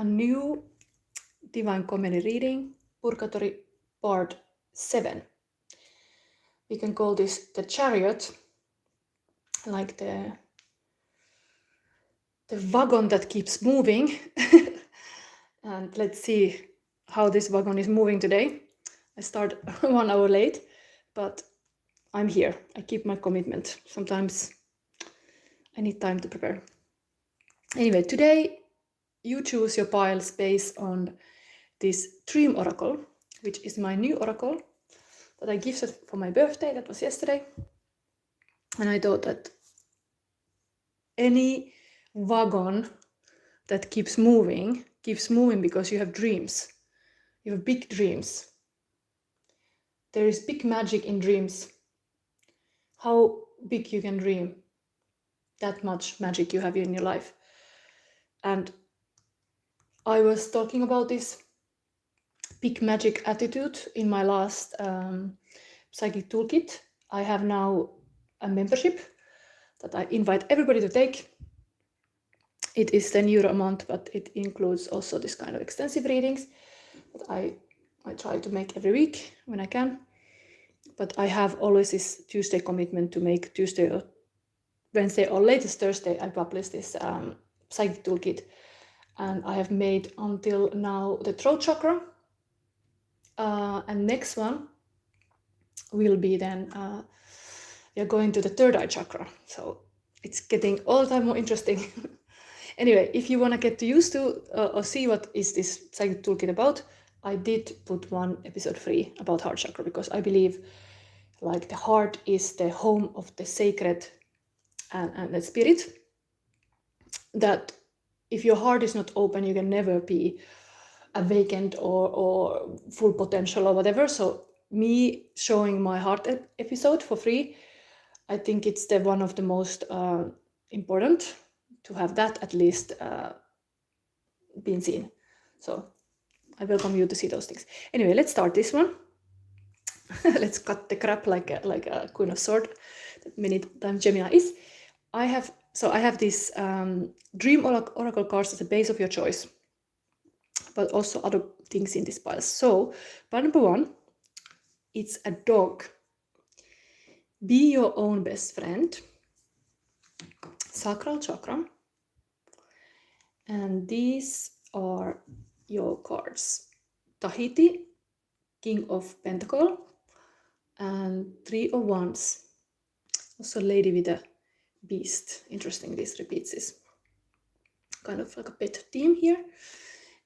a new Divine Comedy reading, Purgatory Part 7. We can call this the Chariot, like the wagon that keeps moving. And let's see how this wagon is moving today. I start 1 hour late, but I'm here. I keep my commitment. Sometimes I need time to prepare. Anyway, today you choose your piles based on this Dream Oracle, which is my new oracle that I gifted for my birthday. That was yesterday. And I thought that any wagon that keeps moving because you have dreams. You have big dreams. There is big magic in dreams. How big you can dream, that much magic you have in your life. And I was talking about this big magic attitude in my last psychic toolkit. I have now a membership that I invite everybody to take. It is €10 a month, but it includes also this kind of extensive readings that I try to make every week when I can. But I have always this Tuesday commitment to make Tuesday or Wednesday or latest Thursday I publish this psychic toolkit. And I have made until now the throat chakra. And next one will be then, we are going to the third eye chakra. So it's getting all the time more interesting. Anyway, if you want to get used to or see what is this psychic toolkit about, I did put one episode free about heart chakra, because I believe like the heart is the home of the sacred and the spirit. That if your heart is not open, you can never be awakened or full potential or whatever. So me showing my heart episode for free, I think it's the one of the most important to have that at least being seen. So I welcome you to see those things. Anyway, let's start this one. Let's cut the crap like a Queen of Swords that many times Gemini is. I have this Dream Oracle cards as a base of your choice, but also other things in this pile. So pile number 1, it's a dog. Be your own best friend. Sacral Chakra. And these are your cards. Tahiti, King of Pentacle, and 3 of Wands. Also lady with a beast. Interesting, this repeats this. Kind of like a pet theme here.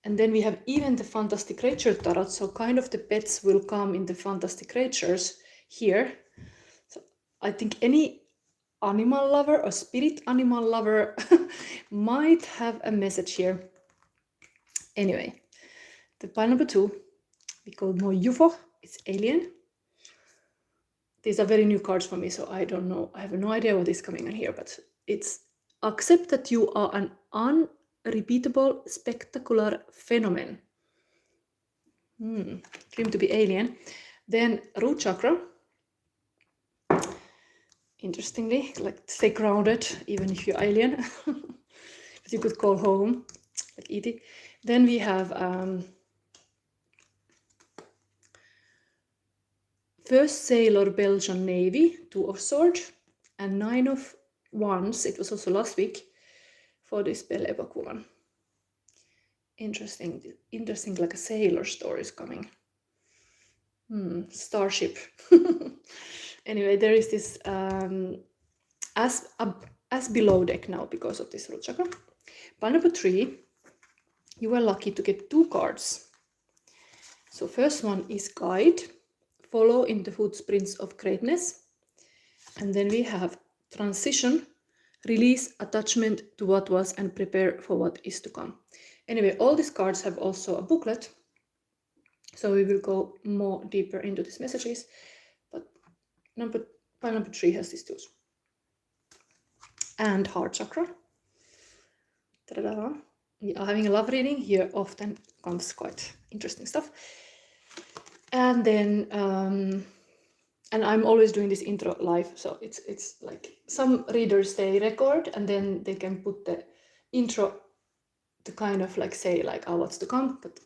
And then we have even the Fantastic Creature Tarot. So kind of the pets will come in the Fantastic Creatures here. So I think any animal lover or spirit animal lover might have a message here. Anyway, the pile number 2, we call more UFO. It's alien. These are very new cards for me, so I don't know. I have no idea what is coming in here, but it's accept that you are an unrepeatable, spectacular phenomenon. Dream to be alien. Then root chakra. Interestingly, like stay grounded, even if you're alien. But you could call home, like E.T. Then we have First Sailor Belgian Navy, 2 of Swords, and 9 of Wands. It was also last week for this Belle Epoque woman. Interesting, like a sailor story is coming. Starship. Anyway, there is this as below deck now because of this root chakra. Pile number 3, you were lucky to get 2 cards. So first one is Guide, follow in the footprints of greatness. And then we have Transition, release attachment to what was and prepare for what is to come. Anyway, all these cards have also a booklet. So we will go more deeper into these messages. But pile number 3 has these 2. And heart chakra. Ta-da-da. We are having a love reading. Here often comes quite interesting stuff. And then, and I'm always doing this intro live. So it's like some readers, they record and then they can put the intro to kind of like say like, oh, what's to come, but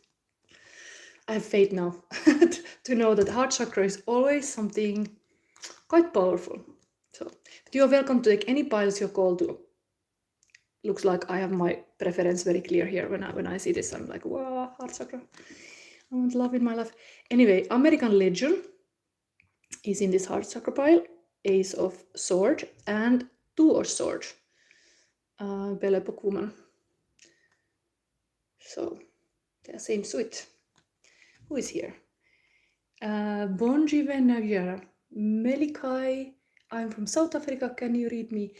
I have faith now to know that the heart chakra is always something quite powerful. So, but you are welcome to take any piles you're called to. Looks like I have my preference very clear here. When I see this, I'm like, wow, heart chakra. I want love in my life. Anyway, American Legion is in this heart chakra pile. Ace of Sword and Two of Sword. Belle Epoque woman. So, they seem sweet. Who is here? Bonji Venaviera. Melikai. I'm from South Africa. Can you read me?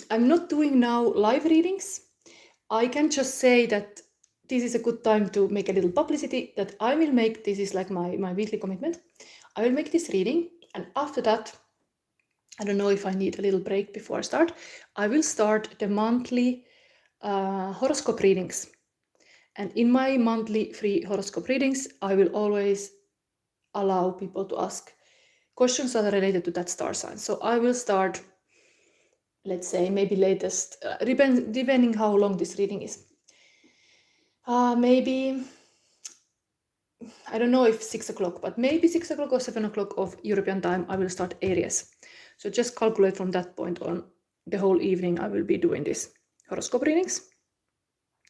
I'm not doing now live readings. I can just say that this is a good time to make a little publicity that I will make. This is like my weekly commitment. I will make this reading, and after that, I don't know if I need a little break before I start. I will start the monthly horoscope readings. And in my monthly free horoscope readings, I will always allow people to ask questions that are related to that star sign. So I will start, let's say, maybe latest, depending how long this reading is. Maybe, I don't know if 6 o'clock, but maybe 6 o'clock or 7 o'clock of European time, I will start Aries. So just calculate from that point on. The whole evening I will be doing this horoscope readings.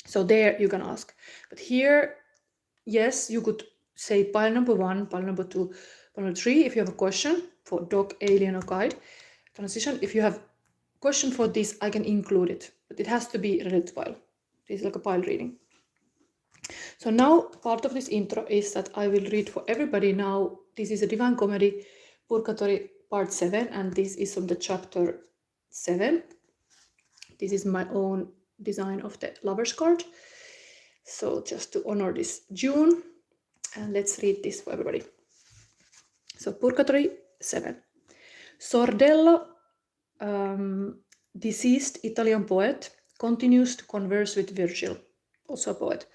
So there you can ask. But here, yes, you could say pile number 1, pile number 2, pile number 3 if you have a question for dog, alien, or guide transition. If you have question for this, I can include it, but it has to be related to pile. This is like a pile reading. So now part of this intro is that I will read for everybody now. This is a Divine Comedy, Purgatory Part 7, and this is from the chapter 7. This is my own design of the Lover's card. So just to honor this June, and let's read this for everybody. So Purgatory 7. Sordello, deceased Italian poet, continues to converse with Virgil, also a poet.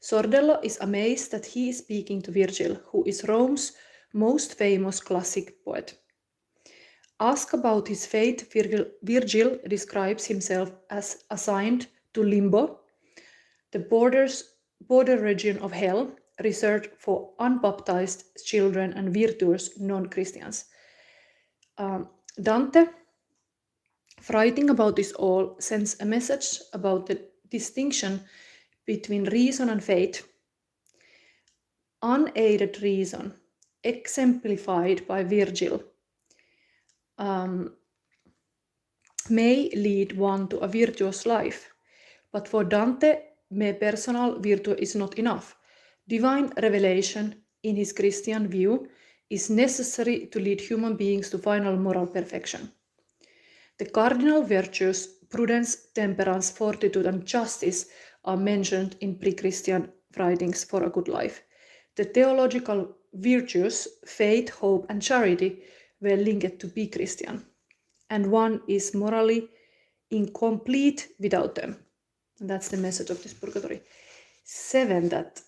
Sordello is amazed that he is speaking to Virgil, who is Rome's most famous classic poet. Asked about his fate, Virgil describes himself as assigned to Limbo, the border region of hell, reserved for unbaptized children and virtuous non-Christians. Dante, writing about this all, sends a message about the distinction between reason and fate. Unaided reason, exemplified by Virgil, may lead one to a virtuous life, but for Dante, mere personal virtue is not enough. Divine revelation, in his Christian view, is necessary to lead human beings to final moral perfection. The cardinal virtues, prudence, temperance, fortitude, and justice, are mentioned in pre-Christian writings for a good life. The theological virtues, faith, hope, and charity, were linked to be Christian, and one is morally incomplete without them. And that's the message of this Purgatory 7, that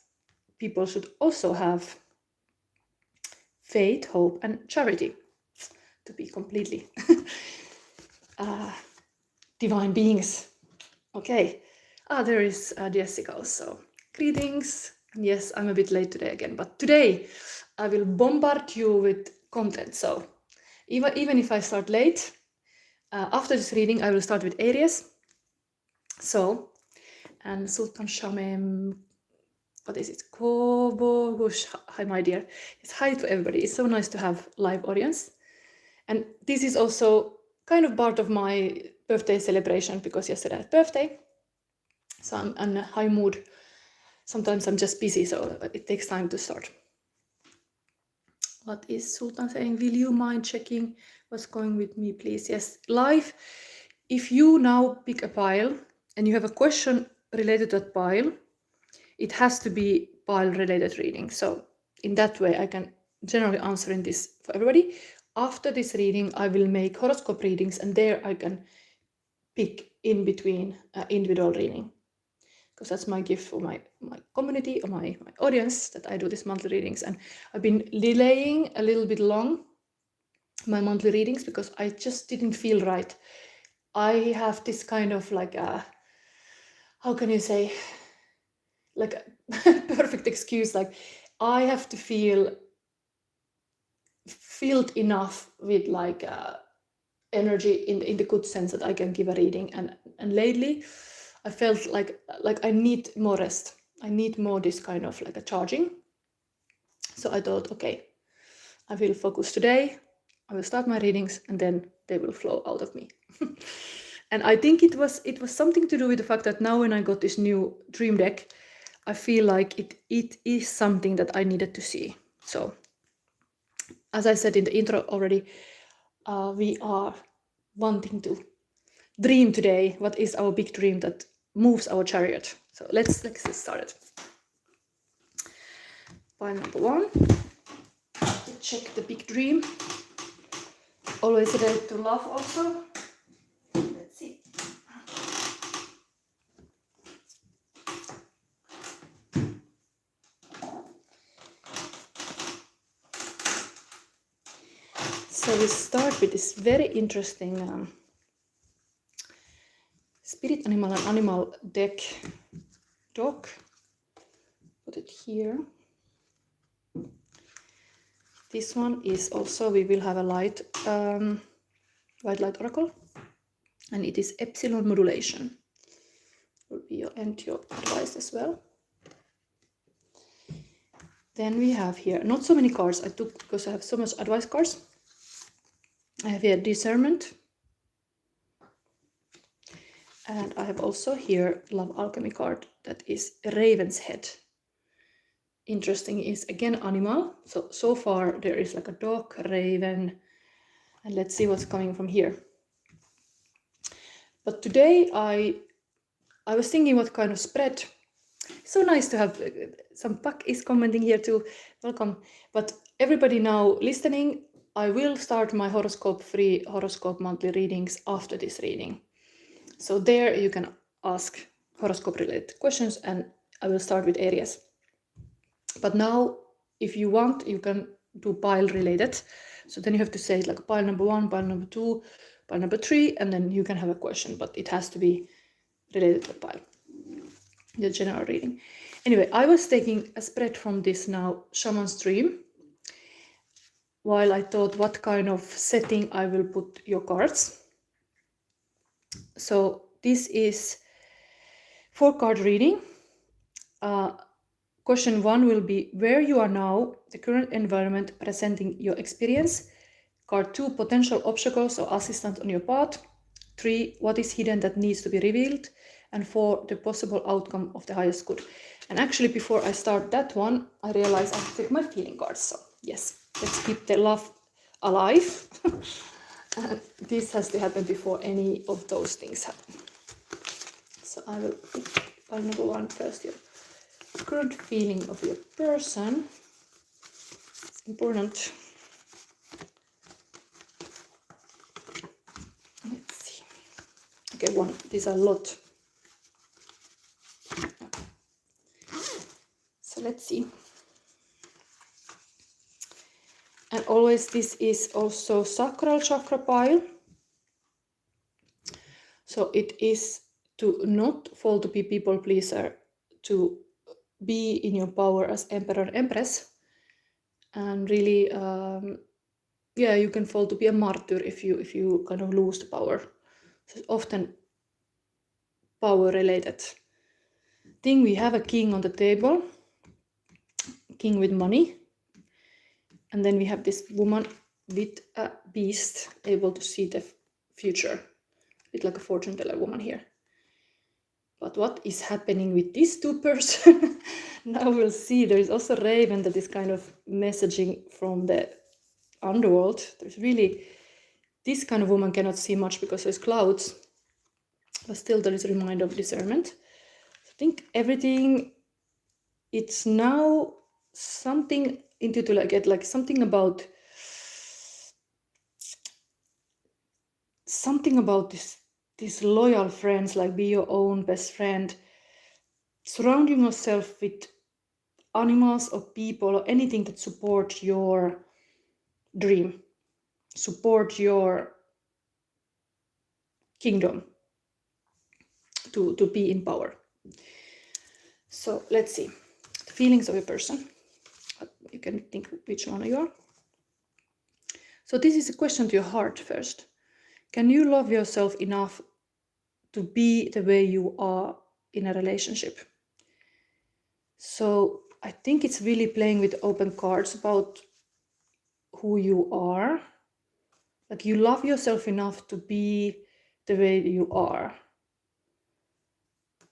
people should also have faith, hope, and charity to be completely divine beings. Okay. There is Jessica also. Greetings. Yes, I'm a bit late today again, but today I will bombard you with content. So even if I start late, after this reading, I will start with Aries. So, and Sultan Shamem, what is it? Kobo Gush. Hi, my dear. It's hi to everybody. It's so nice to have live audience. And this is also kind of part of my birthday celebration, because yesterday I had birthday. So I'm in a high mood. Sometimes I'm just busy, so it takes time to start. What is Sultan saying? Will you mind checking what's going with me, please? Yes, live. If you now pick a pile and you have a question related to that pile, it has to be pile-related reading. So in that way, I can generally answer in this for everybody. After this reading, I will make horoscope readings, and there I can pick in between individual reading, because that's my gift for my community or my audience, that I do these monthly readings. And I've been delaying a little bit long my monthly readings because I just didn't feel right. I have this kind of like how can you say, like a perfect excuse, like I have to feel filled enough with like energy in the good sense that I can give a reading, and lately I felt like I need more rest. I need more this kind of like a charging. So I thought, okay, I will focus today. I will start my readings and then they will flow out of me. And I think it was something to do with the fact that now when I got this new dream deck, I feel like it is something that I needed to see. So as I said in the intro already, we are wanting to dream today. What is our big dream that moves our chariot? So let's get started. Pile number 1. Check the big dream. Always ready to laugh also. Let's see. So we start with this very interesting spirit animal and animal deck dog. Put it here. This one is also, we will have a light, white light oracle, and it is epsilon modulation. Will be your advice as well. Then we have here, not so many cards I took because I have so much advice cards. I have here discernment. And I have also here love alchemy card that is raven's head. Interesting is again animal. So far there is like a dog, raven, and let's see what's coming from here. But today I was thinking what kind of spread. So nice to have some Pak is commenting here too. Welcome. But everybody now listening, I will start my free horoscope monthly readings after this reading. So there you can ask horoscope related questions and I will start with Aries. But now if you want, you can do pile related. So then you have to say like pile number 1, pile number 2, pile number 3, and then you can have a question, but it has to be related to the pile. The general reading. Anyway, I was taking a spread from this now shaman's dream while I thought what kind of setting I will put your cards. So this is 4-card reading. Question 1 will be where you are now, the current environment presenting your experience. Card 2, potential obstacles or assistance on your path. 3, what is hidden that needs to be revealed. And 4, the possible outcome of the highest good. And actually before I start that one, I realized I have to take my feeling cards. So yes, let's keep the love alive. This has to happen before any of those things happen. So I will pick pile number 1 first here. Current feeling of your person. It's important. Let's see. Okay, 1. These are a lot. So let's see. And always this is also Sacral Chakra pile. So it is to not fall to be people pleaser, to be in your power as emperor and empress, and really you can fall to be a martyr if you kind of lose the power. So it's often power related thing. We have a king on the table, king with money, and then we have this woman with a beast able to see the future, with like a fortune teller woman here. But what is happening with these two persons? Now we'll see. There is also Raven that is kind of messaging from the underworld. There's really, this kind of woman cannot see much because there's clouds. But still there is a reminder of discernment. I think everything, it's now something into to like get like something about these loyal friends, like be your own best friend, surrounding yourself with animals or people or anything that support your dream, support your kingdom to be in power. So let's see. The feelings of a person. You can think which one you are. So this is a question to your heart first. Can you love yourself enough to be the way you are in a relationship? So I think it's really playing with open cards about who you are. Like you love yourself enough to be the way you are.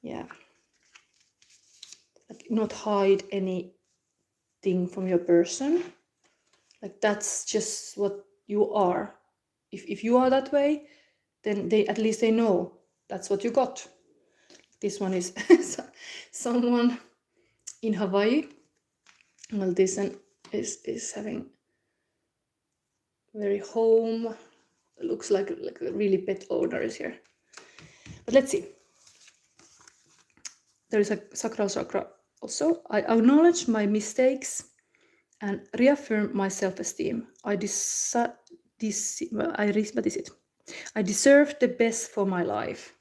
Yeah. Like not hide anything from your person. Like that's just what you are. If you are that way, then at least they know that's what you got. This one is someone in Hawaii. Well, this one is having very home. Looks like a really pet owner is here. But let's see. There is a Sacral Chakra also. I acknowledge my mistakes and reaffirm my self-esteem. I deserve the best for my life.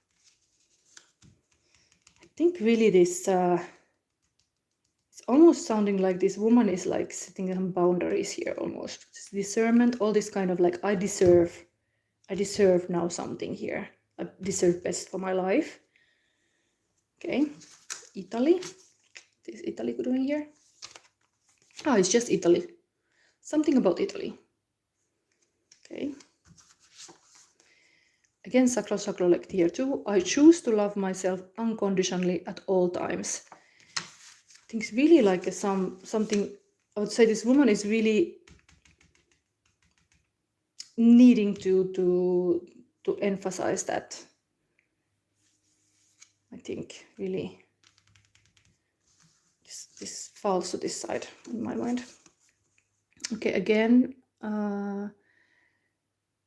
I think really this it's almost sounding like this woman is like setting some boundaries here almost. It's discernment, all this kind of like I deserve now something here. I deserve best for my life. Okay, Italy. What is Italy doing here? Oh, it's just Italy. Something about Italy. Okay. Again, Sacral Chakra like here too. I choose to love myself unconditionally at all times. I think it's really like something. I would say this woman is really needing to emphasize that. I think really this falls to this side in my mind. Okay, again,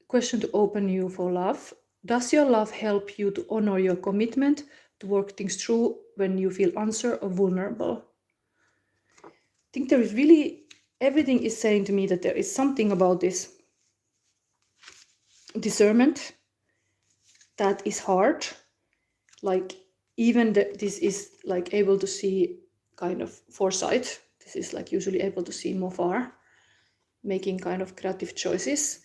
question to open you for love. Does your love help you to honor your commitment, to work things through when you feel unsure or vulnerable? I think there is really, everything is saying to me that there is something about this discernment that is hard. Like even this is like able to see kind of foresight. This is like usually able to see more far, making kind of creative choices.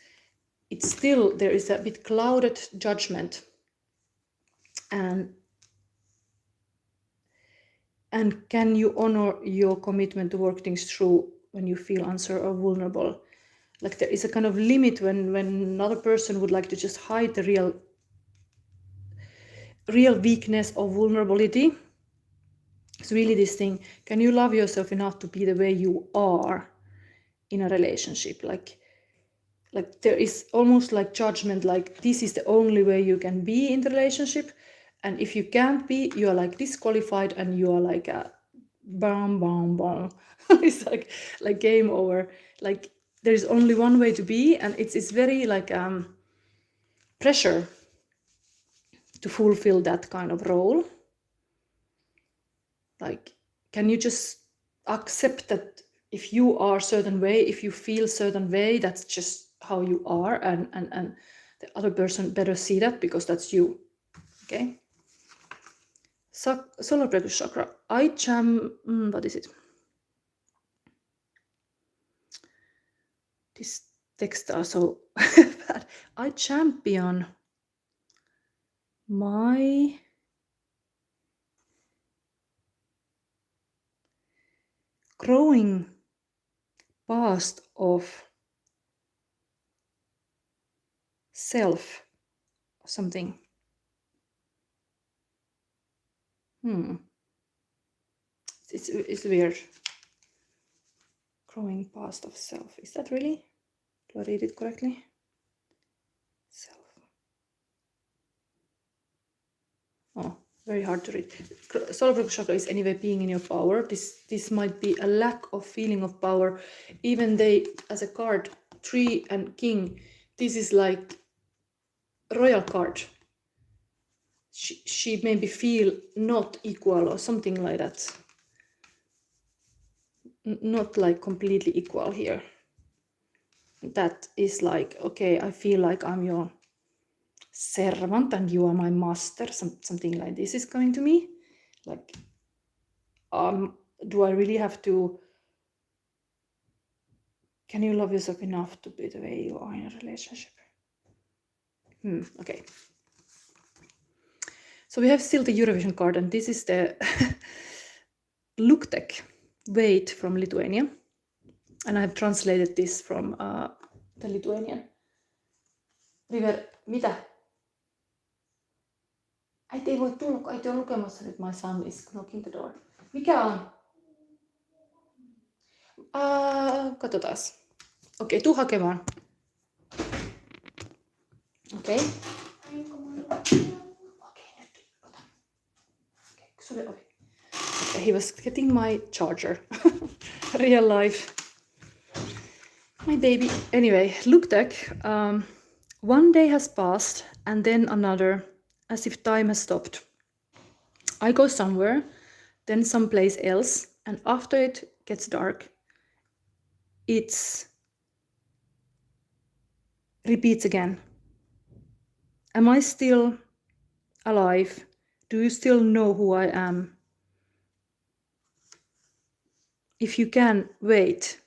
It's still, there is a bit clouded judgment. And can you honor your commitment to work things through when you feel unsure or vulnerable? Like there is a kind of limit when another person would like to just hide the real weakness or vulnerability. It's really this thing, can you love yourself enough to be the way you are in a relationship? Like there is almost like judgment, like this is the only way you can be in the relationship, and if you can't be, you are like disqualified and you are like a bam. It's like game over. Like there's only one way to be, and it's very like pressure to fulfill that kind of role. Like, can you just accept that if you are a certain way, if you feel a certain way, that's just how you are, and the other person better see that because that's you. Okay. Solar plexus chakra. What is it? This text are so bad. I champion my growing past of self or something. It's weird. Growing past of self. Is that really? Do I read it correctly? Self. Oh, very hard to read. Solar plexus chakra is anyway being in your power. This might be a lack of feeling of power. Even they, as a card, 3 and King, this is like royal card. She maybe feel not equal or something like that. Not like completely equal here. That is like, okay, I feel like I'm your servant and you are my master. Something like this is coming to me. Like, do I really have to? Can you love yourself enough to be the way you are in a relationship? Okay. So we have still the Eurovision card, and this is the Luktek, wait, from Lithuania. And I have translated this from the Lithuanian. River, mitä? Äiti ei voi tulla, kun äiti on lukemassa nyt My son is knocking the door. Mikä on? Katsotaas. Okei, tuu hakemaan. Okei. Okei, nyt ota. Okei, sulle ovi. Okay, he was getting my charger. Real life. My baby. Anyway, Luktek. One day has passed and then another, as if time has stopped. I go somewhere, then someplace else, and after it gets dark, it repeats again. Am I still alive? Do you still know who I am? If you can, wait.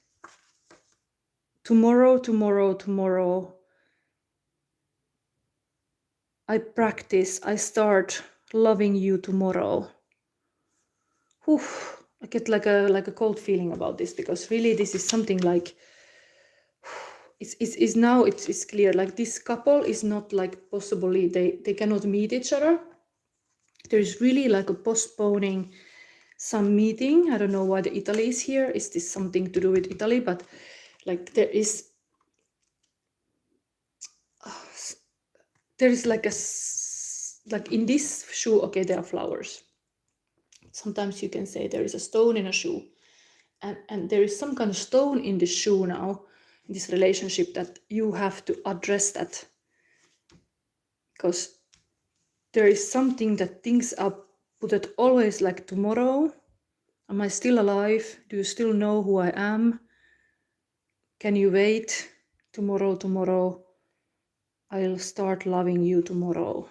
Tomorrow, tomorrow, tomorrow. I practice, I start loving you tomorrow. Whew, I get like a cold feeling about this, because really this is something like, it's now it's clear, like this couple is not like possibly, they cannot meet each other. There is really like a postponing some meeting. I don't know why the Italy is here. Is this something to do with Italy? But like there is like in this shoe, okay, there are flowers. Sometimes you can say there is a stone in a shoe, and there is some kind of stone in this shoe now, in this relationship, that you have to address that, because there is something that things are put always like tomorrow. Am I still alive? Do you still know who I am? Can you wait? Tomorrow, tomorrow. I'll start loving you tomorrow.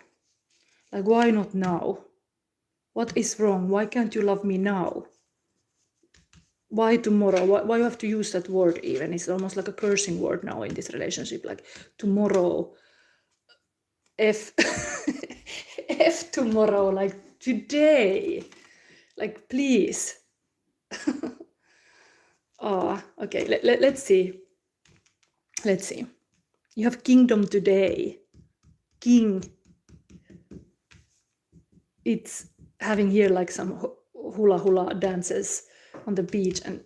Like, why not now? What is wrong? Why can't you love me now? Why tomorrow? Why you have to use that word even? It's almost like a cursing word now in this relationship. Like, tomorrow. F tomorrow, like today. Like, please. Okay, let's see. Let's see. You have kingdom today. King. It's having here like some hula dances on the beach, and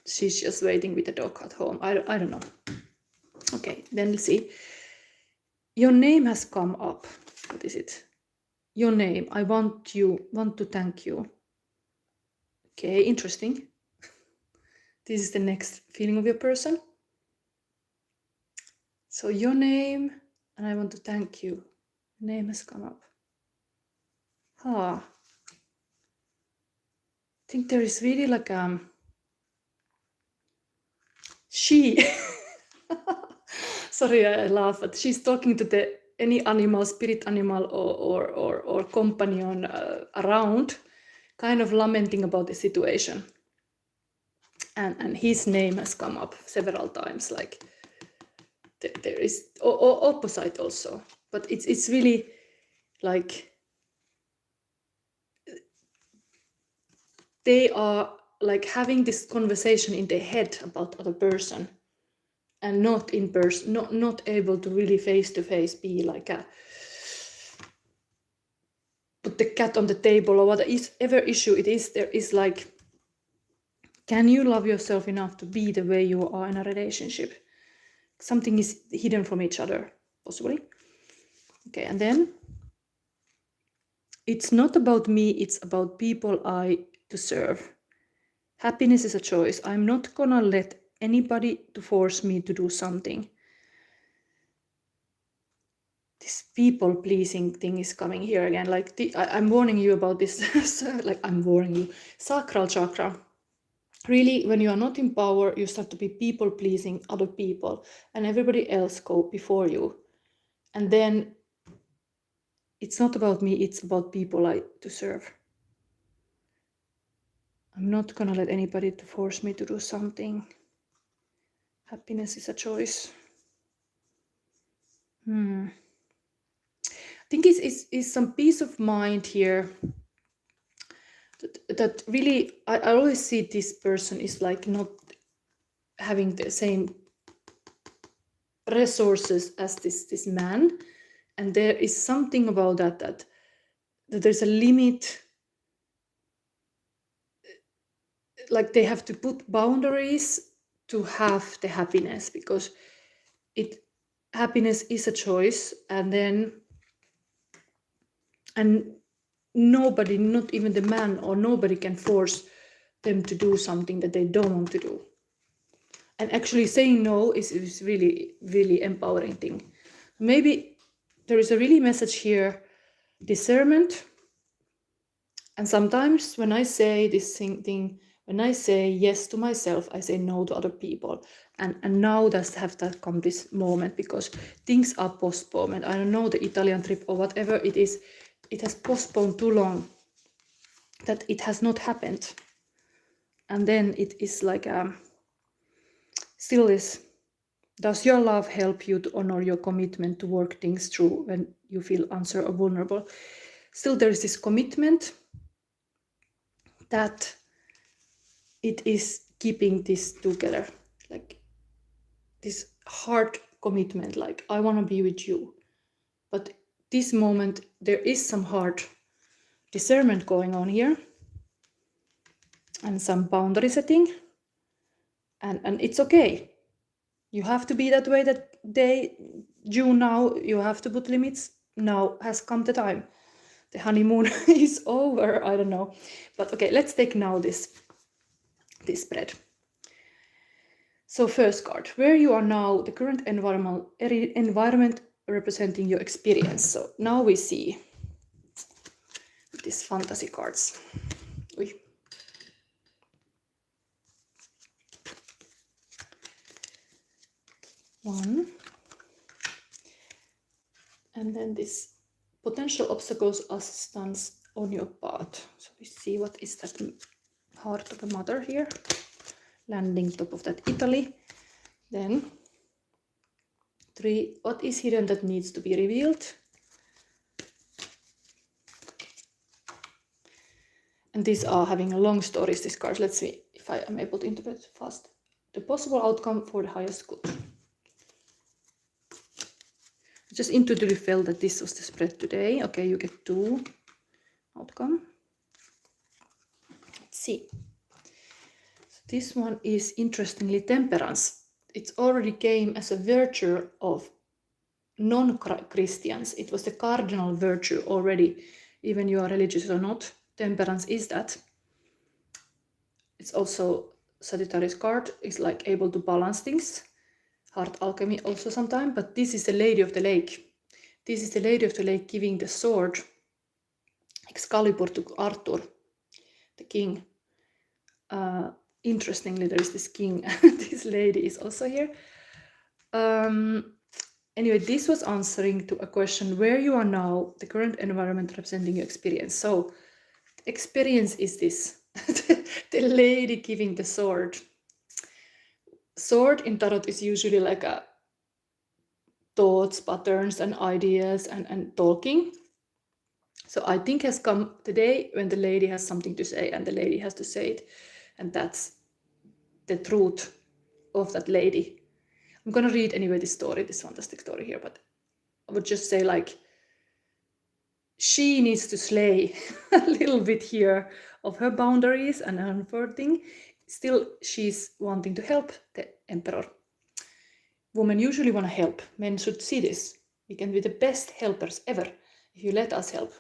she's just waiting with the dog at home. I don't know. Okay, then let's see. Your name has come up. What is it? Your name. I want to thank you. Okay, interesting. This is the next feeling of your person. So your name, and I want to thank you. Name has come up. I think there is really like she. Sorry, I laugh, but she's talking to any animal, spirit animal or companion around, kind of lamenting about the situation. And his name has come up several times. Like there is opposite also, but it's really like they are like having this conversation in their head about other person, and not in person, not able to really face to face be like put the cat on the table or whatever issue it is. There is like, can you love yourself enough to be the way you are in a relationship? Something is hidden from each other, possibly. Okay, and then it's not about me, it's about people I to serve. Happiness is a choice. I'm not gonna let anybody to force me to do something. This people pleasing thing is coming here again. Like I'm warning you about this. Like I'm warning you. Sacral chakra. Really, when you are not in power, you start to be people pleasing other people, and everybody else go before you. And then it's not about me, it's about people I to serve. I'm not gonna let anybody to force me to do something. Happiness is a choice. I think is some peace of mind here. That really, I always see this person is like not having the same resources as this man, and there is something about that there's a limit. Like they have to put boundaries to have the happiness, because happiness is a choice, and nobody, not even the man or nobody, can force them to do something that they don't want to do. And actually saying no is really, really empowering thing. Maybe there is a really message here, discernment. And sometimes when I say this thing, when I say yes to myself, I say no to other people. And now does have that come this moment, because things are postponed. I don't know, the Italian trip or whatever it is, it has postponed too long that it has not happened. And then it is like still is, does your love help you to honor your commitment to work things through when you feel unsure or vulnerable? Still there is this commitment that it is keeping this together, like this hard commitment, like I want to be with you. But this moment there is some hard discernment going on here, and some boundary setting, and it's okay. You have to be that way, that June now, you have to put limits. Now has come the time. The honeymoon is over, I don't know. But okay, let's take now this spread. So first card, where you are now, the current environment representing your experience. So now we see these fantasy cards. One. And then this potential obstacles assistance on your path. So we see what is that heart of a mother here, landing top of that Italy. Then 3, what is hidden that needs to be revealed? And these are having a long stories, these cards. Let's see if I am able to interpret fast. The possible outcome for the highest good. I just intuitively felt that this was the spread today. Okay, you get 2 outcome. Let's see. So this one is interestingly temperance. It already came as a virtue of non-Christians. It was the cardinal virtue already, even you are religious or not. Temperance is that. It's also Sagittarius card, is like able to balance things. Heart alchemy also sometimes, but this is the Lady of the Lake. This is the Lady of the Lake giving the sword, Excalibur, to Arthur, the king. Interestingly, there is this king, this lady is also here. Anyway, this was answering to a question, where you are now, the current environment representing your experience. So experience is this, the lady giving the sword. Sword in tarot is usually like a thoughts, patterns and ideas and talking. So I think has come today when the lady has something to say, and the lady has to say it, and that's the truth of that lady. I'm gonna read anyway this story, this fantastic story here, but I would just say, like, she needs to slay a little bit here of her boundaries and her thing. Still, she's wanting to help the emperor. Women usually want to help. Men should see this. We can be the best helpers ever if you let us help.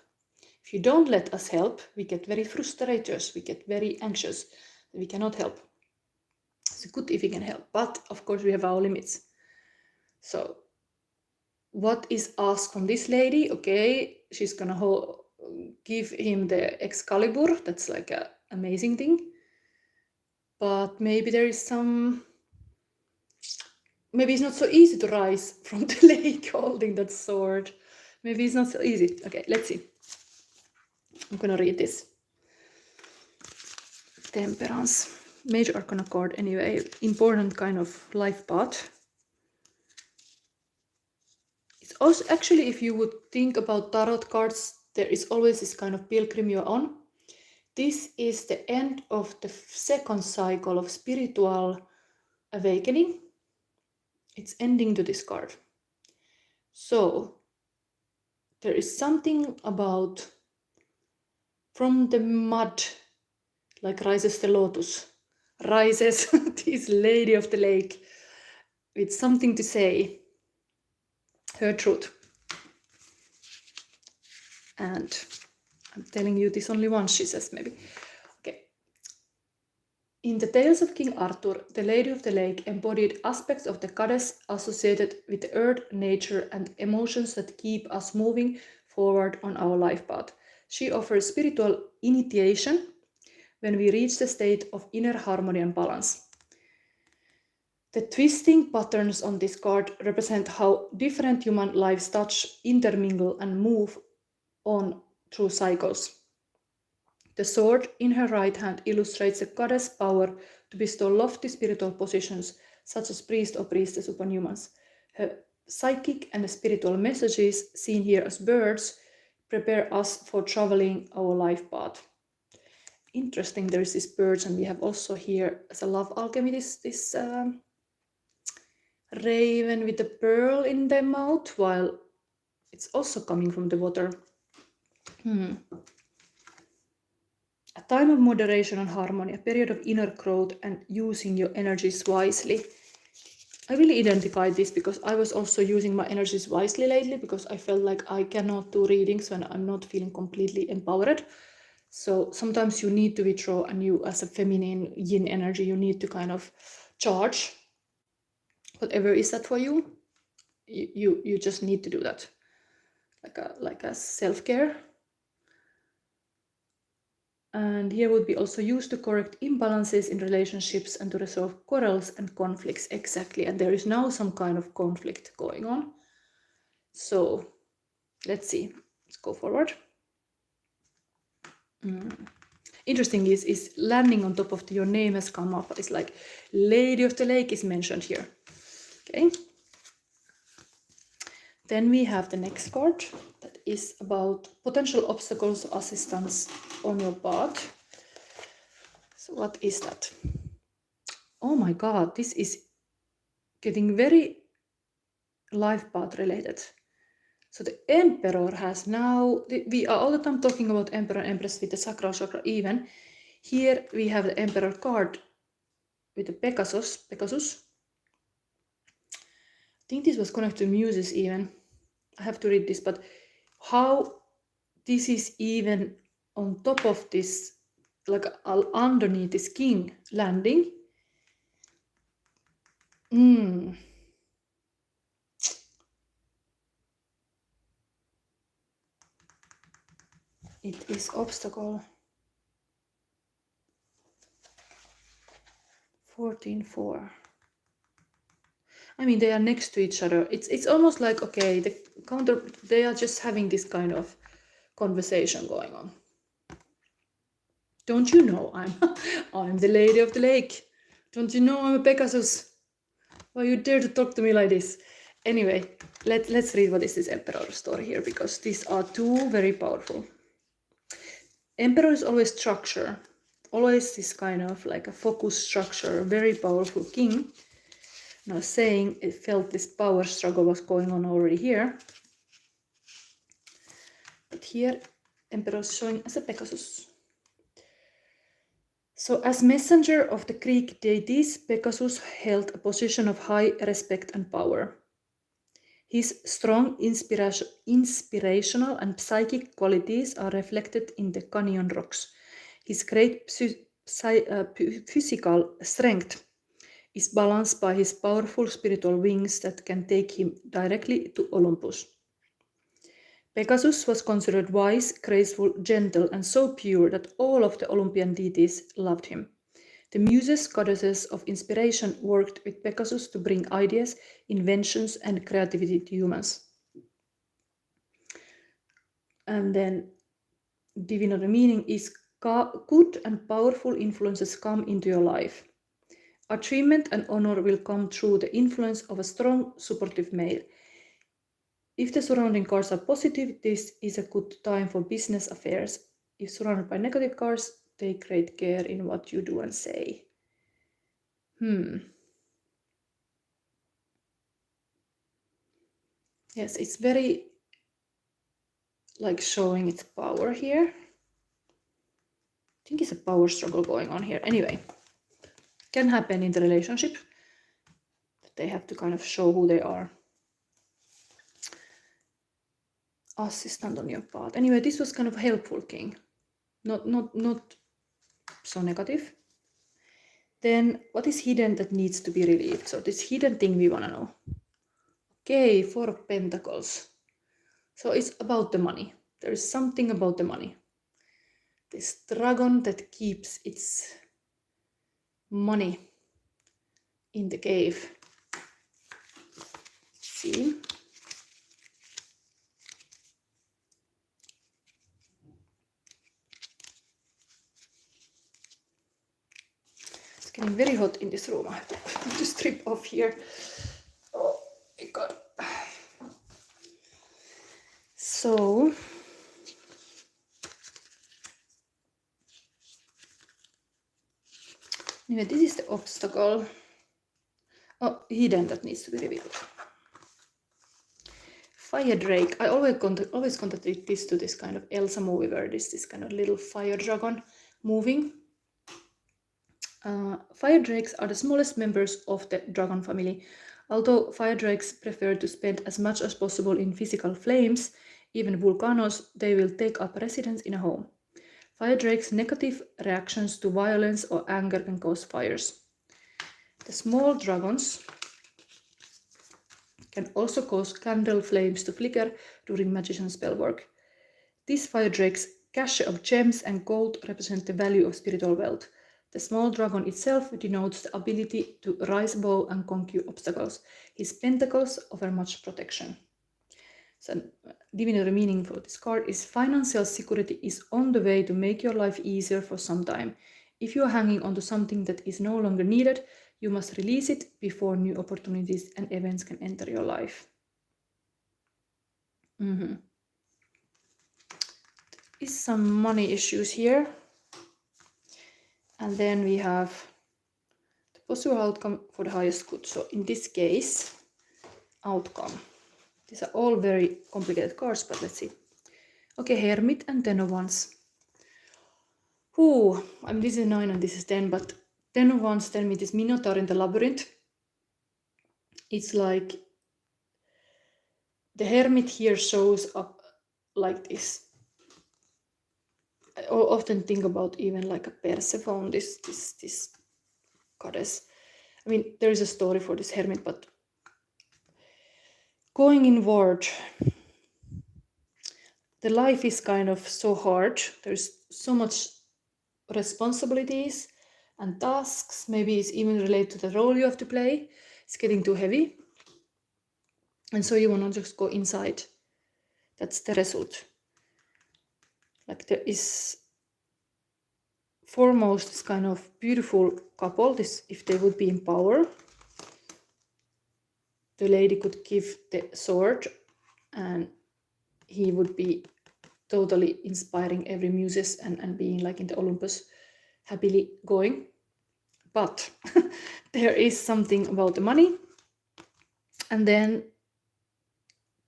If you don't let us help, we get very frustrated, we get very anxious, we cannot help. It's good if we can help, but of course we have our limits. So what is asked from this lady? Okay, she's gonna give him the Excalibur. That's like an amazing thing. But maybe there is some, maybe it's not so easy to rise from the lake holding that sword. Maybe it's not so easy. Okay, let's see. I'm gonna read this. Temperance. Major Arcana card anyway. Important kind of life path. It's also actually, if you would think about tarot cards, there is always this kind of pilgrim you're on. This is the end of the second cycle of spiritual awakening. It's ending to this card. So there is something about from the mud, like rises the lotus, rises this lady of the lake with something to say, her truth. And I'm telling you this only once, she says, maybe. Okay. In the tales of King Arthur, the Lady of the Lake embodied aspects of the goddess associated with the earth, nature, and emotions that keep us moving forward on our life path. She offers spiritual initiation when we reach the state of inner harmony and balance. The twisting patterns on this card represent how different human lives touch, intermingle, and move on through cycles. The sword in her right hand illustrates the goddess' power to bestow lofty spiritual positions, such as priest or priestess, upon humans. Her psychic and spiritual messages, seen here as birds, prepare us for traveling our life path. Interesting, there is this birds, and we have also here as a love alchemy this raven with the pearl in their mouth, while it's also coming from the water. A time of moderation and harmony, a period of inner growth and using your energies wisely. I really identified this because I was also using my energies wisely lately, because I felt like I cannot do readings when I'm not feeling completely empowered. So sometimes you need to withdraw, and you, as a feminine yin energy, you need to kind of charge. Whatever is that for you, you just need to do that, like a self-care. And here would be also used to correct imbalances in relationships and to resolve quarrels and conflicts. Exactly, and there is now some kind of conflict going on. So let's see, let's go forward. Interesting is landing on top of your name has come up. It's like Lady of the Lake is mentioned here. Okay. Then we have the next card that is about potential obstacles or assistance on your path. So what is that? Oh my God, this is getting very life path related. So the Emperor has now, we are all the time talking about Emperor and Empress with the Sacral Chakra even. Here we have the Emperor card with the Pegasus. I think this was connected to Muses even. I have to read this, but how this is even on top of this, like underneath this king landing. It is obstacle 14-4. I mean, they are next to each other. It's almost like, okay, the counter, they are just having this kind of conversation going on. Don't you know I'm the Lady of the Lake? Don't you know I'm a Pegasus? Why you dare to talk to me like this? Anyway, let's read what is this Emperor story here, because these are two very powerful. Emperor is always structure, always this kind of like a focused structure, very powerful king. Now saying it felt this power struggle was going on already here. But here Emperor is showing as a Pegasus. So as messenger of the Greek deities, Pegasus held a position of high respect and power. His strong inspirational and psychic qualities are reflected in the canyon rocks. His great physical strength is balanced by his powerful spiritual wings that can take him directly to Olympus. Pegasus was considered wise, graceful, gentle, and so pure that all of the Olympian deities loved him. The Muses, goddesses of inspiration, worked with Pegasus to bring ideas, inventions, and creativity to humans. And then, divine meaning is Good and powerful influences come into your life. Achievement and honor will come through the influence of a strong, supportive male. If the surrounding cards are positive, this is a good time for business affairs. If surrounded by negative cards, take great care in what you do and say. Yes, it's very like showing its power here. I think it's a power struggle going on here. Anyway, can happen in the relationship that they have to kind of show who they are. Assistant on your path. Anyway, this was kind of helpful, King. Not so negative. Then what is hidden that needs to be relieved? So this hidden thing we want to know. Okay, Four of Pentacles. So it's about the money. There is something about the money. This dragon that keeps its money in the cave. Let's see. It's getting very hot in this room. I have to strip off here. Oh my god. So anyway, this is the obstacle. Oh, hidden that needs to be revealed. Fire Drake. I always connected this to this kind of Elsa movie where this kind of little fire dragon moving. Fire drakes are the smallest members of the dragon family. Although fire drakes prefer to spend as much as possible in physical flames, even volcanoes, they will take up residence in a home. Fire drakes' negative reactions to violence or anger can cause fires. The small dragons can also cause candle flames to flicker during magician spell work. These fire drakes' cache of gems and gold represent the value of spiritual wealth. The small dragon itself denotes the ability to rise above and conquer obstacles. His pentacles offer much protection. So, divinatory meaning for this card is financial security is on the way to make your life easier for some time. If you are hanging onto something that is no longer needed, you must release it before new opportunities and events can enter your life. There is some money issues here. And then we have the possible outcome for the highest good. So in this case, outcome. These are all very complicated cards, but let's see. Okay, Hermit and 10 of Wands. This is 9 and this is 10, but 10 of Wands tell me this Minotaur in the labyrinth. It's like the Hermit here shows up like this. I often think about even like a Persephone, this goddess. I mean, there is a story for this Hermit, but going inward, the life is kind of so hard. There's so much responsibilities and tasks. Maybe it's even related to the role you have to play. It's getting too heavy. And so you want to just go inside. That's the result. Like there is foremost this kind of beautiful couple. This, if they would be in power, the lady could give the sword and he would be totally inspiring every muses and being like in the Olympus happily going. But there is something about the money, and then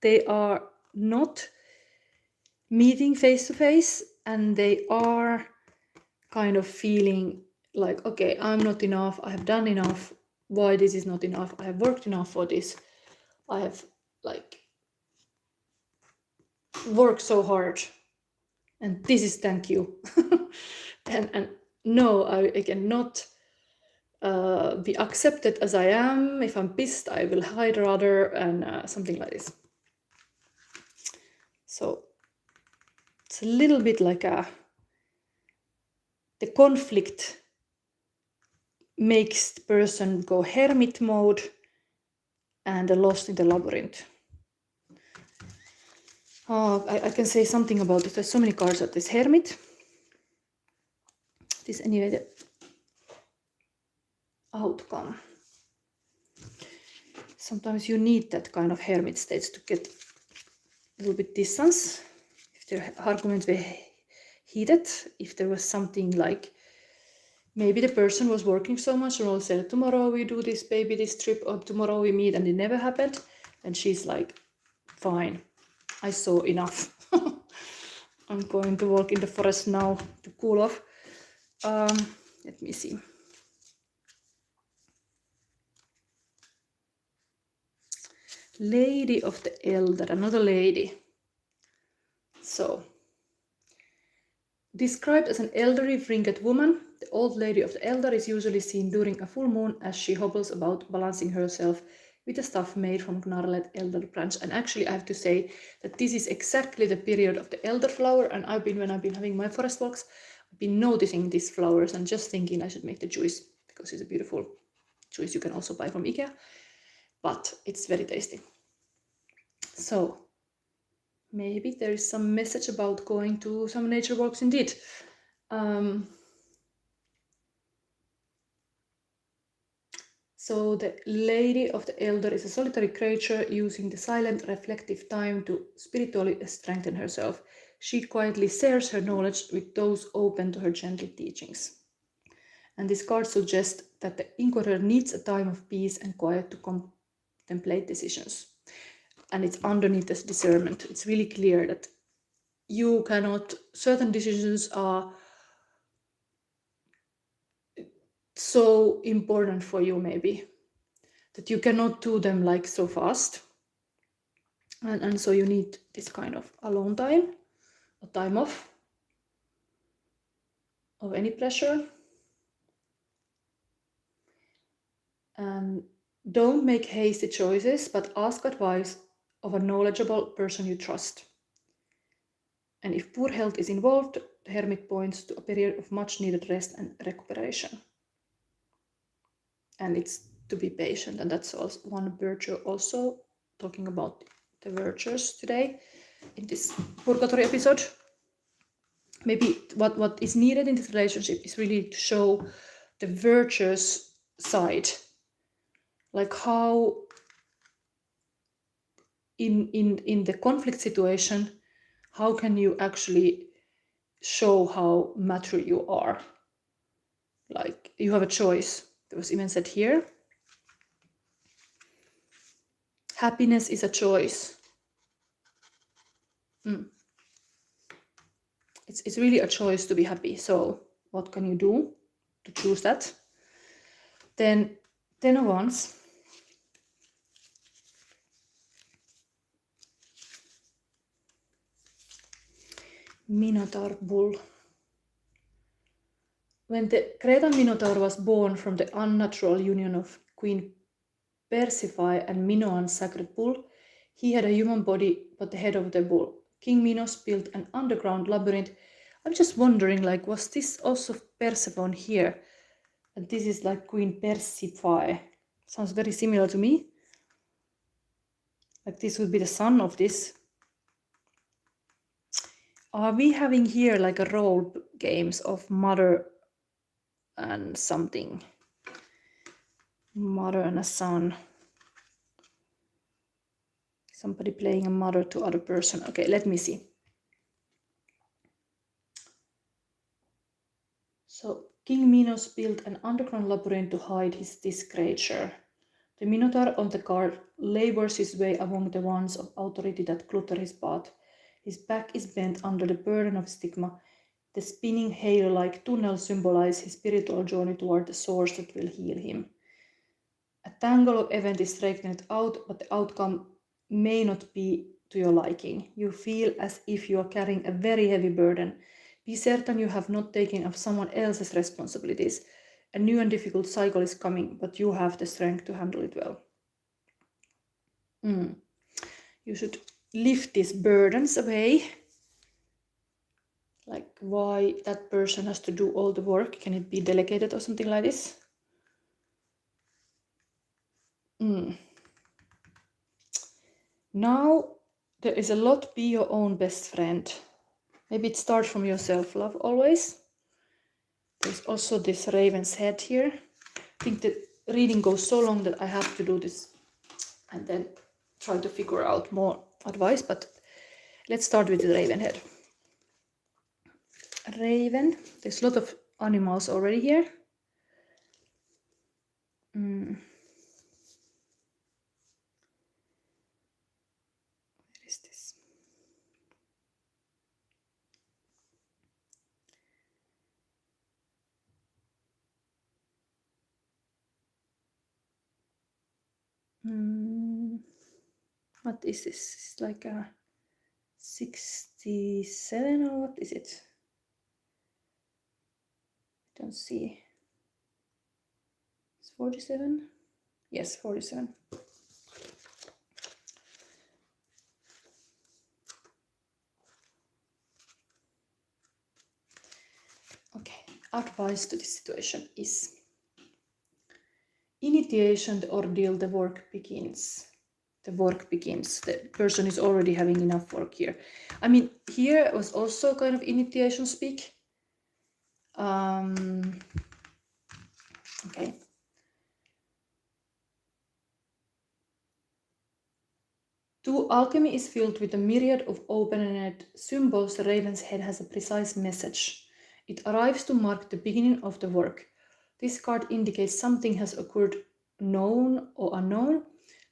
they are not meeting face to face, and they are kind of feeling like, okay, I'm not enough, I have done enough, why this is not enough, I have worked enough for this, I have like worked so hard, and this is thank you. and no, I cannot be accepted as I am. If I'm pissed, I will hide rather, and something like this. So it's a little bit like the conflict makes the person go hermit mode and lost in the labyrinth. I can say something about it. There's so many cards at this hermit. this anyway, the outcome. Sometimes you need that kind of hermit states to get a little bit distance. If the arguments were heated, if there was something like maybe the person was working so much and all said, tomorrow we do this, baby, this trip, or tomorrow we meet, and it never happened, and she's like, fine, I saw enough. I'm going to walk in the forest now to cool off. Let me see. Lady of the Elder, another lady. So, described as an elderly, wrinkled woman, the old lady of the Elder is usually seen during a full moon as she hobbles about, balancing herself with a staff made from gnarled elder branch. And actually, I have to say that this is exactly the period of the elderflower. And when I've been having my forest walks, I've been noticing these flowers and just thinking I should make the juice because it's a beautiful juice you can also buy from IKEA, but it's very tasty. So maybe there is some message about going to some nature walks indeed. So the Lady of the Elder is a solitary creature using the silent, reflective time to spiritually strengthen herself. She quietly shares her knowledge with those open to her gentle teachings. And this card suggests that the inquirer needs a time of peace and quiet to contemplate decisions. And it's underneath this discernment. It's really clear that you cannot, certain decisions are so important for you maybe that you cannot do them like so fast, and so you need this kind of alone time, a time off of any pressure. And don't make hasty choices, but ask advice of a knowledgeable person you trust. And if poor health is involved, the hermit points to a period of much needed rest and recuperation. And it's to be patient, and that's also one virtue. Also talking about the virtues today in this Purgatory episode. Maybe what is needed in this relationship is really to show the virtuous side, like how in the conflict situation, how can you actually show how mature you are? Like you have a choice. There was even said here, happiness is a choice. It's really a choice to be happy. So what can you do to choose that? Then 10 of Wands. Minotaur bull. When the Cretan Minotaur was born from the unnatural union of Queen Persephone and Minoan's sacred bull, he had a human body but the head of the bull. King Minos built an underground labyrinth. I'm just wondering, like, was this also Persephone here? And this is like Queen Persephone. Sounds very similar to me. Like this would be the son of this. Are we having here like a role games of mother and something? Mother and a son. Somebody playing a mother to other person. Okay, let me see. So King Minos built an underground labyrinth to hide this creature. The Minotaur on the card labors his way among the ones of authority that clutter his path. His back is bent under the burden of stigma. The spinning halo-like tunnel symbolizes his spiritual journey toward the source that will heal him. A tangle of events is straightened out, but the outcome may not be to your liking. You feel as if you are carrying a very heavy burden. Be certain you have not taken up someone else's responsibilities. A new and difficult cycle is coming, but you have the strength to handle it well. You should lift these burdens away. Like why that person has to do all the work. Can it be delegated or something like this? Now there is a lot. Be your own best friend. Maybe it starts from your self-love always. There's also this raven's head here. I think the reading goes so long that I have to do this and then try to figure out more advice, but let's start with the raven head. Raven, there's a lot of animals already here. Where is this? What is this? It's like a 67 or what is it? I don't see. It's 47? Yes, 47. Okay, advice to this situation is initiation, the ordeal, the work begins. The work begins. The person is already having enough work here. I mean, here was also kind of initiation speak. Okay. To alchemy is filled with a myriad of open-ended symbols. The raven's head has a precise message. It arrives to mark the beginning of the work. This card indicates something has occurred, known or unknown,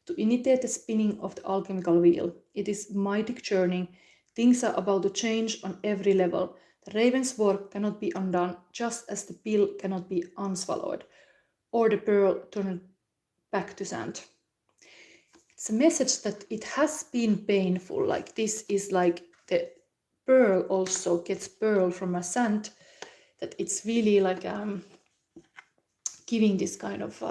to initiate the spinning of the alchemical wheel. It is mythic churning. Things are about to change on every level. The raven's work cannot be undone, just as the pill cannot be unswallowed, or the pearl turned back to sand. It's a message that it has been painful. Like this is like the pearl also gets pearl from a sand, that it's really like giving this kind of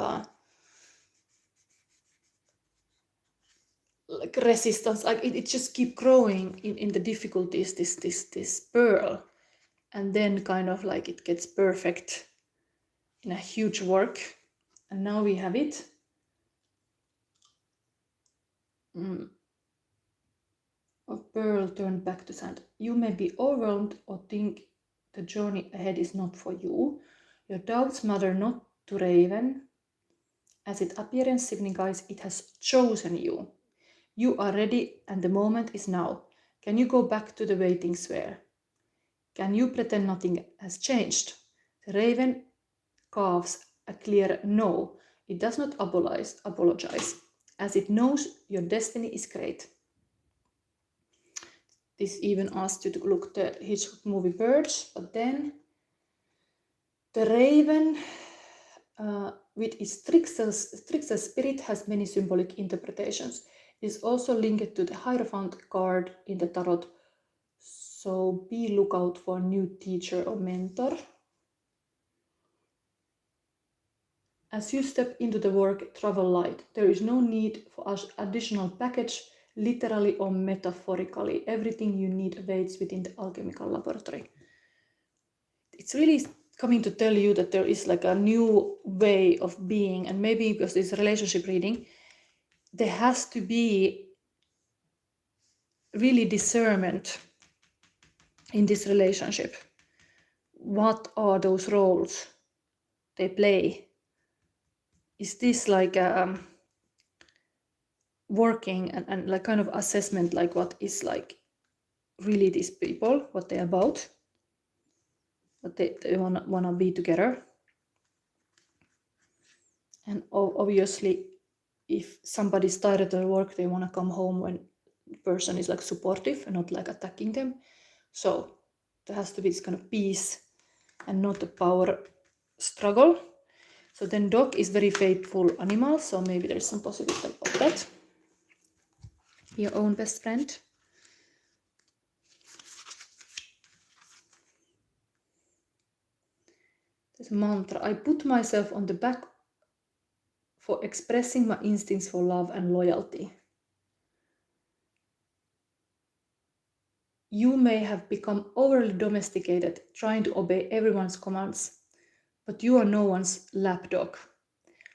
like resistance, like it just keep growing in the difficulties, this pearl, and then kind of like it gets perfect in a huge work, and now we have it. A pearl turned back to sand. You may be overwhelmed or think the journey ahead is not for you. Your doubts matter not to Raven, as its appearance signifies it has chosen you. You are ready and the moment is now. Can you go back to the way things were? Can you pretend nothing has changed? The raven carves a clear no. It does not apologize, as it knows your destiny is great. This even asked you to look the Hitchcock movie Birds, but then the raven with its trickster spirit has many symbolic interpretations. It is also linked to the Hierophant card in the tarot, so be lookout for a new teacher or mentor. As you step into the work, travel light. There is no need for additional package, literally or metaphorically. Everything you need awaits within the alchemical laboratory. It's really coming to tell you that there is like a new way of being, and maybe because it's a relationship reading, there has to be really discernment in this relationship. What are those roles they play? Is this like a working and like kind of assessment, like what is like really these people, what they're about, what they wanna be together? And obviously, if somebody's tired of their work, they want to come home when the person is like supportive and not like attacking them. So there has to be this kind of peace and not a power struggle. So then dog is very faithful animal, so maybe there's some positive about that. Your own best friend. There's a mantra. I put myself on the back for expressing my instincts for love and loyalty. You may have become overly domesticated, trying to obey everyone's commands, but you are no one's lapdog.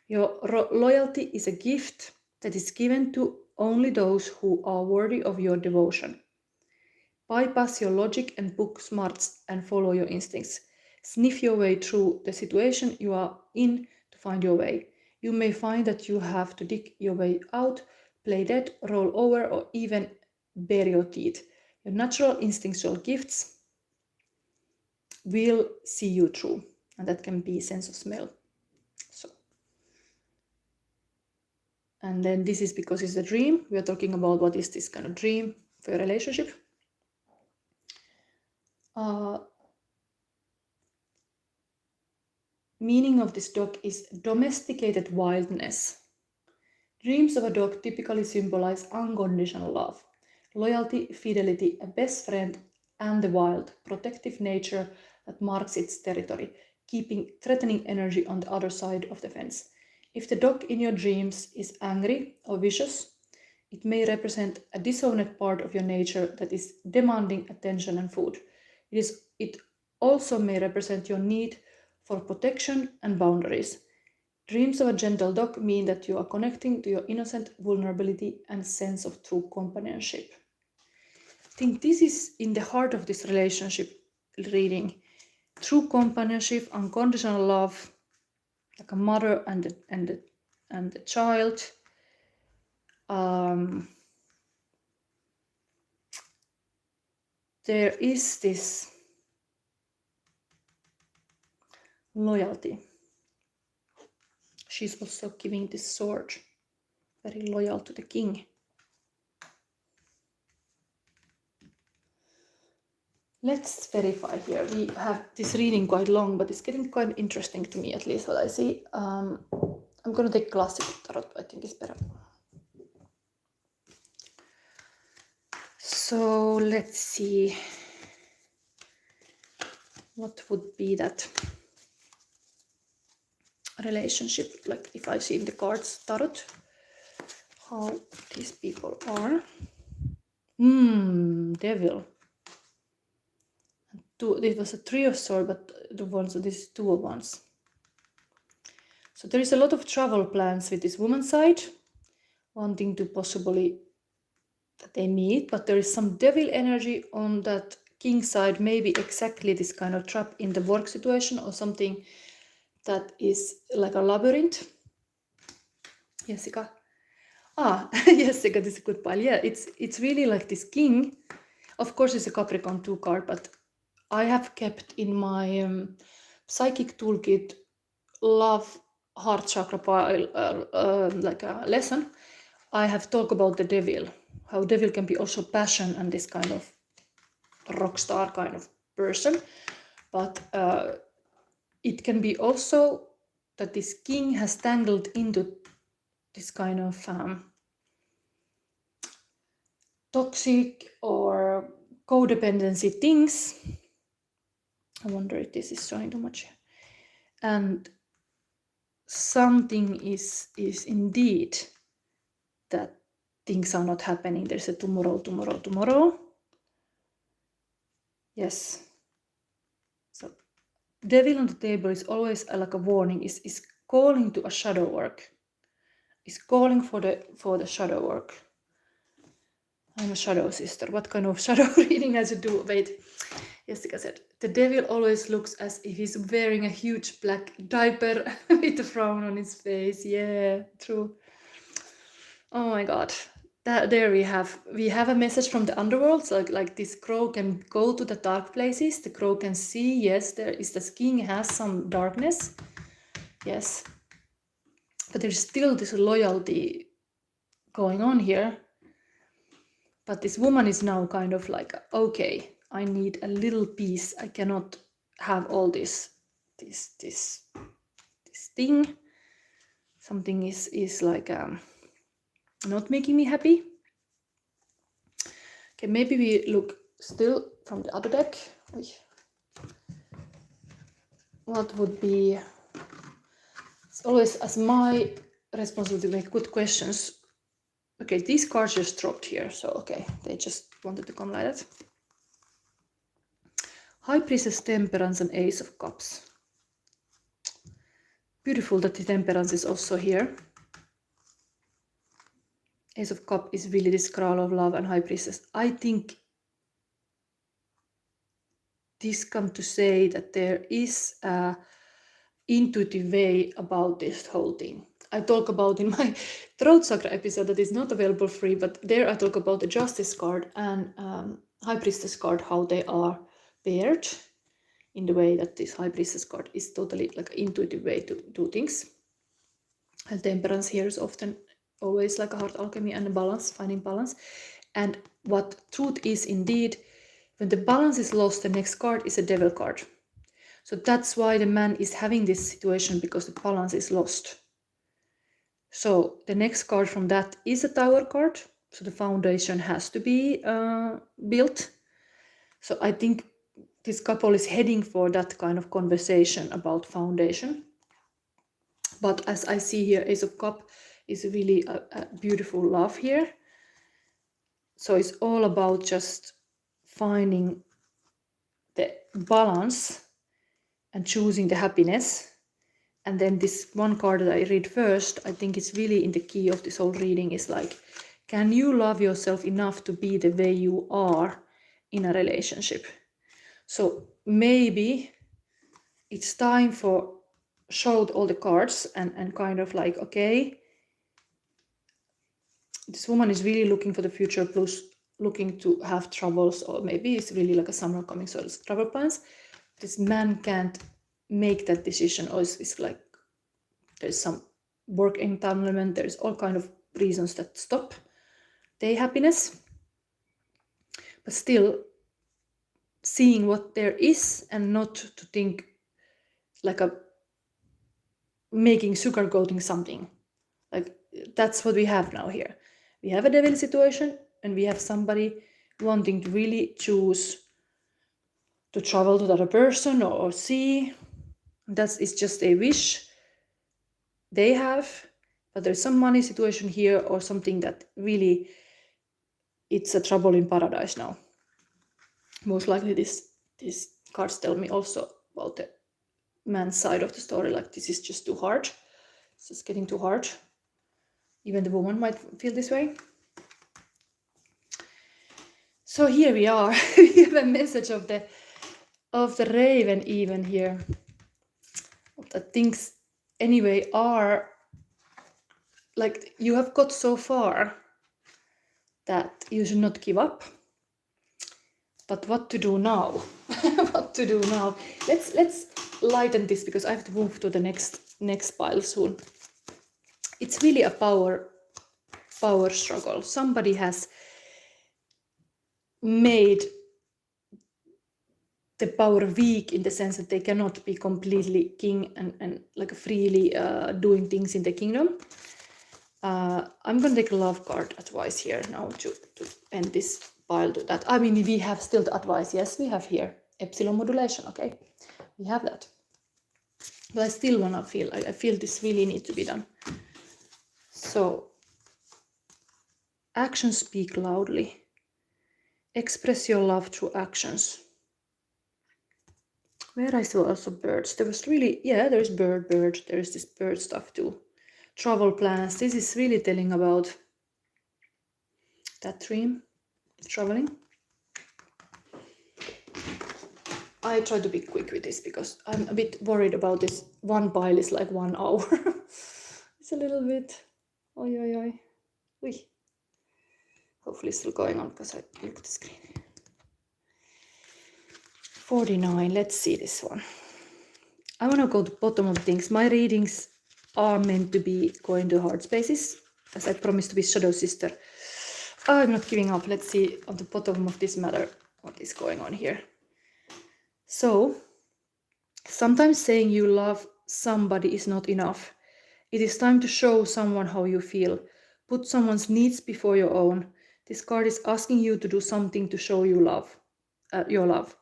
Your loyalty is a gift that is given to only those who are worthy of your devotion. Bypass your logic and book smarts and follow your instincts. Sniff your way through the situation you are in to find your way. You may find that you have to dig your way out, play dead, roll over, or even bare your teeth. Your natural instinctual gifts will see you through, and that can be sense of smell. So, and then this is because it's a dream. We are talking about what is this kind of dream for your relationship. Meaning of this dog is domesticated wildness. Dreams of a dog typically symbolize unconditional love, loyalty, fidelity, a best friend, and the wild, protective nature that marks its territory, keeping threatening energy on the other side of the fence. If the dog in your dreams is angry or vicious, it may represent a disowned part of your nature that is demanding attention and food. It also may represent your need for protection and boundaries. Dreams of a gentle dog mean that you are connecting to your innocent vulnerability and sense of true companionship. I think this is in the heart of this relationship reading. True companionship, unconditional love, like a mother and the child. There is this loyalty. She's also giving this sword, very loyal to the king. Let's verify here. We have this reading quite long, but it's getting quite interesting to me, at least what I see. I'm going to take classic tarot. I think it's better. So let's see. What would be that relationship, like if I see in the cards tarot, how these people are. Devil. It was a three of swords, but the ones, so this is two of wands. So there is a lot of travel plans with this woman's side, wanting to possibly that they meet, but there is some devil energy on that king side, maybe exactly this kind of trap in the work situation or something that is like a labyrinth. Jessica. Jessica, this is a good pile. Yeah, it's really like this king. Of course, it's a Capricorn 2 card, but I have kept in my psychic toolkit love heart chakra pile, like a lesson. I have talked about the devil, how devil can be also passion and this kind of rock star kind of person, but it can be also that this king has tangled into this kind of toxic or codependency things. I wonder if this is showing too much. And something is indeed that things are not happening. There's a tomorrow. Yes. So devil on the table is always like a warning, is calling to a shadow work. Is calling for the shadow work. I'm a shadow sister. What kind of shadow reading has to do? Wait. Jessica said, the devil always looks as if he's wearing a huge black diaper with a frown on his face. Yeah, true. Oh my God. There we have a message from the underworld. So like this crow can go to the dark places. The crow can see, yes, there is the king has some darkness. Yes. But there's still this loyalty going on here. But this woman is now kind of like, okay, I need a little piece. I cannot have all this thing. Something is like not making me happy. Okay, maybe we look still from the other deck. What would be? It's always as my responsibility to make good questions. Okay, these cards just dropped here, so okay, they just wanted to come like that. High Priestess, Temperance, and Ace of Cups. Beautiful that the Temperance is also here. Ace of Cups is really the Sacral of Love, and High Priestess. I think this come to say that there is a intuitive way about this whole thing. I talk about in my throat chakra episode that is not available free, but there I talk about the Justice card and High Priestess card, how they are paired in the way that this High Priestess card is totally like an intuitive way to do things. And Temperance here is often always like a heart alchemy and a balance, finding balance. And what truth is indeed, when the balance is lost, the next card is a Devil card. So that's why the man is having this situation, because the balance is lost. So the next card from that is a Tower card. So the foundation has to be built. So I think this couple is heading for that kind of conversation about foundation. But as I see here, Ace of Cups is really a beautiful love here. So it's all about just finding the balance and choosing the happiness. And then this one card that I read first, I think it's really in the key of this whole reading, is like, can you love yourself enough to be the way you are in a relationship? So maybe it's time for show all the cards and kind of like, okay, this woman is really looking for the future, plus looking to have troubles, or maybe it's really like a summer coming, so it's travel plans. This man can't make that decision, or it's like there's some work entanglement, there's all kind of reasons that stop their happiness. But still seeing what there is, and not to think like a making sugarcoating something. Like that's what we have now here. We have a devil situation, and we have somebody wanting to really choose to travel to the other person or see. It's just a wish they have, but there's some money situation here, or something that really, it's a trouble in paradise now. Most likely these cards tell me also about the man's side of the story, like this is just too hard. It's just getting too hard. Even the woman might feel this way. So here we are. We have a message of the raven even here. That things anyway are like, you have got so far that you should not give up. But what to do now? What to do now? Let's lighten this, because I have to move to the next pile soon. It's really a power struggle. Somebody has made the power weak, in the sense that they cannot be completely king and like freely doing things in the kingdom. I'm gonna take a love card advice here now to end this pile to that. I mean, we have still the advice. Yes, we have here epsilon modulation. Okay, we have that. But I still wanna feel, I feel this really needs to be done. So actions speak loudly. Express your love through actions. Where I saw also birds. There was really, yeah, there's bird. There is this bird stuff too. Travel plans. This is really telling about that dream, traveling. I try to be quick with this, because I'm a bit worried about this. One pile is like 1 hour. It's a little bit, oi. Hopefully it's still going on, because I look at the screen. 49, let's see this one. I want to go to the bottom of things. My readings are meant to be going to hard spaces, as I promised to be Shadow Sister. I'm not giving up. Let's see on the bottom of this matter what is going on here. So, sometimes saying you love somebody is not enough. It is time to show someone how you feel. Put someone's needs before your own. This card is asking you to do something to show you love, your love.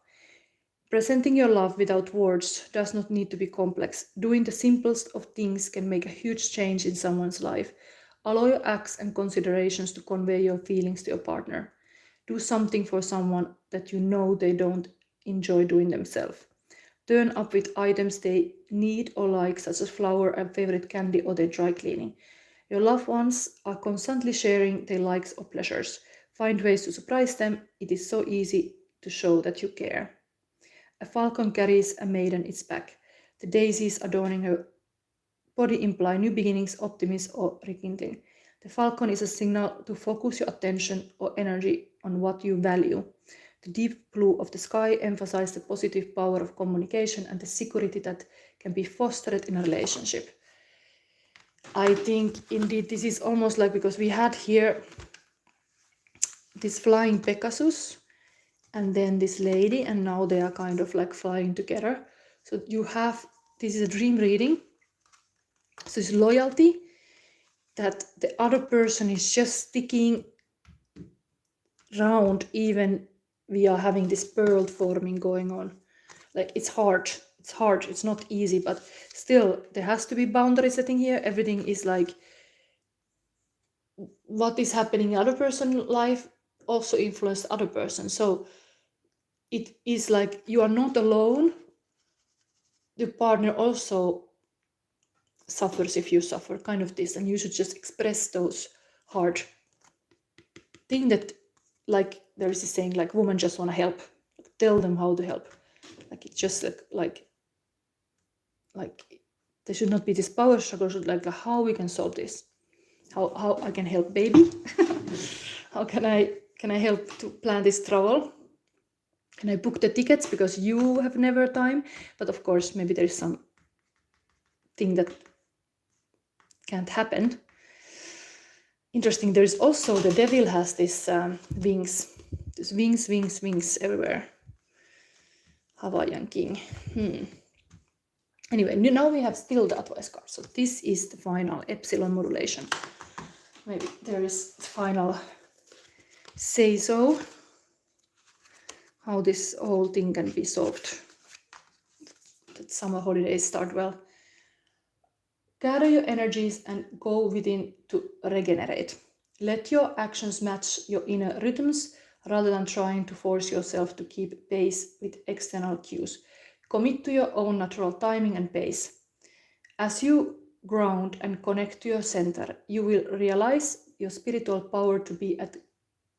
Presenting your love without words does not need to be complex. Doing the simplest of things can make a huge change in someone's life. Allow your acts and considerations to convey your feelings to your partner. Do something for someone that you know they don't enjoy doing themselves. Turn up with items they need or like, such as flower, a favorite candy, or their dry cleaning. Your loved ones are constantly sharing their likes or pleasures. Find ways to surprise them. It is so easy to show that you care. A falcon carries a maiden its back. The daisies adorning her body imply new beginnings, optimism, or rekindling. The falcon is a signal to focus your attention or energy on what you value. The deep blue of the sky emphasizes the positive power of communication and the security that can be fostered in a relationship. I think indeed this is almost like, because we had here this flying Pegasus and then this lady, and now they are kind of like flying together. So you have, this is a dream reading. So it's loyalty, that the other person is just sticking around even we are having this pearl forming going on. Like it's hard, it's not easy, but still there has to be boundary setting here. Everything is like, what is happening in other person's life also influence other person. So it is like you are not alone. The partner also suffers if you suffer, kind of this, and you should just express those hard thing that, like there is this saying, like women just want to help, tell them how to help. Like it's just like there should not be this power struggle. Should like how we can solve this, how I can help baby. How can I help to plan this travel? Can I book the tickets because you have never time? But of course maybe there is some thing that can't happen. Interesting, there is also, the devil has this wings. There's wings everywhere. Hawaiian king. Anyway, now we have still the advice card. So this is the final epsilon modulation. Maybe there is the final say so. How this whole thing can be solved. That summer holidays start well. Gather your energies and go within to regenerate. Let your actions match your inner rhythms rather than trying to force yourself to keep pace with external cues. Commit to your own natural timing and pace. As you ground and connect to your center, you will realize your spiritual power to be at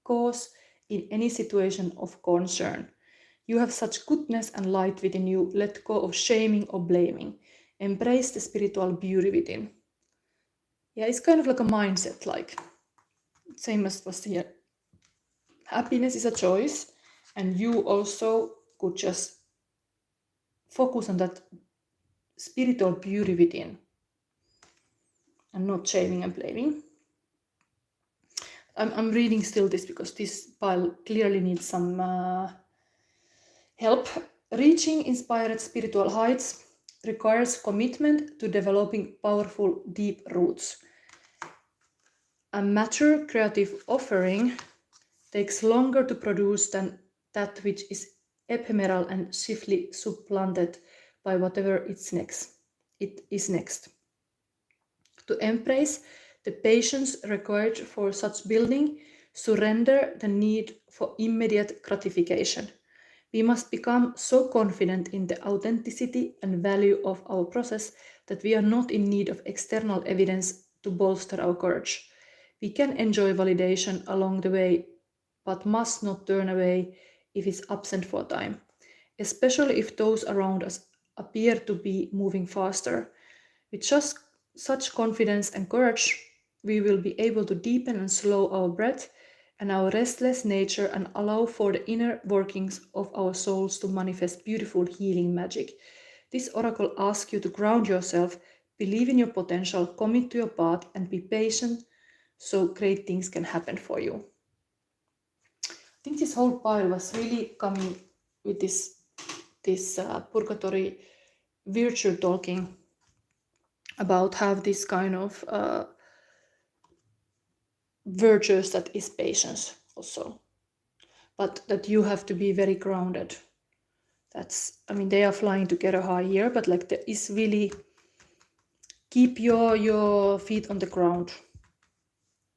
cause in any situation of concern. You have such goodness and light within you. Let go of shaming or blaming. Embrace the spiritual beauty within. Yeah, it's kind of like a mindset, like same as was here. Happiness is a choice, and you also could just focus on that spiritual beauty within and not shaming and blaming. I'm reading still this because this pile clearly needs some help. Reaching inspired spiritual heights requires commitment to developing powerful, deep roots. A mature creative offering takes longer to produce than that which is ephemeral and swiftly supplanted by whatever it is next. To embrace the patience required for such building, surrender the need for immediate gratification. We must become so confident in the authenticity and value of our process that we are not in need of external evidence to bolster our courage. We can enjoy validation along the way, but must not turn away if it's absent for a time, especially if those around us appear to be moving faster. With just such confidence and courage, we will be able to deepen and slow our breath and our restless nature and allow for the inner workings of our souls to manifest beautiful healing magic. This oracle asks you to ground yourself, believe in your potential, commit to your path, and be patient so great things can happen for you. I think this whole pile was really coming with this purgatory virtue talking about have this kind of virtues that is patience also, but that you have to be very grounded. That's, I mean, they are flying together high here, but like there is really keep your feet on the ground.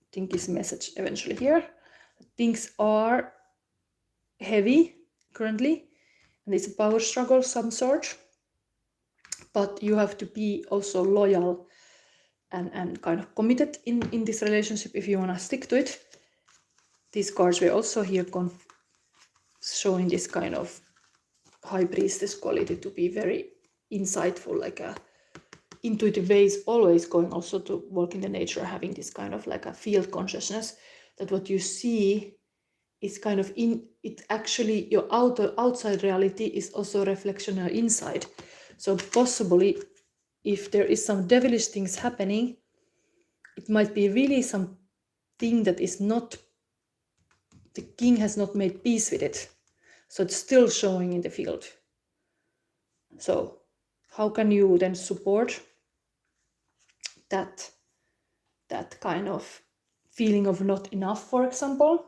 I think is message eventually here. Things are heavy currently, and it's a power struggle of some sort, but you have to be also loyal and kind of committed in this relationship if you want to stick to it. These cards were also here showing this kind of high priestess quality to be very insightful, like a intuitive way is always going also to walk in the nature, having this kind of like a field consciousness, that what you see is kind of it actually, your outside reality is also a reflection of inside. So possibly if there is some devilish things happening, it might be really something that is not, the king has not made peace with it. So it's still showing in the field. So how can you then support that kind of feeling of not enough, for example,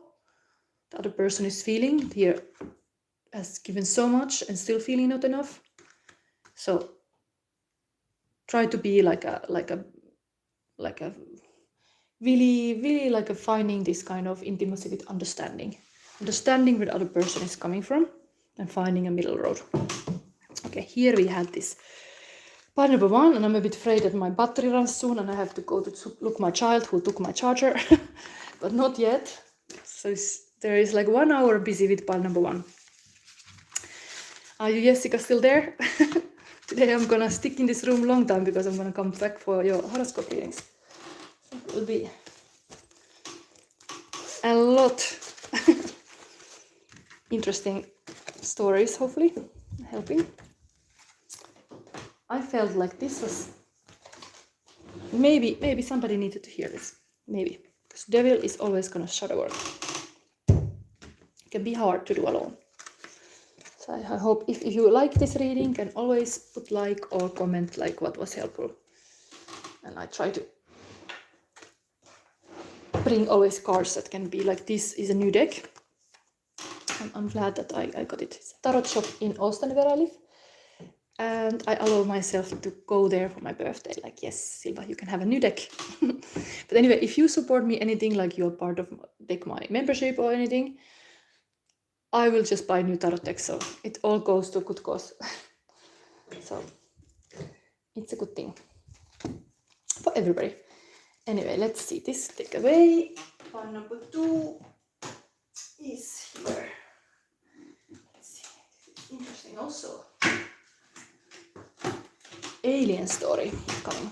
the other person is feeling here, has given so much and still feeling not enough. So try to be like a really like a finding this kind of intimacy with understanding where the other person is coming from, and finding a middle road. Okay, here we had this part number 1, and I'm a bit afraid that my battery runs soon and I have to go to look my child who took my charger. But not yet. So there is like 1 hour busy with part number 1. Are you, Jessica, still there? Today I'm gonna stick in this room long time because I'm gonna come back for your horoscope readings. So it will be a lot interesting stories, hopefully helping. I felt like this was maybe somebody needed to hear this, maybe, because devil is always gonna shadow work. It can be hard to do alone. So I hope if you like this reading, can always put like or comment like what was helpful, and I try to bring always cards that can be like, this is a new deck. I'm glad that I got it. It's a tarot shop in Austin where I live, and I allow myself to go there for my birthday. Like, yes, Silva, you can have a new deck. But anyway, if you support me anything, like you're part of my membership or anything, I will just buy new tarot decks. So it all goes to a good cause. So it's a good thing for everybody. Anyway, let's see this takeaway. One number 2 is here. Let's see. It's interesting also. Alien story coming.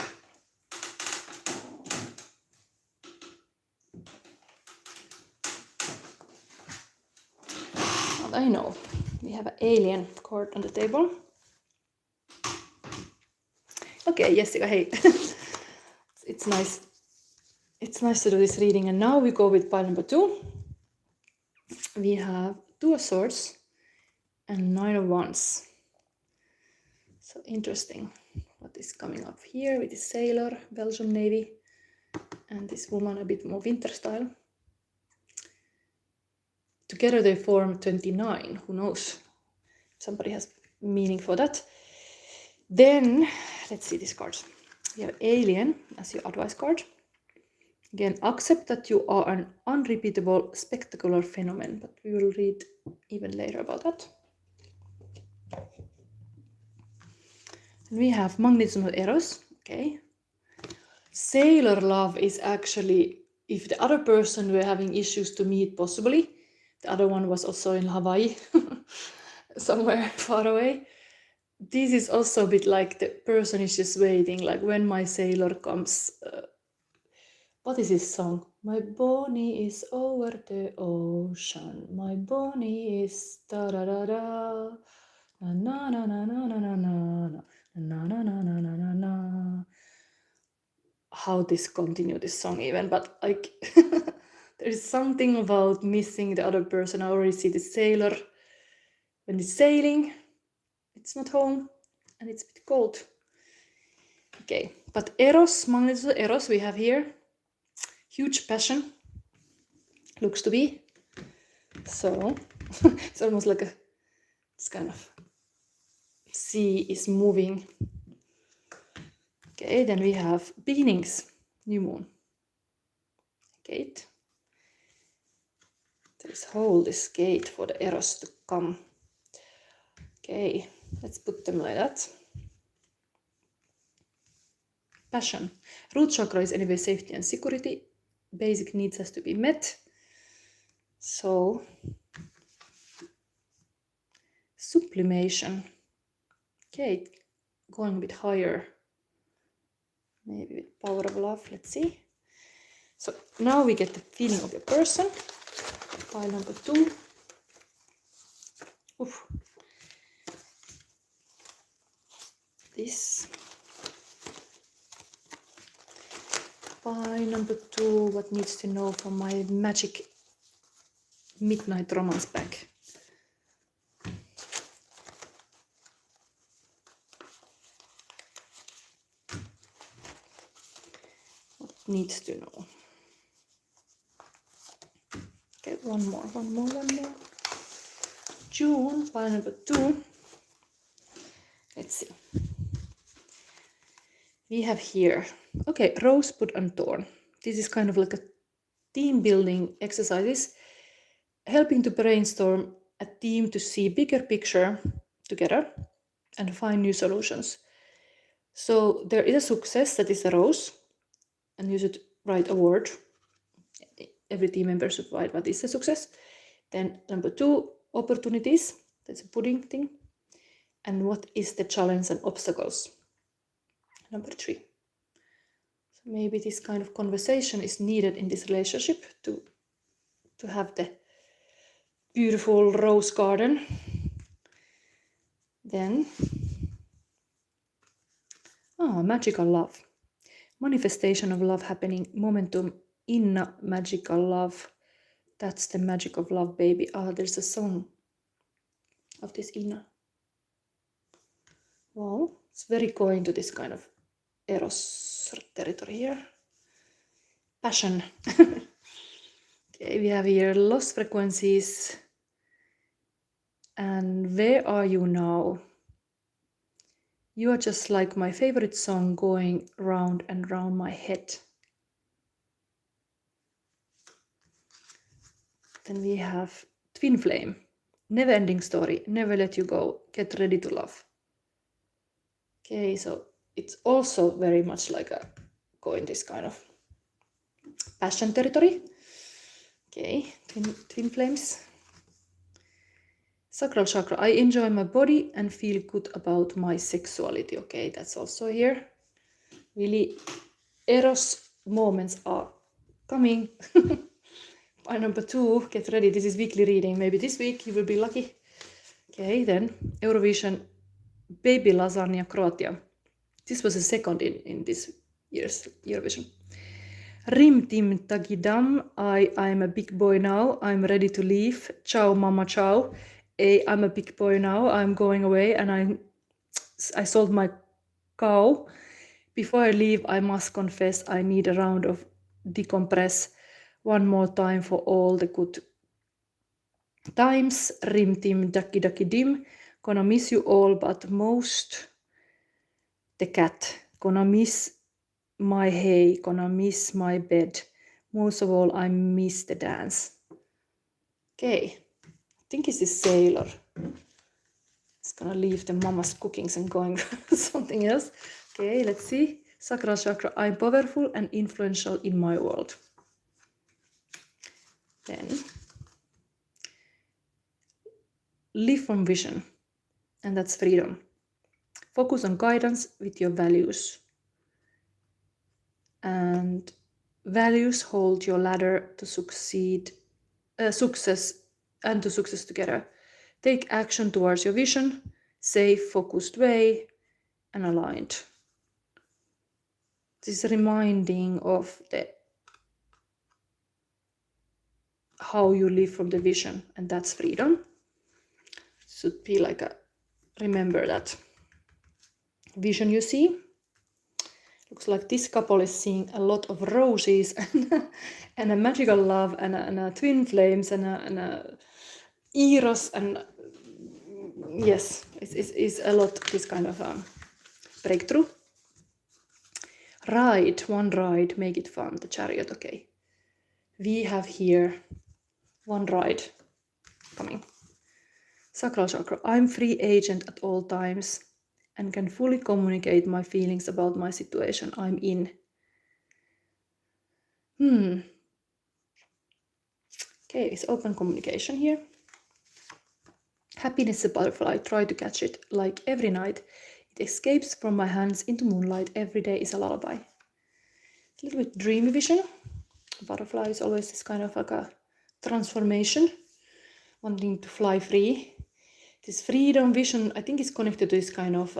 What I know, we have an alien card on the table. Okay, Jessica, hey. It's nice. It's nice to do this reading. And now we go with pile number 2. We have 2 of Swords and 9 of Wands. So interesting what is coming up here with this sailor, Belgian Navy, and this woman a bit more winter style. Together they form 29. Who knows? Somebody has meaning for that. Then let's see these cards. We have Alien as your advice card. Again, accept that you are an unrepeatable, spectacular phenomenon, but we will read even later about that. And we have Magnetism of Eros. Okay. Sailor love is actually, if the other person were having issues to meet, possibly. The other one was also in Hawaii, somewhere far away. This is also a bit like the person is just waiting, like when my sailor comes. What is this song? My Bonnie is over the ocean. My Bonnie is da da da da. Na na na na na na na na na na na na na na na. How this continue this song even, but like there is something about missing the other person. I already see the sailor when it's sailing. It's not home and it's a bit cold. Okay, but Eros, Magnetism of Eros, we have here. Huge passion, looks to be. So it's almost like this kind of sea is moving. Okay, then we have beginnings, new moon, gate. There's hold this gate for the Eros to come. Okay, let's put them like that. Passion. Root chakra is anyway safety and security. Basic needs has to be met. So sublimation. Okay, going a bit higher. Maybe with power of love, let's see. So now we get the feeling of your person. Pile number 2. Oof. This. Pile number 2, what needs to know from my magic midnight romance pack. What needs to know? Okay, one more. June, pile number 2. Let's see. We have here, okay, rosebud and thorn. This is kind of like a team building exercises, helping to brainstorm a team to see bigger picture together and find new solutions. So there is a success that is a rose, and you should write a word. Every team member should write what is a success. Then number 2, opportunities. That's a pudding thing. And what is the challenge and obstacles? Number 3. So maybe this kind of conversation is needed in this relationship to have the beautiful rose garden. Then, magical love. Manifestation of love happening, momentum, inna magical love. That's the magic of love, baby. There's a song of this inna. Wow, it's very going to this kind of Eros territory here. Passion. Okay, we have here lost frequencies. And where are you now? You are just like my favorite song going round and round my head. Then we have twin flame. Never ending story. Never let you go. Get ready to love. Okay, so it's also very much like a going this kind of passion territory. Okay, twin flames. Sacral Chakra. I enjoy my body and feel good about my sexuality. Okay, that's also here. Really, Eros moments are coming. By number 2, get ready. This is weekly reading. Maybe this week you will be lucky. Okay, then Eurovision, Baby Lasagna, Croatia. This was a second in this year's Eurovision. Rim Tim Tagidam, I'm a big boy now. I'm ready to leave. Ciao, mama, ciao. I'm a big boy now. I'm going away, and I sold my cow. Before I leave, I must confess I need a round of decompress. One more time for all the good times. Rim Tim Ducky Ducky Dim. Gonna miss you all, but most the cat. Gonna miss my hay. Gonna miss my bed. Most of all, I miss the dance. Okay, I think it's this sailor. It's gonna leave the mama's cookings and going for something else. Okay, let's see. Sacral Chakra, I'm powerful and influential in my world. Then, live from vision, and that's freedom. Focus on guidance with your values. And values hold your ladder to succeed, success together. Take action towards your vision, safe, focused way, and aligned. This is reminding of how you live from the vision, and that's freedom. Should be like remember that vision you see. Looks like this couple is seeing a lot of roses and a magical love and a twin flames and a eros, and yes, it's a lot this kind of breakthrough. One ride, make it fun. The chariot. Okay, we have here one ride coming. Sacral Chakra. I'm free agent at all times and can fully communicate my feelings about my situation I'm in. Okay, it's open communication here. Happiness is a butterfly. I try to catch it like every night. It escapes from my hands into moonlight. Every day is a lullaby. A little bit dreamy vision. Butterfly is always this kind of like a transformation, wanting to fly free. This freedom vision, I think, is connected to this kind of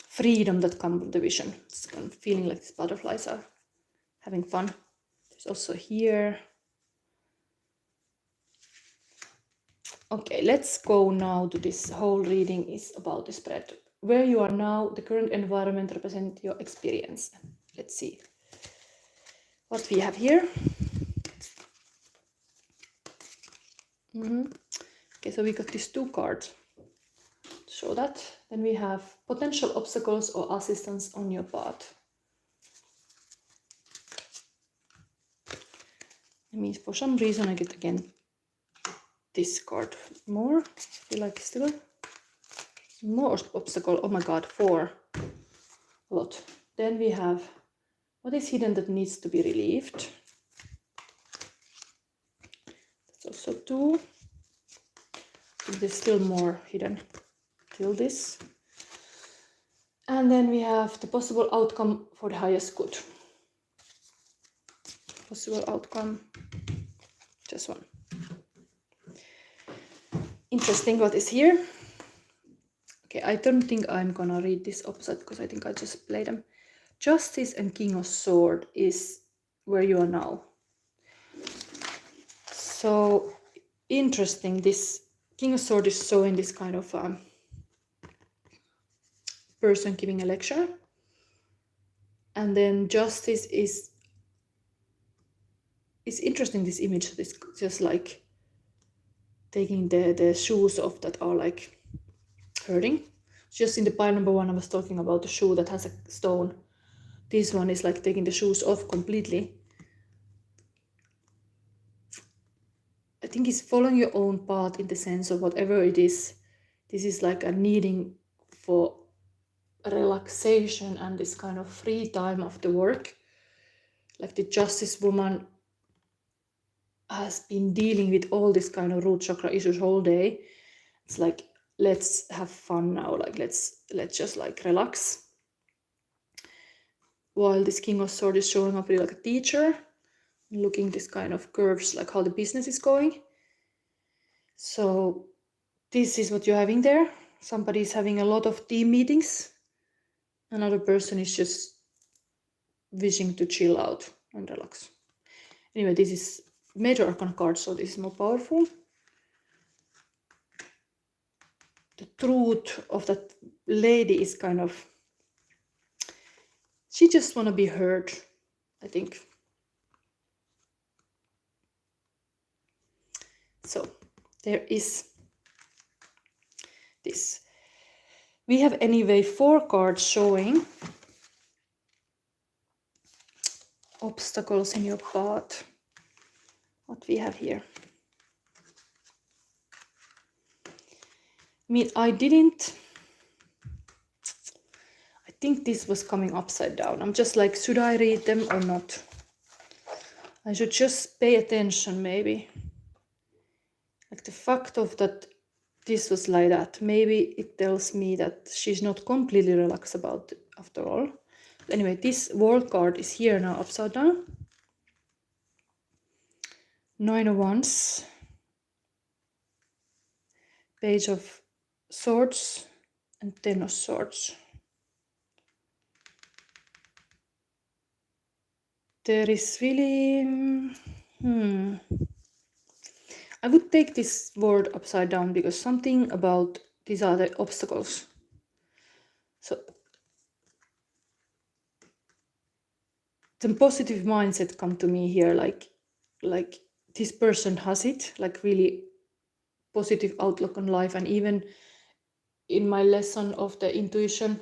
freedom that comes from the vision. It's kind of feeling like these butterflies are having fun. There's also here. Okay, let's go now to this whole reading is about the spread. Where you are now, the current environment represents your experience. Let's see what we have here. Okay, so we got these two cards. Show that. Then we have potential obstacles or assistance on your path. It means for some reason I get again this card more. I feel like still more obstacle. Oh my god, 4. A lot. Then we have what is hidden that needs to be relieved. That's also 2. There's still more hidden till this. And then we have the possible outcome for the highest good. Possible outcome, just 1. Interesting what is here. Okay, I don't think I'm gonna read this opposite because I think I just played them. Justice and King of Sword is where you are now. So interesting, this King of Sword is showing this kind of person giving a lecture. And then Justice is interesting, this image, this just like taking the shoes off that are like hurting. Just in the pile number 1 I was talking about the shoe that has a stone. This one is like taking the shoes off completely. I think it's following your own path in the sense of whatever it is. This is like a needing for relaxation and this kind of free time after work. Like the Justice woman has been dealing with all this kind of root chakra issues all day. It's like, let's have fun now, like let's just like relax. While this King of Swords is showing up really like a teacher, looking this kind of curves, like how the business is going. So this is what you're having there. Somebody is having a lot of team meetings. Another person is just wishing to chill out and relax. Anyway, this is Major Arcana card, so this is more powerful. The truth of that lady is kind of, she just want to be heard, I think. So there is this. We have anyway 4 cards showing obstacles in your path. What we have here. I mean, I think this was coming upside down. I'm just like, should I read them or not? I should just pay attention maybe. Like the fact of that this was like that, maybe it tells me that she's not completely relaxed about it after all. But anyway, this World card is here now upside down. 9 of Wands. Page of Swords and 10 of Swords. There is really... I would take this word upside down because something about these are the obstacles. So the positive mindset come to me here, like this person has it, like really positive outlook on life. And even in my lesson of the intuition,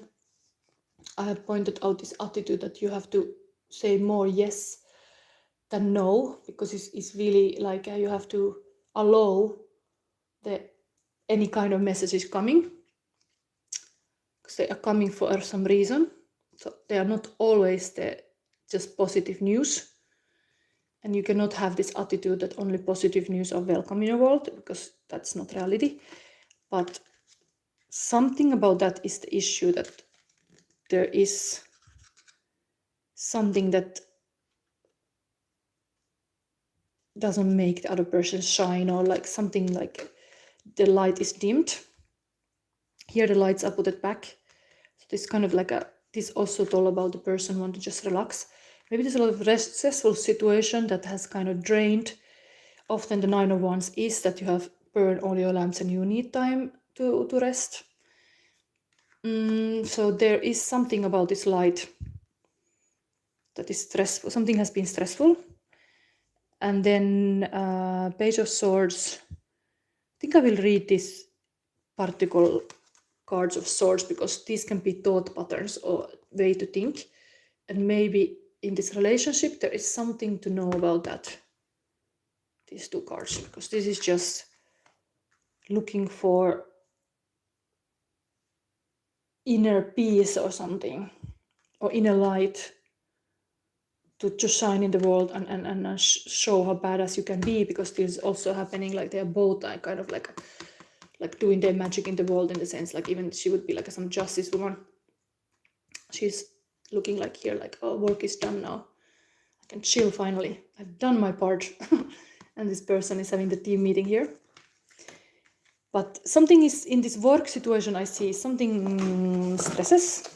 I have pointed out this attitude that you have to say more yes than no, because it's really like you have to allow any kind of messages coming, because they are coming for some reason. So they are not always the just positive news. And you cannot have this attitude that only positive news are welcome in your world, because that's not reality. But something about that is the issue, that there is something that doesn't make the other person shine, or like something like the light is dimmed. Here the lights are put back. So this kind of like this also told about the person want to just relax. Maybe there's a lot of stressful situation that has kind of drained. Often the 9 of Wands is that you have burned all your lamps and you need time to rest. So there is something about this light that is stressful. Something has been stressful. And then Page of Swords. I think I will read these particular cards of Swords, because these can be thought patterns or way to think. And maybe in this relationship there is something to know about that. These 2 cards, because this is just looking for inner peace or something, or inner light to shine in the world and show how badass you can be, because this is also happening, like they're both kind of like doing their magic in the world, in the sense like even she would be like some justice woman. She's looking like here like, oh, work is done now, I can chill finally, I've done my part. And this person is having the team meeting here. But something is in this work situation, I see something stresses.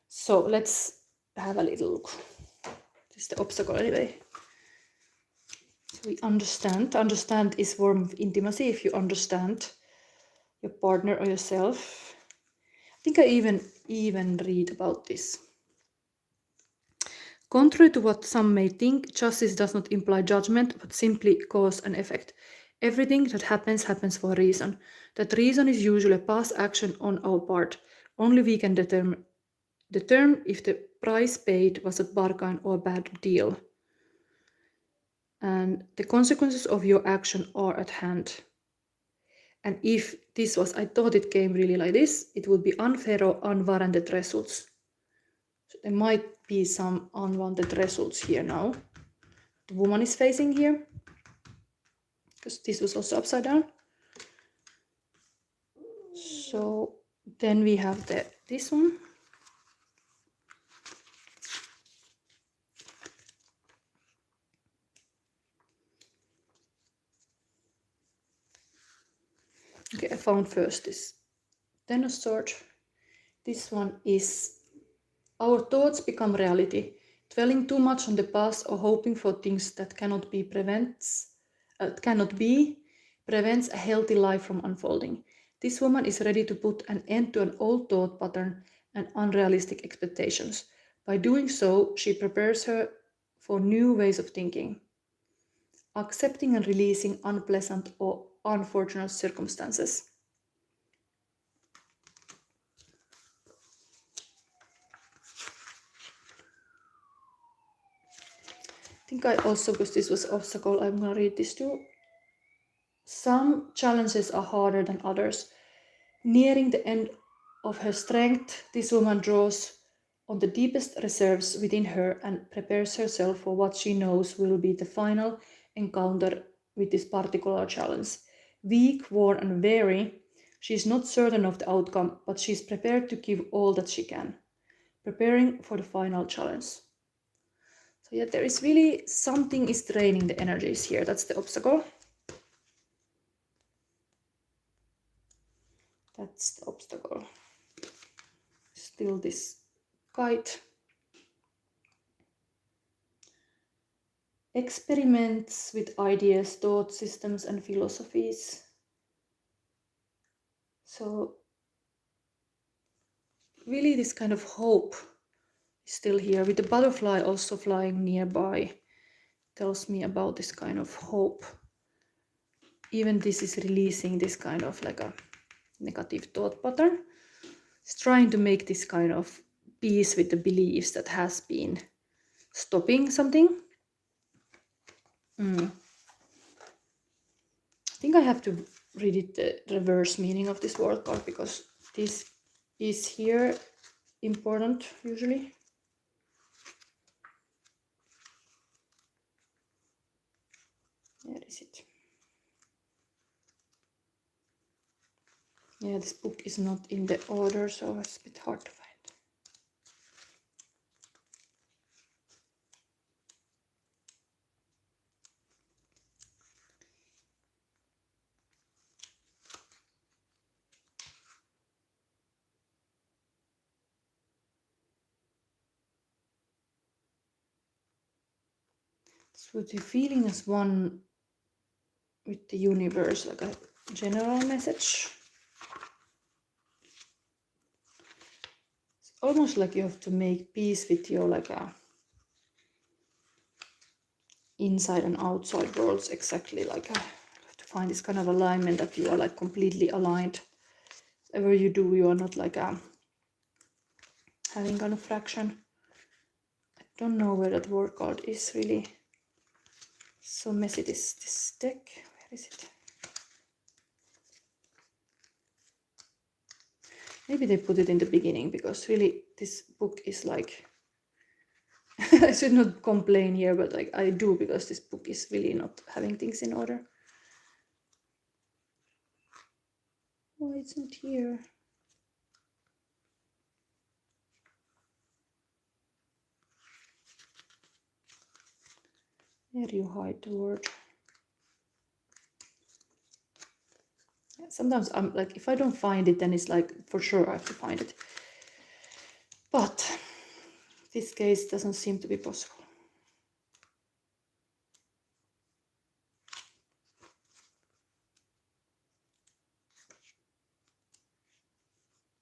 So let's have a little look. This is the obstacle anyway. So we understand. Understand is form of intimacy. If you understand your partner or yourself. I think I even read about this. Contrary to what some may think, justice does not imply judgment, but simply cause and effect. Everything that happens for a reason. That reason is usually a past action on our part. Only we can determine if the price paid was a bargain or a bad deal. And the consequences of your action are at hand. And if this was, I thought it came really like this, it would be unfair or unwarranted results. So there might be some unwanted results here now. The woman is facing here, because this was also upside down. So then we have this one. Okay, I found first this Ten of Swords. This one is, our thoughts become reality. Dwelling too much on the past or hoping for things that cannot be prevents a healthy life from unfolding. This woman is ready to put an end to an old thought pattern and unrealistic expectations. By doing so, she prepares her for new ways of thinking, accepting and releasing unpleasant or unfortunate circumstances. I think I also, because this was obstacle, I'm going to read this too. Some challenges are harder than others. Nearing the end of her strength, this woman draws on the deepest reserves within her and prepares herself for what she knows will be the final encounter with this particular challenge. Weak, worn, and weary, she is not certain of the outcome, but she is prepared to give all that she can, preparing for the final challenge. So yeah, there is really something is draining the energies here. That's the obstacle. That's the obstacle. Still this kite. Experiments with ideas, thought systems, and philosophies. So really this kind of hope is still here, with the butterfly also flying nearby. Tells me about this kind of hope. Even this is releasing this kind of like a negative thought pattern. It's trying to make this kind of peace with the beliefs that has been stopping something. I think I have to read it, the reverse meaning of this word card, because this is here important usually. is it? Yeah, this book is not in the order, so it's a bit hard to find. So the feeling as one with the universe, like a general message. It's almost like you have to make peace with your like a inside and outside worlds, exactly like you have to find this kind of alignment that you are like completely aligned. Whatever you do, you are not like having kind of fraction. I don't know where that word card is really. So messy, this deck. Where is it? Maybe they put it in the beginning, because really this book is like I should not complain here, but like I do, because this book is really not having things in order. Why it's not here? Where you hide the word? Sometimes I'm like, if I don't find it, then it's like for sure I have to find it. But this case doesn't seem to be possible.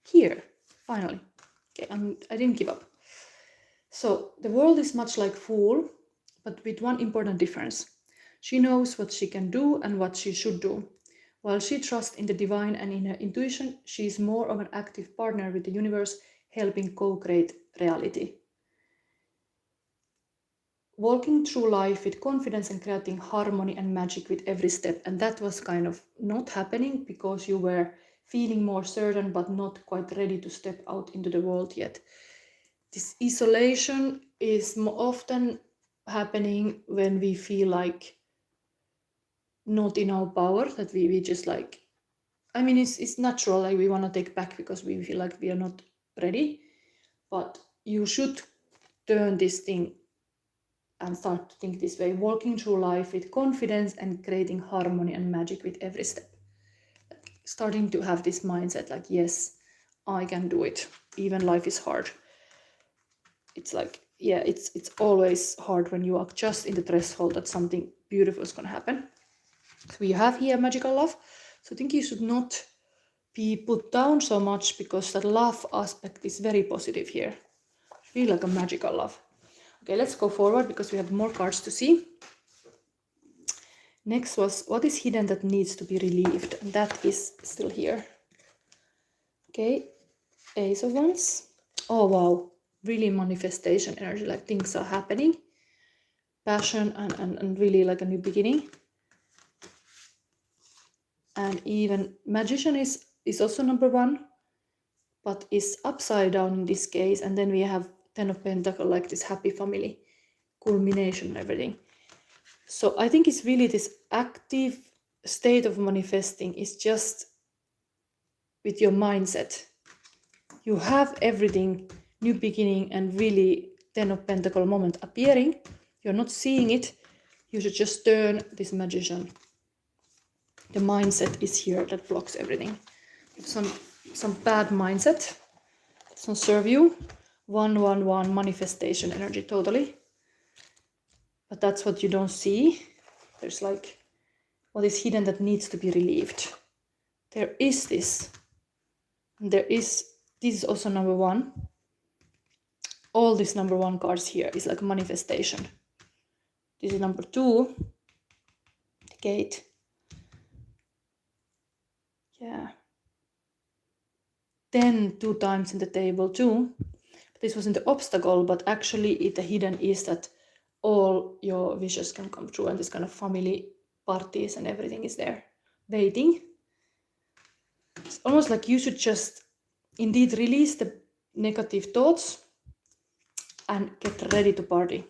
Here, finally. Okay, I didn't give up. So the world is much like Fool, but with one important difference. She knows what she can do and what she should do. While she trusts in the divine and in her intuition, she is more of an active partner with the universe, helping co-create reality. Walking through life with confidence and creating harmony and magic with every step. And that was kind of not happening because you were feeling more certain but not quite ready to step out into the world yet. This isolation is more often happening when we feel like not in our power, that we just like, I mean, it's natural, like we want to take back because we feel like we are not ready, but you should turn this thing and start to think this way, walking through life with confidence and creating harmony and magic with every step. Starting to have this mindset like, yes, I can do it, even life is hard. It's like, yeah, it's always hard when you are just in the threshold that something beautiful is going to happen. So we have here magical love. So I think you should not be put down so much, because that love aspect is very positive here. Feel like a magical love. Okay, let's go forward because we have more cards to see. Next was, what is hidden that needs to be relieved? And that is still here. Okay, Ace of Wands. Oh wow, really manifestation energy, like things are happening. Passion and really like a new beginning. And even Magician is also number 1, but is upside down in this case. And then we have Ten of Pentacles, like this happy family, culmination and everything. So I think it's really this active state of manifesting is just with your mindset. You have everything, new beginning, and really Ten of Pentacles moment appearing. You're not seeing it. You should just turn this Magician. The mindset is here that blocks everything. Some bad mindset doesn't serve you. 111 manifestation energy totally. But that's what you don't see. There's like what is hidden that needs to be relieved. There is this. And this is also number 1. All these number 1 cards here is like manifestation. This is number 2. The Gate. Yeah. Then 2 times in the table too. This was in the obstacle, but actually the hidden is that all your wishes can come true, and this kind of family parties and everything is there waiting. It's almost like you should just indeed release the negative thoughts and get ready to party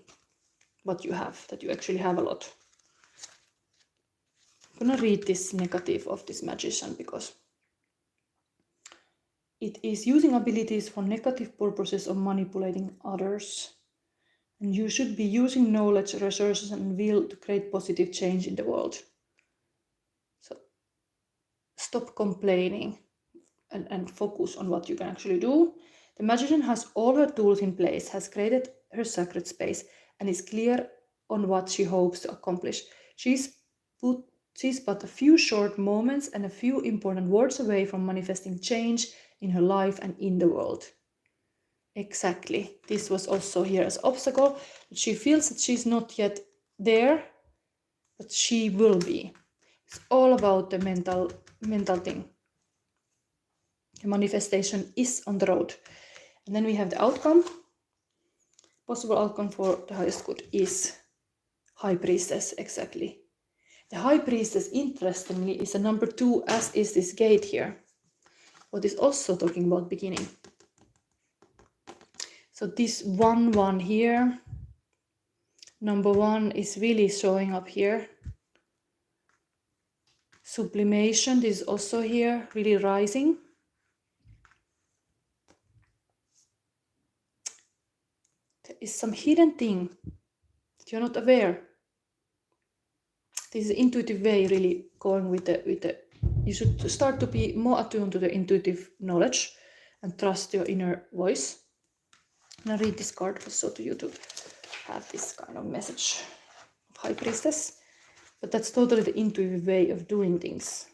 what you have, that you actually have a lot. gonna read this negative of this magician because it is using abilities for negative purposes of manipulating others. And you should be using knowledge, resources, and will to create positive change in the world. So stop complaining and focus on what you can actually do. The magician has all her tools in place, has created her sacred space, and is clear on what she hopes to accomplish. She's but a few short moments and a few important words away from manifesting change in her life and in the world. Exactly. This was also here as obstacle. She feels that she's not yet there, but she will be. It's all about the mental thing. The manifestation is on the road. And then we have the outcome. Possible outcome for the highest good is High Priestess, exactly. The High Priestess, interestingly, is a number 2, as is this gate here. What is also talking about beginning. So this 1-1 here, number 1 is really showing up here. Sublimation, this is also here, really rising. There is some hidden thing that you're not aware. This is intuitive way, really going with the. You should start to be more attuned to the intuitive knowledge and trust your inner voice. And I read this card also to you to have this kind of message of High Priestess. But that's totally the intuitive way of doing things.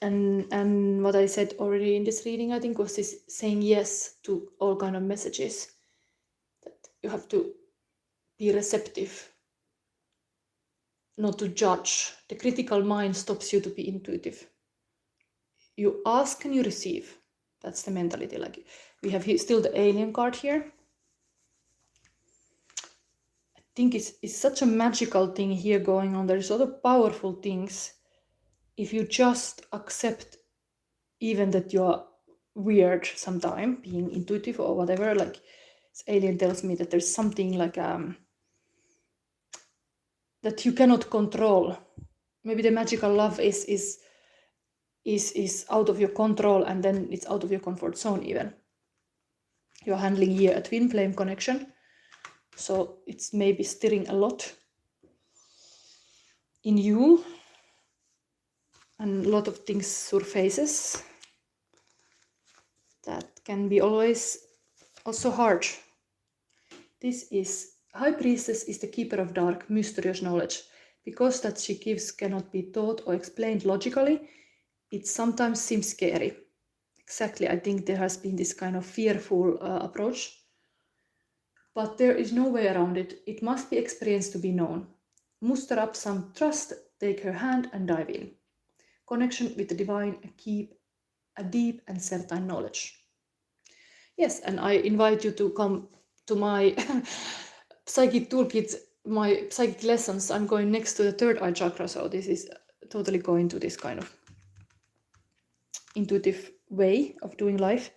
And what I said already in this reading, I think, was this saying yes to all kind of messages. That you have to be receptive, not to judge. The critical mind stops you to be intuitive. You ask and you receive. That's the mentality. Like we have still the alien card here. I think it's such a magical thing here going on. There's a lot of powerful things. If you just accept even that you're weird sometime, being intuitive or whatever, like this alien tells me that there's something like that you cannot control. Maybe the magical love is out of your control, and then it's out of your comfort zone even. You're handling here a twin flame connection, so it's maybe stirring a lot in you, and a lot of things surfaces. That can be always also hard. This is High Priestess is the keeper of dark, mysterious knowledge. Because that she gives cannot be taught or explained logically, it sometimes seems scary. Exactly, I think there has been this kind of fearful approach. But there is no way around it. It must be experienced to be known. Muster up some trust, take her hand and dive in. Connection with the divine, keep a deep and certain knowledge. Yes, and I invite you to come to my psychic toolkit, my psychic lessons. I'm going next to the third eye chakra, so this is totally going to this kind of intuitive way of doing life.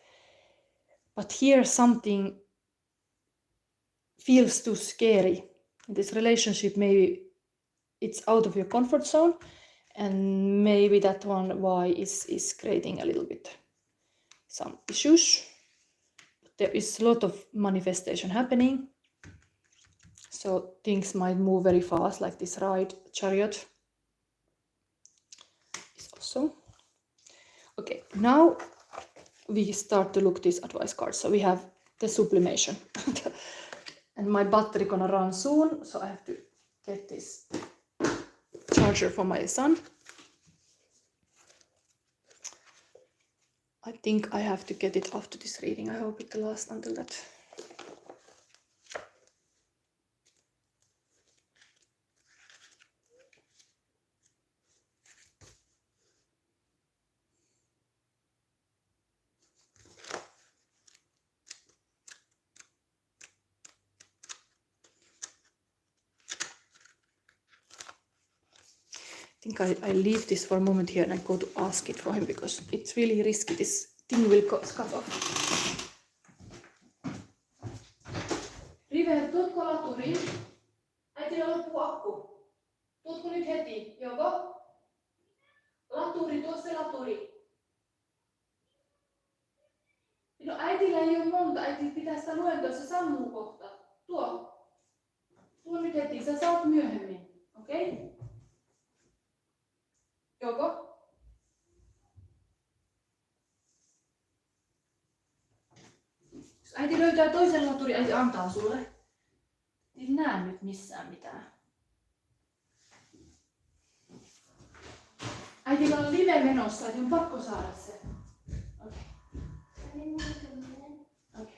But here something feels too scary. This relationship, maybe it's out of your comfort zone, and maybe that one why is creating a little bit some issues. There is a lot of manifestation happening, so things might move very fast, like this ride chariot is also okay. Now we start to look this advice card. So we have the sublimation and my battery gonna run soon, so I have to get this charger for my son. I think I have to get it after this reading. I hope it will last until that. I think I leave this for a moment here and I go to ask it for him, because it's really risky. This thing will scuff off. River, tuotko laturiin? Äitillä loppuu akku. Tuutko nyt heti? Joko? Laturi, tuo se laturi. No äitillä ei ole monta, äiti pitää sitä luentoa, se sammuu kohta. Tuo nyt heti, sä saat myöhemmin, okei? Okay? Joko? Jos äiti löytää toisen laturin, äiti antaa sulle. En näe nyt missään mitään. Äitillä on live menossa, äiti on pakko saada se. Okei. Okay.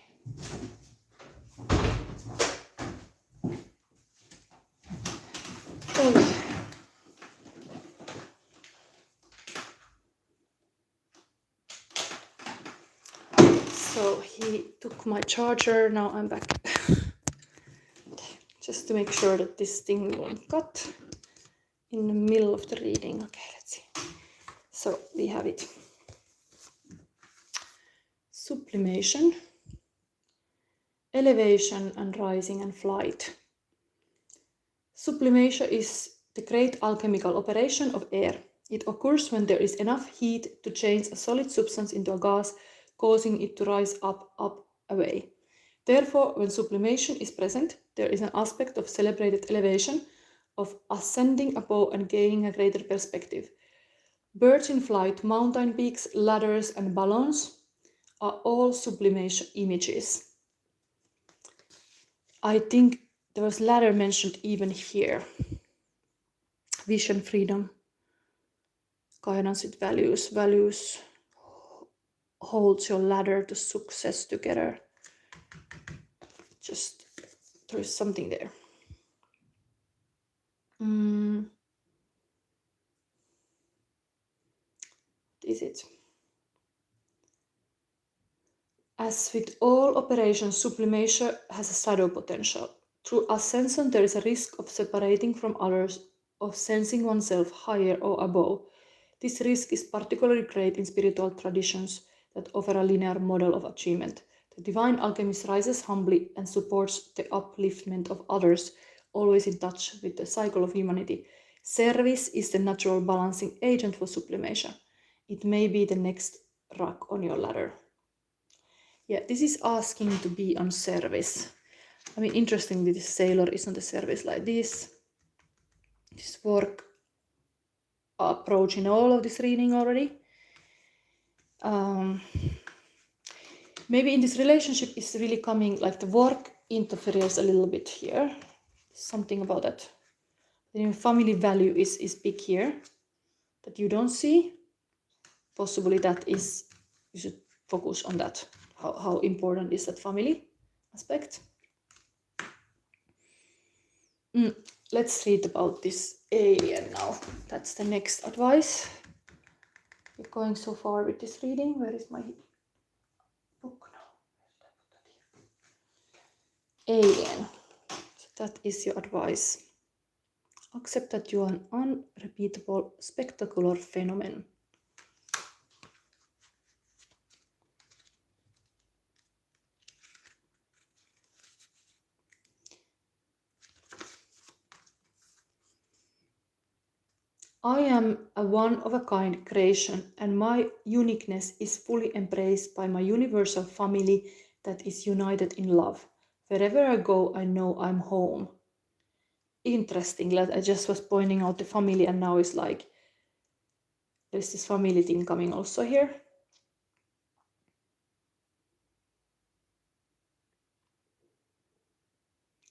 So he took my charger, now I'm back. Just to make sure that this thing won't cut in the middle of the reading. Okay, let's see. So we have it. Sublimation, elevation and rising and flight. Sublimation is the great alchemical operation of air. It occurs when there is enough heat to change a solid substance into a gas, causing it to rise up, away. Therefore, when sublimation is present, there is an aspect of celebrated elevation, of ascending above and gaining a greater perspective. Birds in flight, mountain peaks, ladders, and balloons are all sublimation images. I think there was ladder mentioned even here. Vision, freedom, guidance with values. Values holds your ladder to success together. Just, there is something there. What is it? As with all operations, sublimation has a shadow potential. Through ascension, there is a risk of separating from others, of sensing oneself higher or above. This risk is particularly great in spiritual traditions that offer a linear model of achievement. The divine alchemist rises humbly and supports the upliftment of others, always in touch with the cycle of humanity. Service is the natural balancing agent for sublimation. It may be the next rung on your ladder. Yeah, this is asking to be on service. I mean, interestingly, this sailor is on the service like this. This work approach in all of this reading already. Maybe in this relationship is really coming, like the work interferes a little bit here. Something about that. The family value is big here that you don't see. Possibly that is, you should focus on that. How important is that family aspect? Let's read about this alien now. That's the next advice. We're going so far with this reading. Where is my book now? Alien. So that is your advice. Accept that you are an unrepeatable, spectacular phenomenon. I am a one-of-a-kind creation, and my uniqueness is fully embraced by my universal family that is united in love. Wherever I go, I know I'm home. Interesting, that I just was pointing out the family, and now it's like there's this family thing coming also here.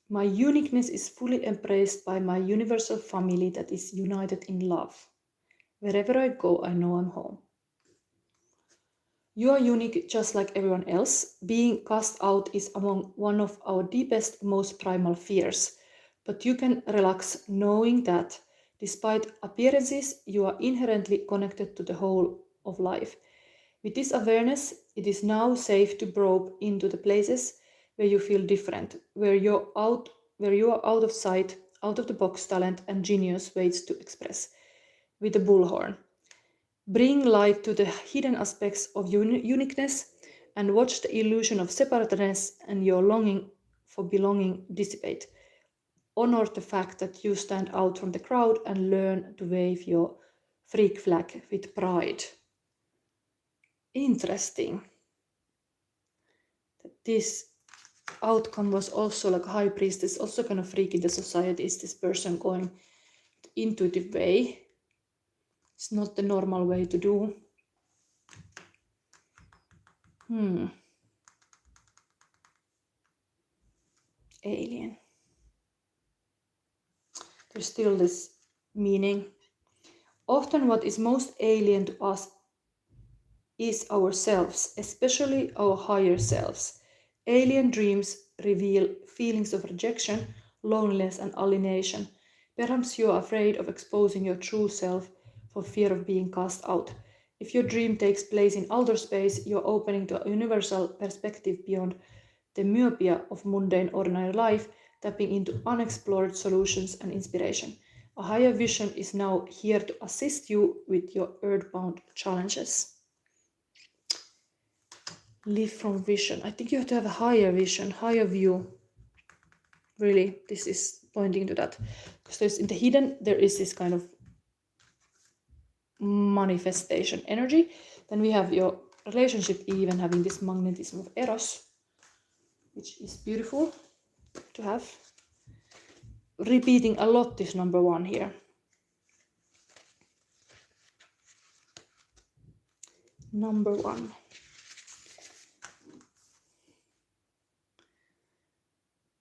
My uniqueness is fully embraced by my universal family that is united in love. Wherever I go, I know I'm home. You are unique just like everyone else. Being cast out is among one of our deepest, most primal fears. But you can relax knowing that, despite appearances, you are inherently connected to the whole of life. With this awareness, it is now safe to probe into the places where you feel different, where you are out of sight, out of the box talent and genius waits to express. With the bullhorn. Bring light to the hidden aspects of uniqueness and watch the illusion of separateness and your longing for belonging dissipate. honor the fact that you stand out from the crowd and learn to wave your freak flag with pride. Interesting. This outcome was also like High Priestess, also kind of freak in the society. Is this person going the intuitive way? It's not the normal way to do. Alien. There's still this meaning. Often what is most alien to us is ourselves, especially our higher selves. Alien dreams reveal feelings of rejection, loneliness, and alienation. Perhaps you are afraid of exposing your true self for fear of being cast out. If your dream takes place in outer space, you're opening to a universal perspective beyond the myopia of mundane ordinary life, tapping into unexplored solutions and inspiration. A higher vision is now here to assist you with your earthbound challenges. Live from vision. I think you have to have a higher vision, higher view. Really, this is pointing to that. Because there's in the hidden, there is this kind of manifestation energy. Then we have your relationship even having this magnetism of Eros, which is beautiful to have. Repeating a lot this number 1 here. Number 1.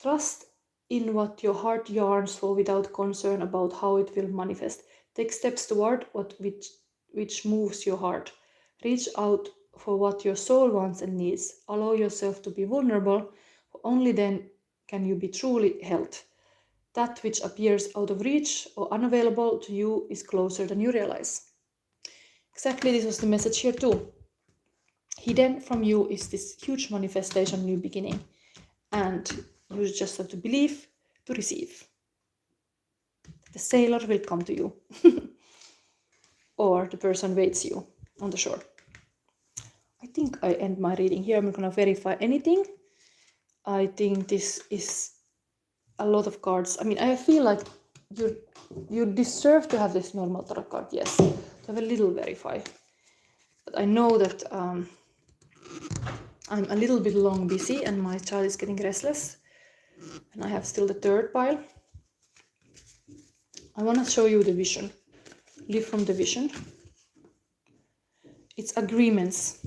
Trust in what your heart yearns for without concern about how it will manifest. Take steps toward which moves your heart. Reach out for what your soul wants and needs. Allow yourself to be vulnerable. Only then can you be truly held. That which appears out of reach or unavailable to you is closer than you realize. Exactly, this was the message here too. Hidden from you is this huge manifestation, new beginning. And you just have to believe to receive. The sailor will come to you. Or the person waits you on the shore. I think I end my reading here. I'm not going to verify anything. I think this is a lot of cards. I mean, I feel like you deserve to have this normal tarot card, yes. To have a little verify. But I know that I'm a little bit long busy and my child is getting restless. And I have still the 3rd pile. I want to show you the vision. Live from the vision. It's agreements.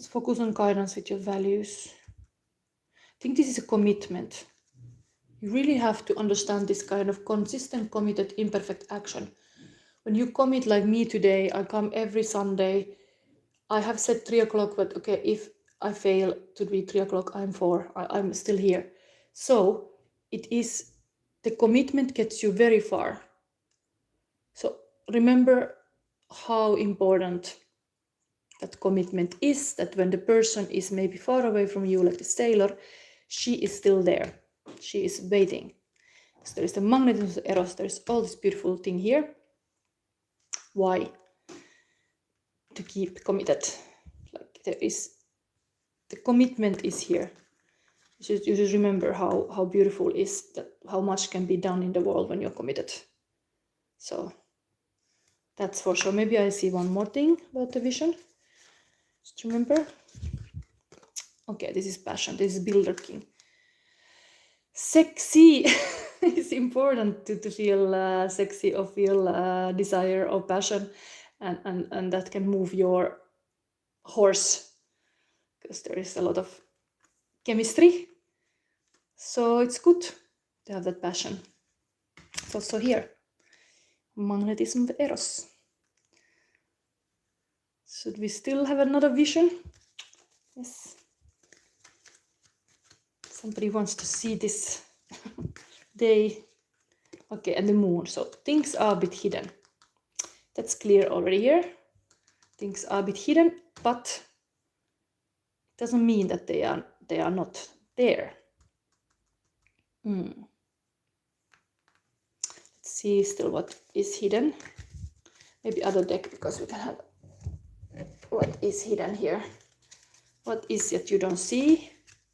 Focus on guidance with your values. I think this is a commitment. You really have to understand this kind of consistent, committed, imperfect action. When you commit like me today, I come every Sunday. I have said 3 o'clock, but okay, if I fail to be 3 o'clock, I'm 4. I'm still here. So it is, the commitment gets you very far. So remember how important that commitment is, that when the person is maybe far away from you, like the sailor, she is still there. She is waiting. So there is the magnetism of Eros. There is all this beautiful thing here. Why? To keep committed. Like there is, the commitment is here. You should remember how beautiful it is, that how much can be done in the world when you're committed. So that's for sure. Maybe I see one more thing about the vision. Just remember. Okay, this is passion. This is Builder King. Sexy. It's important to feel sexy or feel desire or passion, and that can move your horse, because there is a lot of chemistry. So it's good to have that passion. It's also here. Magnetism of Eros. Should we still have another vision? Yes. Somebody wants to see this day. Okay, and the moon. So things are a bit hidden. That's clear already here. Things are a bit hidden, but it doesn't mean that they are not there. Let's see still what is hidden. Maybe other deck, because we can have what is hidden here. What is it you don't see?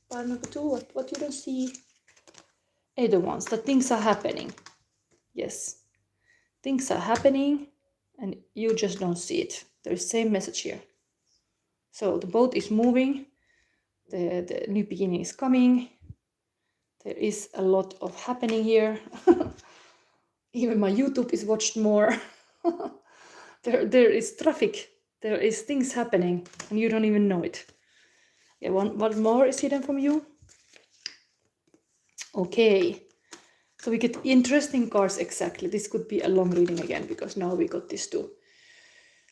Pile number 2, what you don't see. Eight of Wands, that things are happening. Yes, things are happening and you just don't see it. There is the same message here. So the boat is moving, the new beginning is coming. There is a lot of happening here. Even my YouTube is watched more. There is traffic. There is things happening and you don't even know it. Yeah, one more is hidden from you. Okay. So we get interesting cards exactly. This could be a long reading again because now we got these two.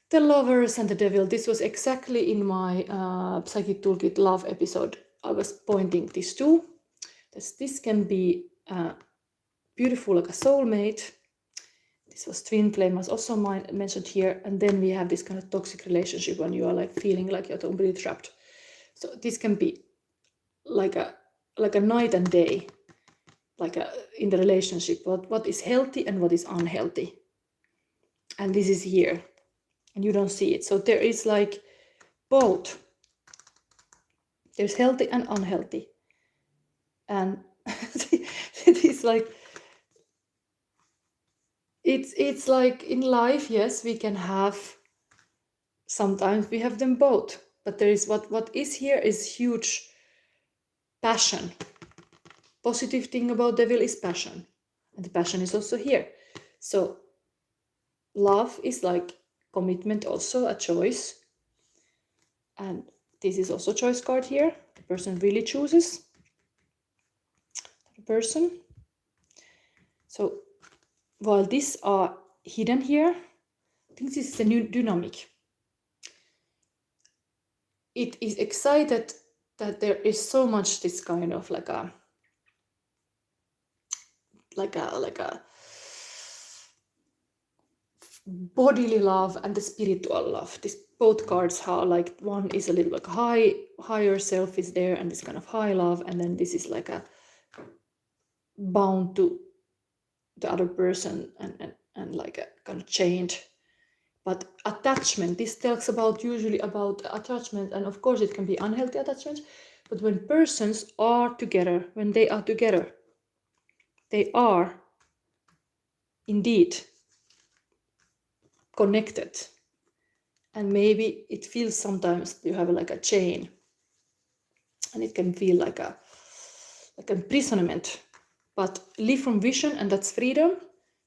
The Lovers and the Devil. This was exactly in my Psychic Toolkit Love episode. I was pointing these two. This can be beautiful like a soulmate. This was twin flame was also mentioned here. And then we have this kind of toxic relationship when you are like feeling like you're totally trapped. So this can be like a night and day, like in the relationship, what is healthy and what is unhealthy. And this is here and you don't see it. So there is like both. There's healthy and unhealthy. And it is like, it's like in life, yes, we can have, sometimes we have them both, but there is what is here is huge passion. Positive thing about Devil is passion, and the passion is also here. So love is like commitment, also a choice, and this is also choice card here. The person really chooses the person. So while these are hidden here, I think this is the new dynamic. It is excited that there is so much this kind of like a bodily love and the spiritual love. This both cards are like, one is a little like higher self is there and this kind of high love, and then this is like a bound to the other person and like a kind of chained. But attachment, this talks about usually about attachment, and of course it can be unhealthy attachment, but when persons are together, when they are together, they are indeed connected. And maybe it feels sometimes you have like a chain, and it can feel like imprisonment. But live from vision, and that's freedom.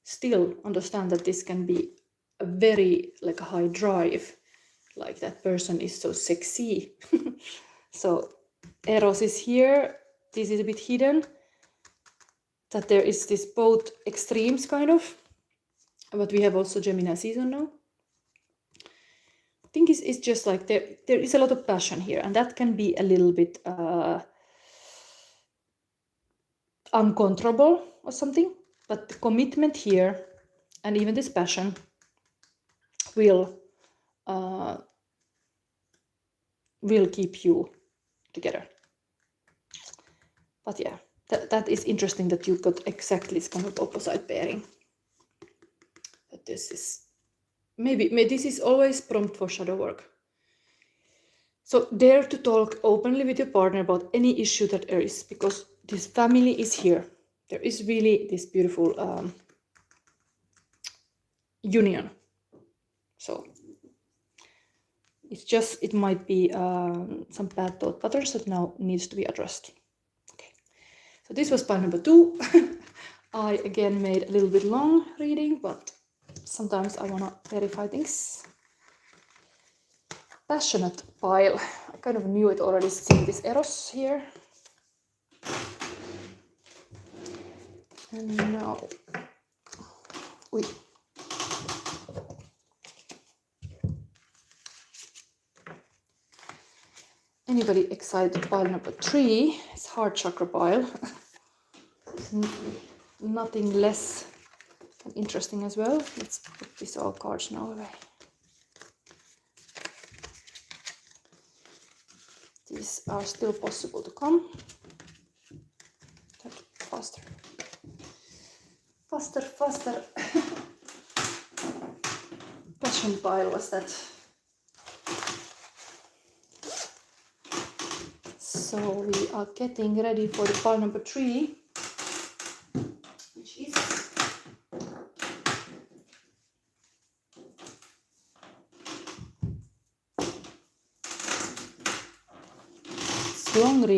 Still understand that this can be a very like a high drive, like that person is so sexy. So Eros is here. This is a bit hidden, that there is this both extremes kind of, but we have also Gemini season now. I think it's just like there is a lot of passion here, and that can be a little bit uncontrollable or something, but the commitment here and even this passion will keep you together. But yeah, that is interesting that you got exactly this kind of opposite pairing. But this is maybe this is always prompt for shadow work. So dare to talk openly with your partner about any issue that there is, because this family is here. There is really this beautiful union. So it's just, it might be some bad thought patterns that now needs to be addressed. Okay, so this was pile number 2. I again made a little bit long reading, but sometimes I want to verify things. Passionate pile. I kind of knew it already, seeing this Eros here. And now we anybody excited pile number 3? It's heart chakra pile. Nothing less than interesting as well. Let's put these all cards now away. These are still possible to come. Faster. Faster, faster. Passion pile was that. So we are getting ready for the pile number 3.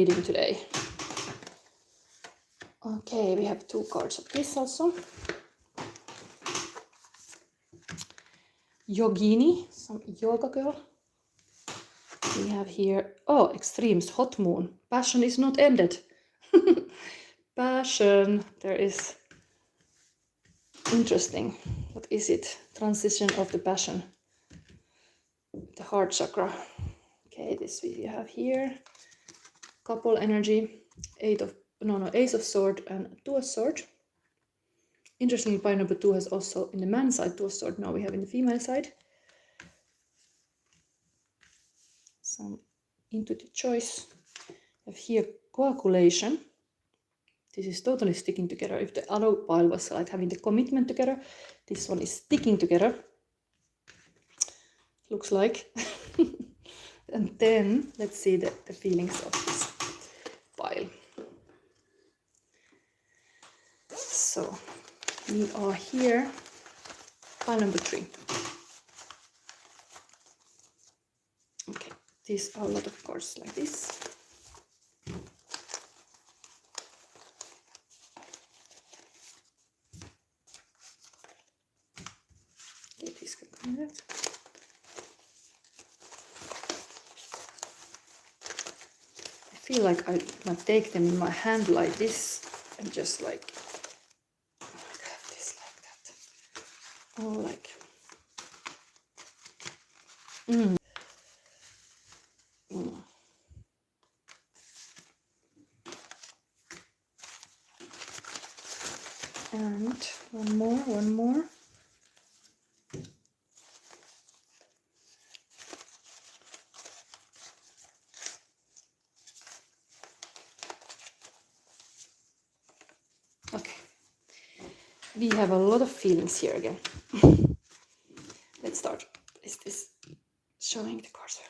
reading today. Okay, we have 2 cards of this also. Yogini, some yoga girl. We have here, oh, extremes, hot moon. Passion is not ended. Passion, there is, interesting. What is it? Transition of the passion. The heart chakra. Okay, this we have here. Couple energy, Ace of Sword and 2 of Sword. Interestingly, pile number 2 has also in the man's side 2 of Sword. Now we have in the female side. Some intuitive choice. We have here coagulation. This is totally sticking together. If the other pile was like having the commitment together, this one is sticking together. Looks like. And then let's see the feelings of this pile. So we are here, pile number 3. Okay, these are a lot of cards like this. Okay, this can come in that. I feel like I might take them in my hand like this and just like have this like that. Or like And one more. Okay. We have a lot of feelings here again. Let's start. Is this showing the cards?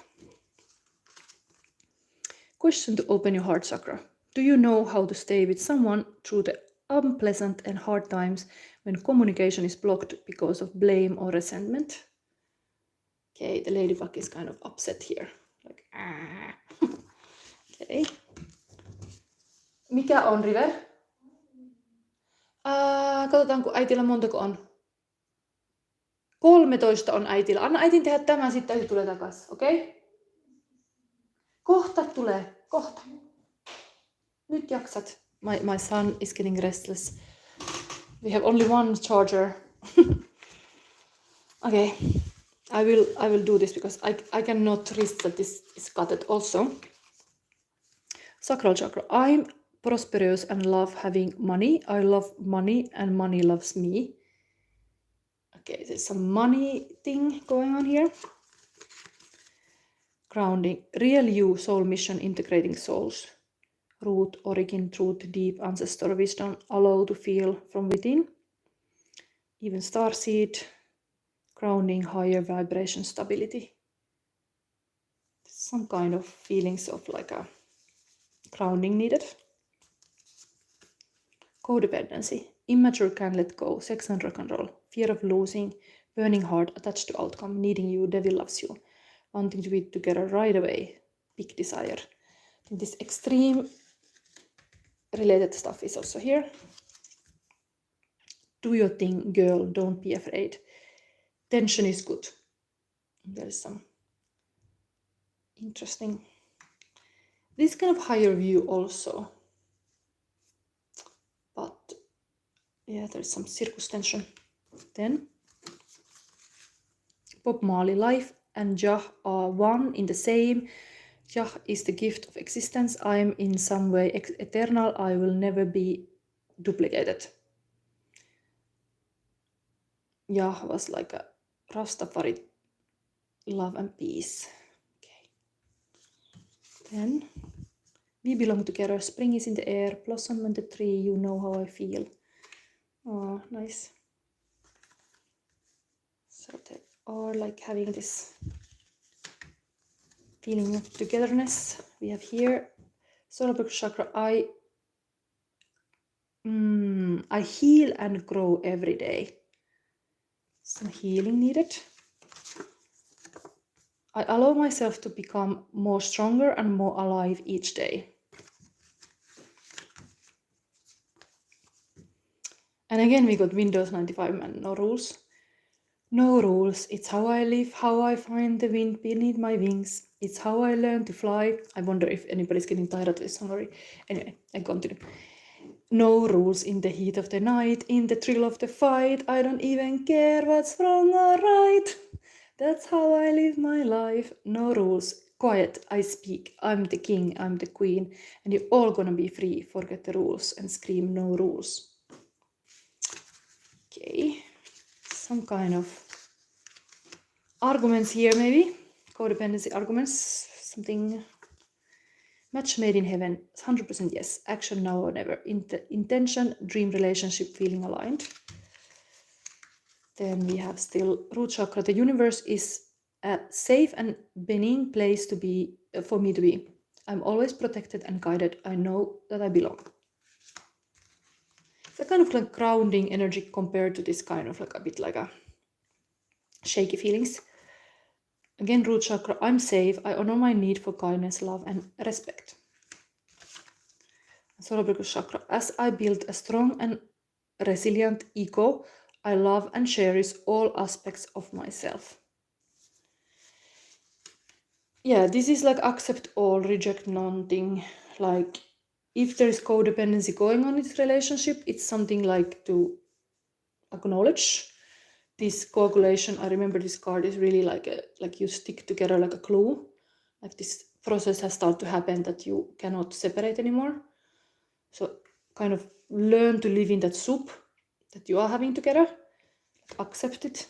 Question to open your heart chakra. Do you know how to stay with someone through the unpleasant and hard times when communication is blocked because of blame or resentment? Okay, the ladybug is kind of upset here. Like, Okay. Mikä on River? Katsotaan, kun äitillä montako on. 13 on äitillä. Anna äitin tehdä tämän, sitten äiti tulee takaisin, okei? Okay? Kohta tulee, kohta. Nyt jaksat. My son is getting restless. We have only one charger. Okay, I will do this because I cannot risk that this is cut also. Sacral Chakra. I'm prosperous and love having money. I love money and money loves me. Okay, there's some money thing going on here. Grounding. Real you, soul mission, integrating souls. Root, origin, truth, deep ancestor wisdom. Allow to feel from within. Even starseed. Grounding, higher vibration, stability. Some kind of feelings of like a grounding needed. Codependency. Immature can let go. Sex and rock and roll. Fear of losing. Burning heart. Attached to outcome. Needing you. Devil loves you. Wanting to be together right away. Big desire. I think this extreme related stuff is also here. Do your thing, girl. Don't be afraid. Tension is good. There is some interesting. This kind of higher view also. But yeah, there's some circus tension. Then Bob Marley, life and Jah are one in the same. Jah is the gift of existence. I am in some way eternal. I will never be duplicated. Jah was like a Rastafari, love and peace. Okay. Then we belong together. Spring is in the air. Blossom on the tree. You know how I feel. Oh, nice. So they are like having this feeling of togetherness. We have here Sacral Chakra. I heal and grow every day. Some healing needed. I allow myself to become more stronger and more alive each day. And again, we got Windows 95 and no rules. No rules. It's how I live, how I find the wind beneath my wings. It's how I learn to fly. I wonder if anybody's getting tired of this song already. Anyway, I continue. No rules in the heat of the night, in the thrill of the fight. I don't even care what's wrong or right. That's how I live my life. No rules. Quiet, I speak. I'm the king, I'm the queen. And you're all gonna be free. Forget the rules and scream no rules. Okay. Some kind of arguments here, maybe. Codependency arguments. Something. Match made in heaven. 100% yes. Action now or never. Intention, dream relationship, feeling aligned. Then we have still root chakra. The universe is a safe and benign place to be for me to be. I'm always protected and guided. I know that I belong. It's a kind of like grounding energy compared to this kind of like a bit like a shaky feelings. Again, root chakra. I'm safe. I honor my need for kindness, love, and respect. Solar plexus chakra. As I build a strong and resilient ego, I love and cherish all aspects of myself. Yeah, this is like accept all, reject nothing. Like if there is codependency going on in this relationship, it's something like to acknowledge. This coagulation, I remember this card is really like you stick together like a glue. Like this process has started to happen that you cannot separate anymore. So kind of learn to live in that soup that you are having together. Accept it.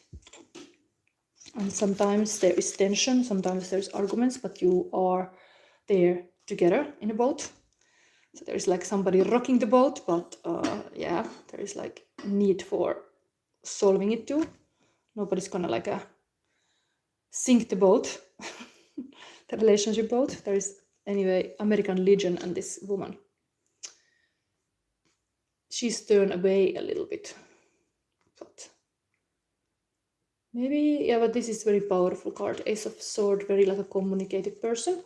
And sometimes there is tension, sometimes there's arguments, but you are there together in a boat. So there's like somebody rocking the boat, but yeah, there is like need for solving it too. Nobody's gonna like sink the boat, the relationship boat. There is anyway American legend and this woman. She's turned away a little bit, but maybe, yeah, but this is very powerful card. Ace of Sword, very like a communicative person.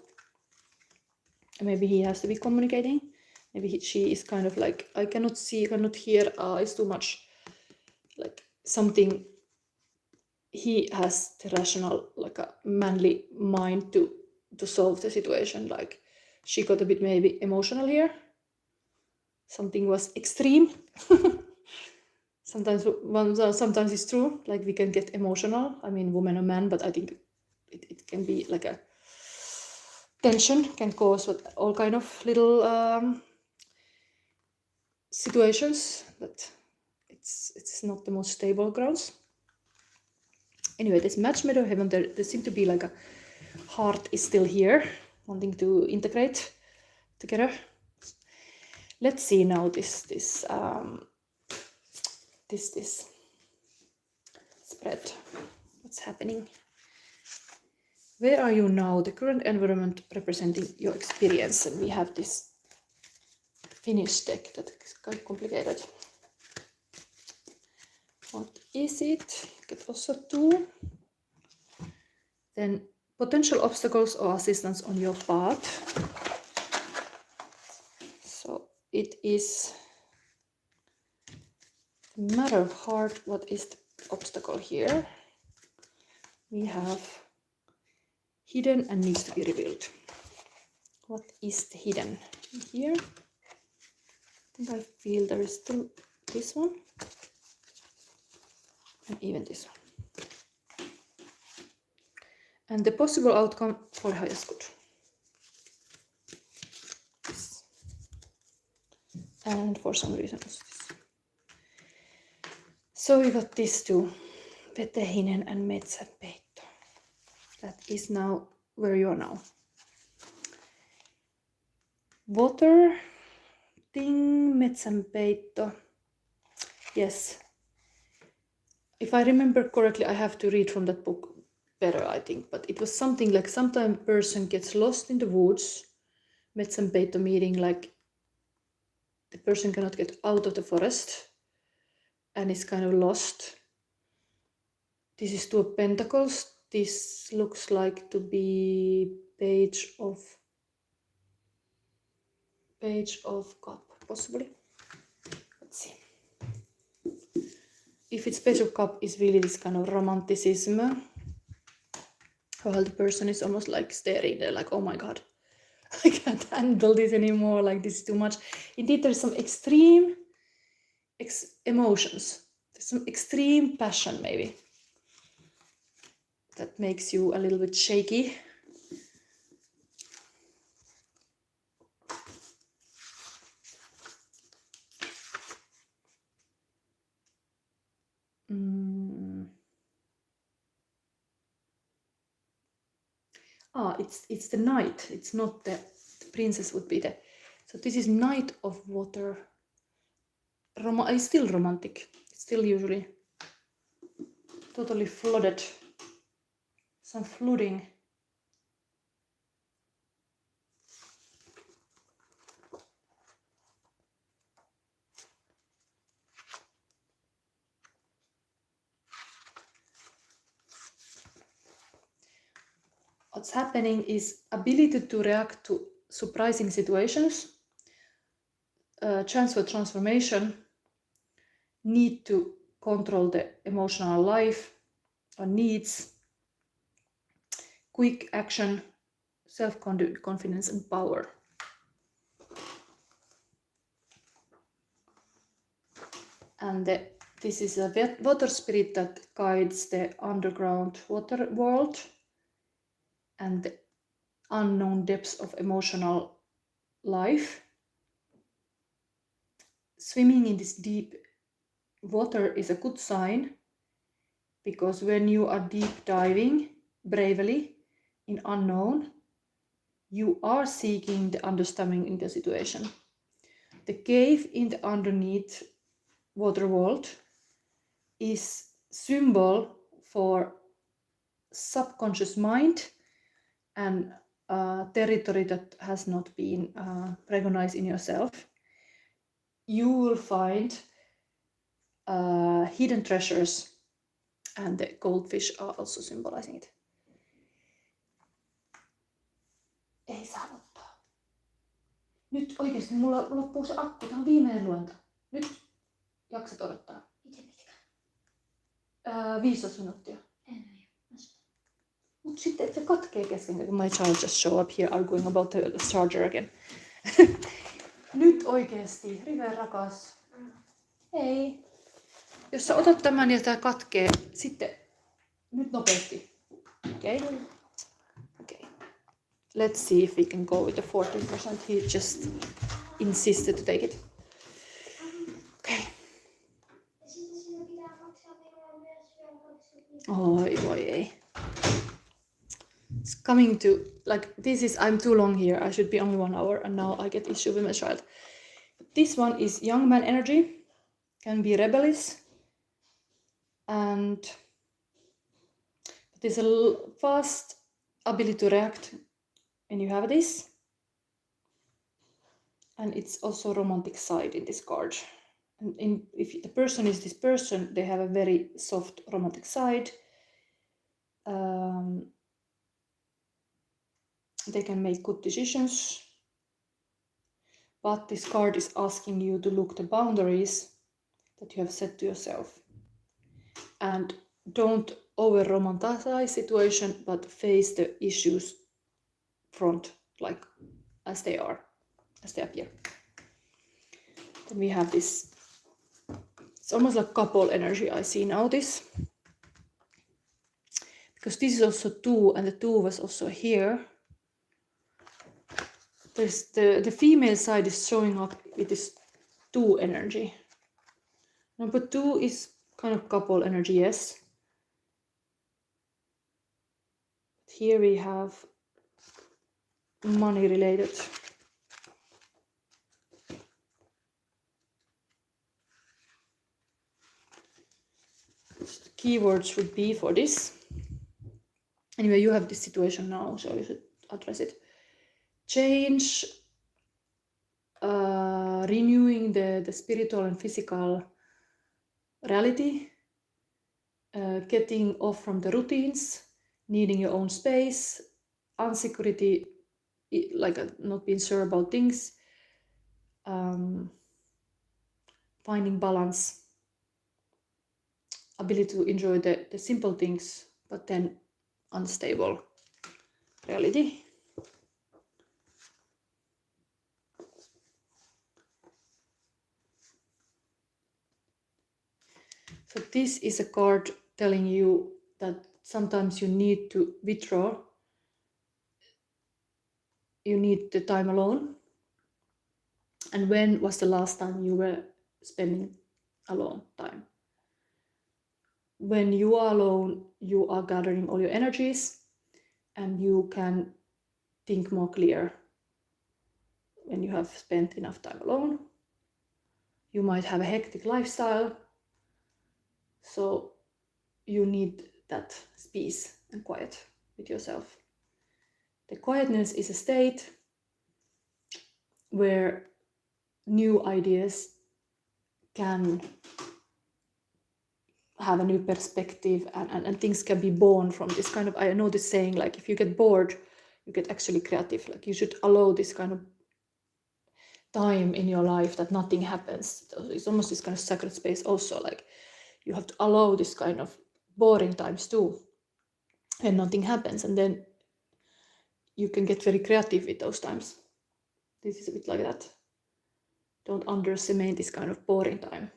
And maybe he has to be communicating. Maybe she is kind of like, I cannot see, cannot hear, it's too much. Like something, he has the rational, like a manly mind to solve the situation. Like she got a bit maybe emotional here. Something was extreme. Sometimes it's true, like we can get emotional. I mean, woman or man, but I think it can be like a tension can cause all kind of little situations, but it's not the most stable grounds. Anyway, this match made of heaven, there seems to be like a heart is still here, wanting to integrate together. Let's see now this spread. What's happening? Where are you now? The current environment representing your experience, and we have this Finnish deck that is quite complicated. What is it? Get also two. Then potential obstacles or assistance on your path. So it is the matter of heart. What is the obstacle here? We have hidden and needs to be revealed. What is the hidden here? I think I feel there is still this one and even this one. And the possible outcome for the highest good. This. And for some reason also this. So we got these two, Vetehinen and Metsänpeitto. That is now where you are now. Water thing, Metsänpeitto. Yes. If I remember correctly, I have to read from that book better, I think. But it was something like sometimes a person gets lost in the woods. Metsänpeitto meaning like the person cannot get out of the forest and is kind of lost. This is Two of Pentacles. This looks like to be Page of Cup, possibly. Let's see. if its Page of Cup is really this kind of romanticism, while the person is almost like staring there, like, oh my god, I can't handle this anymore, like this is too much. Indeed, there's some extreme emotions, there's some extreme passion maybe that makes you a little bit shaky. It's the Knight. It's not the Princess would be the. So this is Knight of Water. It's still romantic. It's still usually totally flooded. Some flooding. What's happening is ability to react to surprising situations, chance for transformation, need to control the emotional life or needs, quick action, self-confidence and power. And this is a water spirit that guides the underground water world and the unknown depths of emotional life. Swimming in this deep water is a good sign, because when you are deep diving bravely in unknown, you are seeking the understanding in the situation. The cave in the underneath water world is symbol for subconscious mind and territory that has not been recognized in yourself. You will find hidden treasures, and the goldfish are also symbolizing it. Ei saa ottaa. Nyt oikeesti mulla loppuu se akku. Tää on viimeinen luento. Nyt jaksat odottaa. Miten pitkään? 15 minuuttia. Mut sitten se katkee kesken. My child just show up here arguing about the charger again. Nyt oikeesti, Rive rakas. Hei. Jos sä otat tämän ja tää katkee, sitten nyt nopeasti. Okay? Okay. Let's see if we can go with the 14%. He just insisted to take it. Okay. Oi voi ei. It's coming to, like, this is, I'm too long here. I should be only 1 hour, and now I get issue with my child. This one is young man energy, can be rebellious, and there's a fast ability to react when you have this, and it's also romantic side in this card. And if the person is this person, they have a very soft romantic side. They can make good decisions, but this card is asking you to look the boundaries that you have set to yourself, and don't over romanticize situation, but face the issues front, like as they are, as they appear. Then we have this, it's almost like couple energy. I see now this, because this is also 2, and the 2 was also here. There's the female side is showing up with this 2 energy. Number 2 is kind of couple energy, yes. But here we have money related. So the keywords would be for this. Anyway, you have this situation now, so you should address it. Change, renewing the spiritual and physical reality, getting off from the routines, needing your own space, insecurity, like not being sure about things, finding balance. ability to enjoy the simple things, but then unstable reality. So this is a card telling you that sometimes you need to withdraw. You need the time alone. And when was the last time you were spending alone time? When you are alone, you are gathering all your energies and you can think more clear. When you have spent enough time alone, you might have a hectic lifestyle, so you need that peace and quiet with yourself. The quietness is a state where new ideas can have a new perspective, and things can be born from this kind of, I know this saying, like if you get bored, you get actually creative. Like you should allow this kind of time in your life that nothing happens. So it's almost this kind of sacred space also, like you have to allow this kind of boring times too, and nothing happens, and then you can get very creative with those times. This is a bit like that. Don't underestimate this kind of boring time.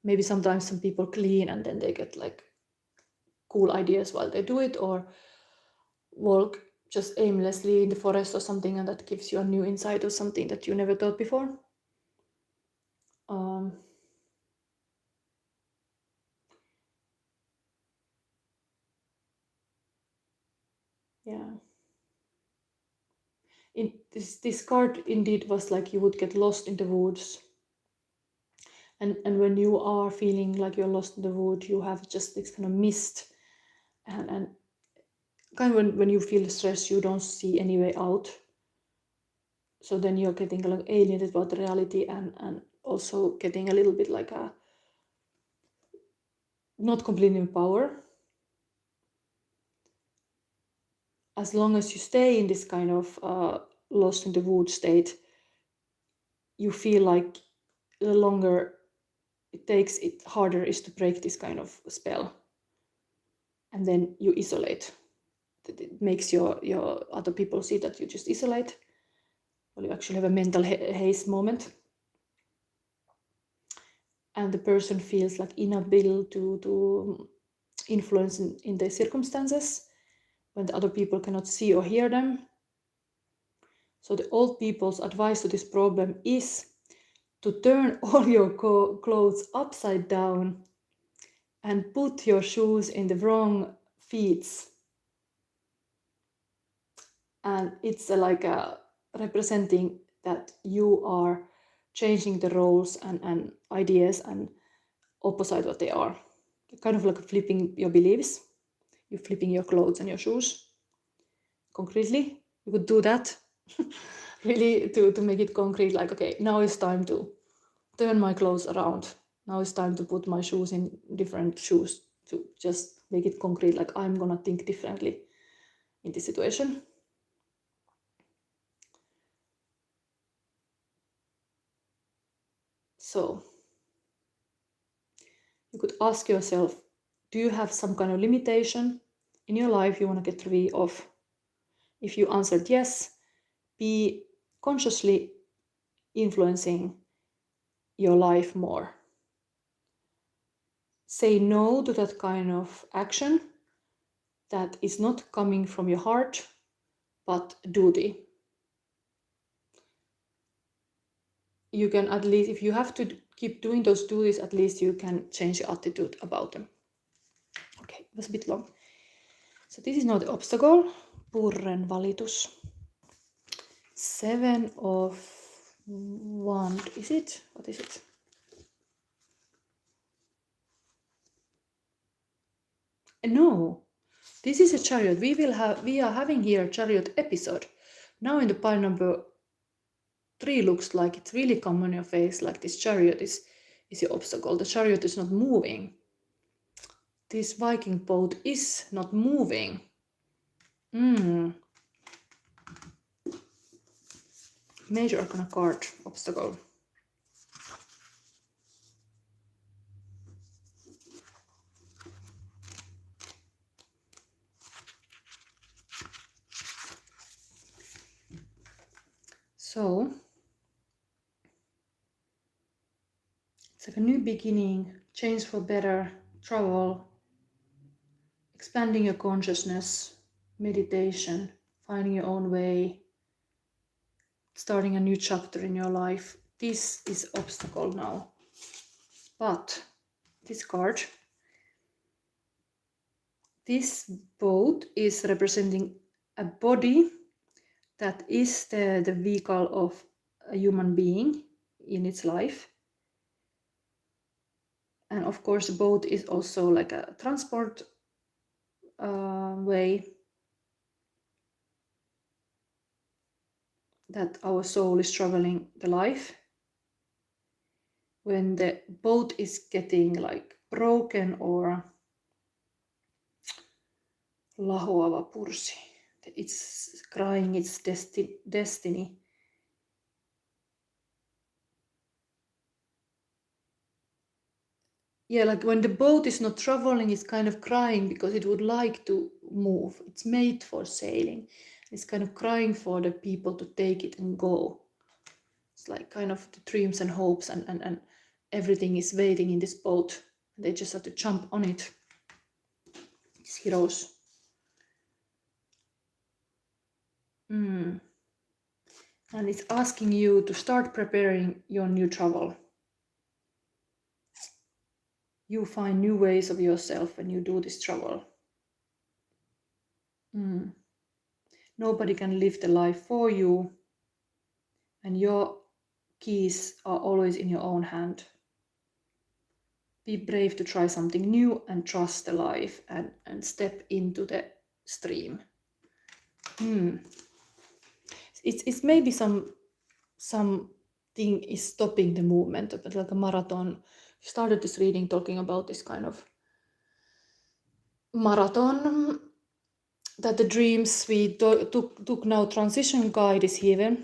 Maybe sometimes some people clean and then they get like cool ideas while they do it, or walk just aimlessly in the forest or something, and that gives you a new insight or something that you never thought before. Yeah. This card indeed was like you would get lost in the woods. And when you are feeling like you're lost in the wood, you have just this kind of mist, and kind of when you feel stressed, you don't see any way out. So then you're getting like alienated about the reality, and also getting a little bit like a not completely in power. As long as you stay in this kind of lost in the wood state, you feel like the longer it takes, it harder is to break this kind of spell. And then you isolate. It makes your other people see that you just isolate. Well, you actually have a mental haze moment. And the person feels like inability to influence in their circumstances when the other people cannot see or hear them. So the old people's advice to this problem is to turn all your clothes upside down and put your shoes in the wrong feet. And it's like representing that you are changing the roles and ideas and opposite what they are. Kind of like flipping your beliefs. You're flipping your clothes and your shoes. Concretely, you could do that. Really to make it concrete, like, okay, now it's time to turn my clothes around. Now it's time to put my shoes in different shoes, to just make it concrete, like I'm gonna think differently in this situation. So you could ask yourself, do you have some kind of limitation in your life you want to get rid of? If you answered yes, be consciously influencing your life more. Say no to that kind of action that is not coming from your heart, but duty. You can at least, if you have to keep doing those duties, at least you can change your attitude about them. Okay, it was a bit long. So this is now the obstacle, Purren valitus. 7 of Wand, is it? What is it? No, this is a chariot. We are having here a chariot episode. Now in the pile number 3 looks like it's really come on your face, like this chariot is your obstacle. The chariot is not moving. This Viking boat is not moving. Major Arcana card, obstacle. So it's like a new beginning, change for better, travel, expanding your consciousness, meditation, finding your own way, starting a new chapter in your life. This is obstacle now. But this card, this boat is representing a body that is the vehicle of a human being in its life. And of course, the boat is also like a transport way that our soul is traveling the life. When the boat is getting like broken or lahoava pursi, it's crying its destiny. Yeah, like when the boat is not traveling, it's kind of crying because it would like to move. It's made for sailing. It's kind of crying for the people to take it and go. It's like kind of the dreams and hopes and everything is waiting in this boat. They just have to jump on it. These heroes. And it's asking you to start preparing your new travel. You find new ways of yourself when you do this travel. Nobody can live the life for you, and your keys are always in your own hand. Be brave to try something new and trust the life and step into the stream. It's maybe something is stopping the movement, but like a marathon. I started this reading talking about this kind of marathon that the dreams we took now. Transition guide is here.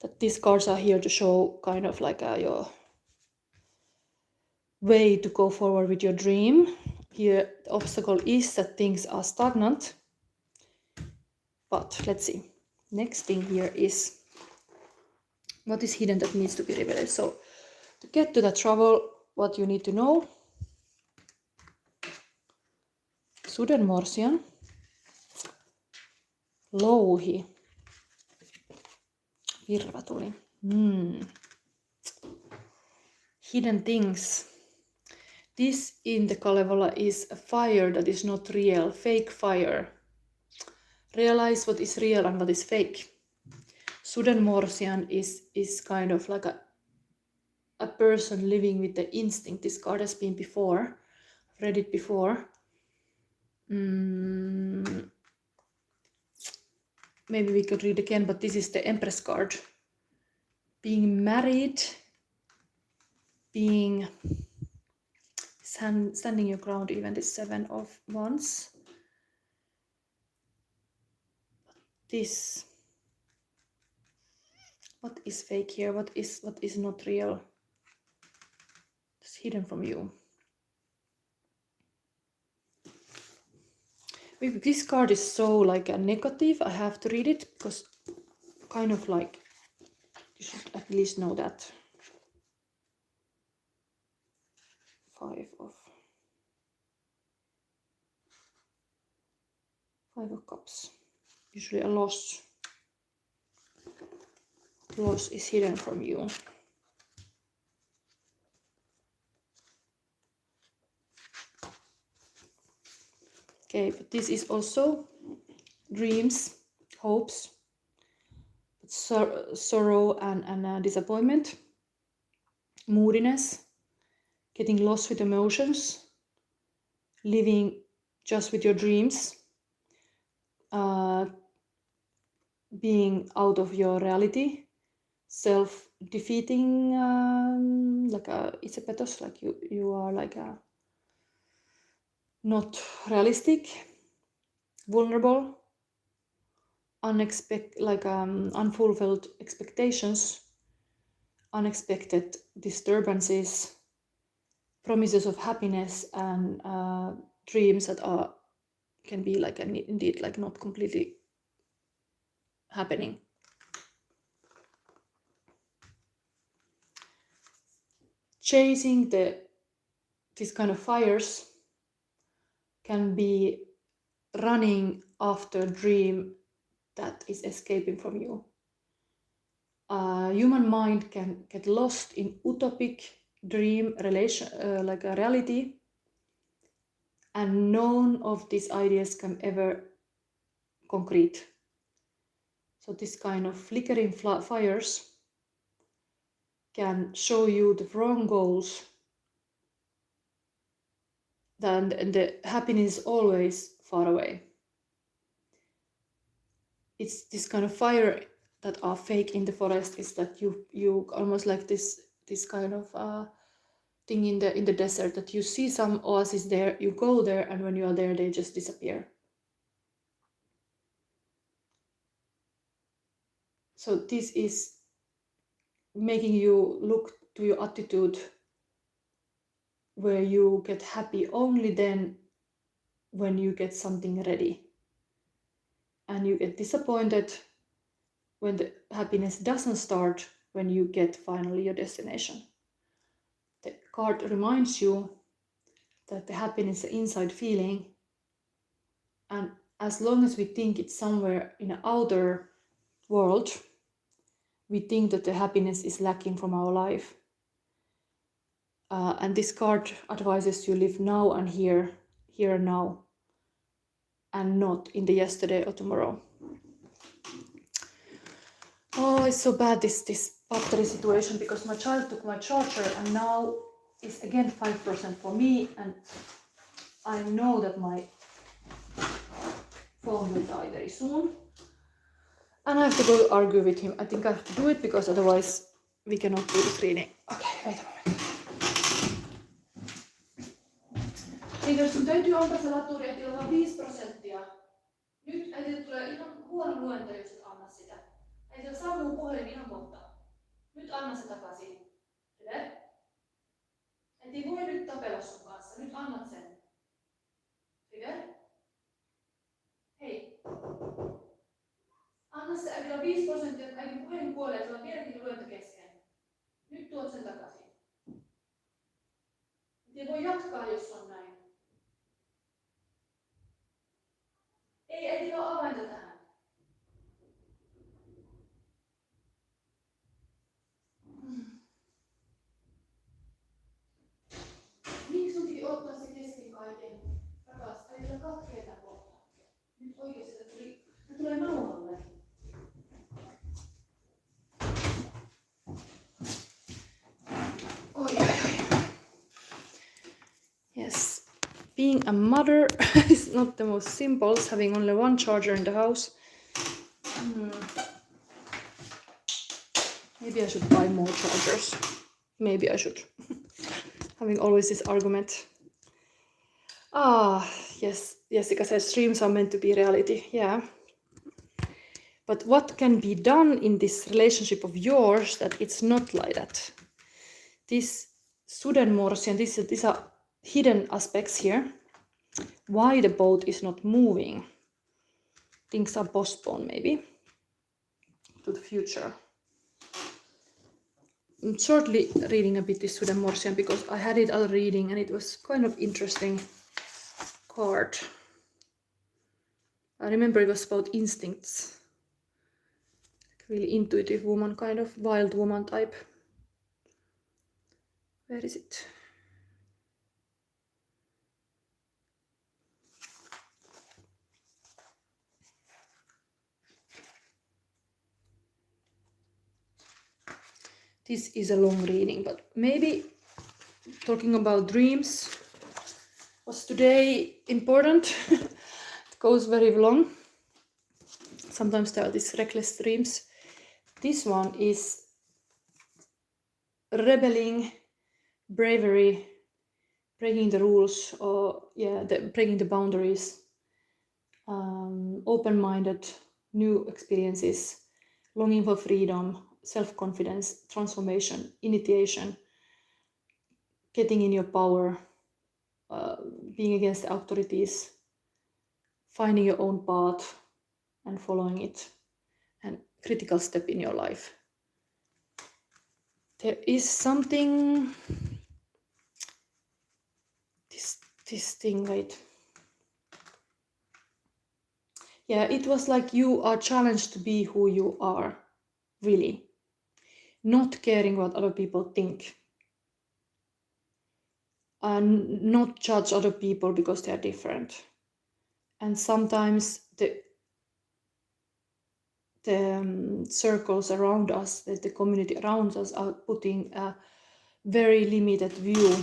That these cards are here to show kind of like your way to go forward with your dream. Here, the obstacle is that things are stagnant. But let's see. Next thing here is what is hidden that needs to be revealed. So to get to that travel, what you need to know. Sudenmorsian, louhi, virvatuli. Hidden things. This in the Kalevala is a fire that is not real, fake fire. Realize what is real and what is fake. Sudenmorsian is kind of like a person living with the instinct. This card has been before. I've read it before. Maybe we could read again, but this is the Empress card. Being married, being standing your ground, even the Seven of Wands. This, what is fake here? What is not real? It's hidden from you. Maybe this card is so like a negative. I have to read it because kind of like you should at least know that. Five of Cups. Usually a loss. Loss is hidden from you. Okay, but this is also dreams, hopes, sorrow and disappointment, moodiness, getting lost with emotions, living just with your dreams, being out of your reality, self-defeating, like a itsepetos, like you are like a not realistic, vulnerable, unfulfilled expectations, unexpected disturbances, promises of happiness, and dreams that can be like indeed like not completely happening. Chasing these kind of fires can be running after a dream that is escaping from you. Human mind can get lost in utopic dream relation, like a reality, and none of these ideas can ever concrete. So this kind of flickering fires can show you the wrong goals, then the happiness is always far away. It's this kind of fire that are fake in the forest, is that you almost like this kind of thing in the desert, that you see some oasis there, you go there, and when you are there they just disappear. So this is making you look to your attitude, where you get happy only then when you get something ready, and you get disappointed when the happiness doesn't start when you get finally your destination. The card reminds you that the happiness is an inside feeling, and as long as we think it's somewhere in the outer world, we think that the happiness is lacking from our life. And this card advises you live now and here and now, and not in the yesterday or tomorrow. Oh, it's so bad, this battery situation, because my child took my charger and now it's again 5% for me, and I know that my phone will die very soon. And I have to go argue with him. I think I have to do it, because otherwise we cannot do this reading. Okay, wait a moment. Eikö sun täytyy antaa se laturi, että on vain 5%? Nyt äiti tulee ihan huono luento, jos et anna sitä. Äiti saa mun puhelin ihan kohta. Nyt anna se takaisin. River? Äiti voi nyt tapella sun kanssa. Nyt annat sen. River? Hei. Anna se äidillä 5%, että äidin puhelin kuolee, sulla on vieläkin luento kesken. Nyt tuot sen takaisin. Ei voi jatkaa, jos on näin. Ei äidillä ole avainta tähän. Miksi sun piti ottaa se kesken kaiken? Rakas, äidillä katkee tämän kohta. Nyt oikeesti se tulee nauhalle. Oi. Yes, being a mother is not the most simple, having only one charger in the house. Maybe I should buy more chargers. Maybe I should. Having always this argument. Yes, Jessica says dreams are meant to be reality. Yeah. But what can be done in this relationship of yours that it's not like that? This Sudenmorsian, these are hidden aspects here. Why the boat is not moving? Things are postponed maybe to the future. I'm shortly reading a bit this Sudenmorsian, because I had it other reading and it was kind of interesting card. I remember it was about instincts. Really intuitive woman, kind of wild woman type. Where is it? This is a long reading, but maybe talking about dreams was today important. It goes very long. Sometimes there are these reckless dreams. This one is rebelling, bravery, breaking the rules, or breaking the boundaries, open-minded, new experiences, longing for freedom, self-confidence, transformation, initiation, getting in your power, being against the authorities, finding your own path and following it, critical step in your life. There is something, this thing, wait. Yeah, it was like you are challenged to be who you are, really. Not caring what other people think. And not judge other people because they are different. And sometimes the circles around us, the community around us are putting a very limited view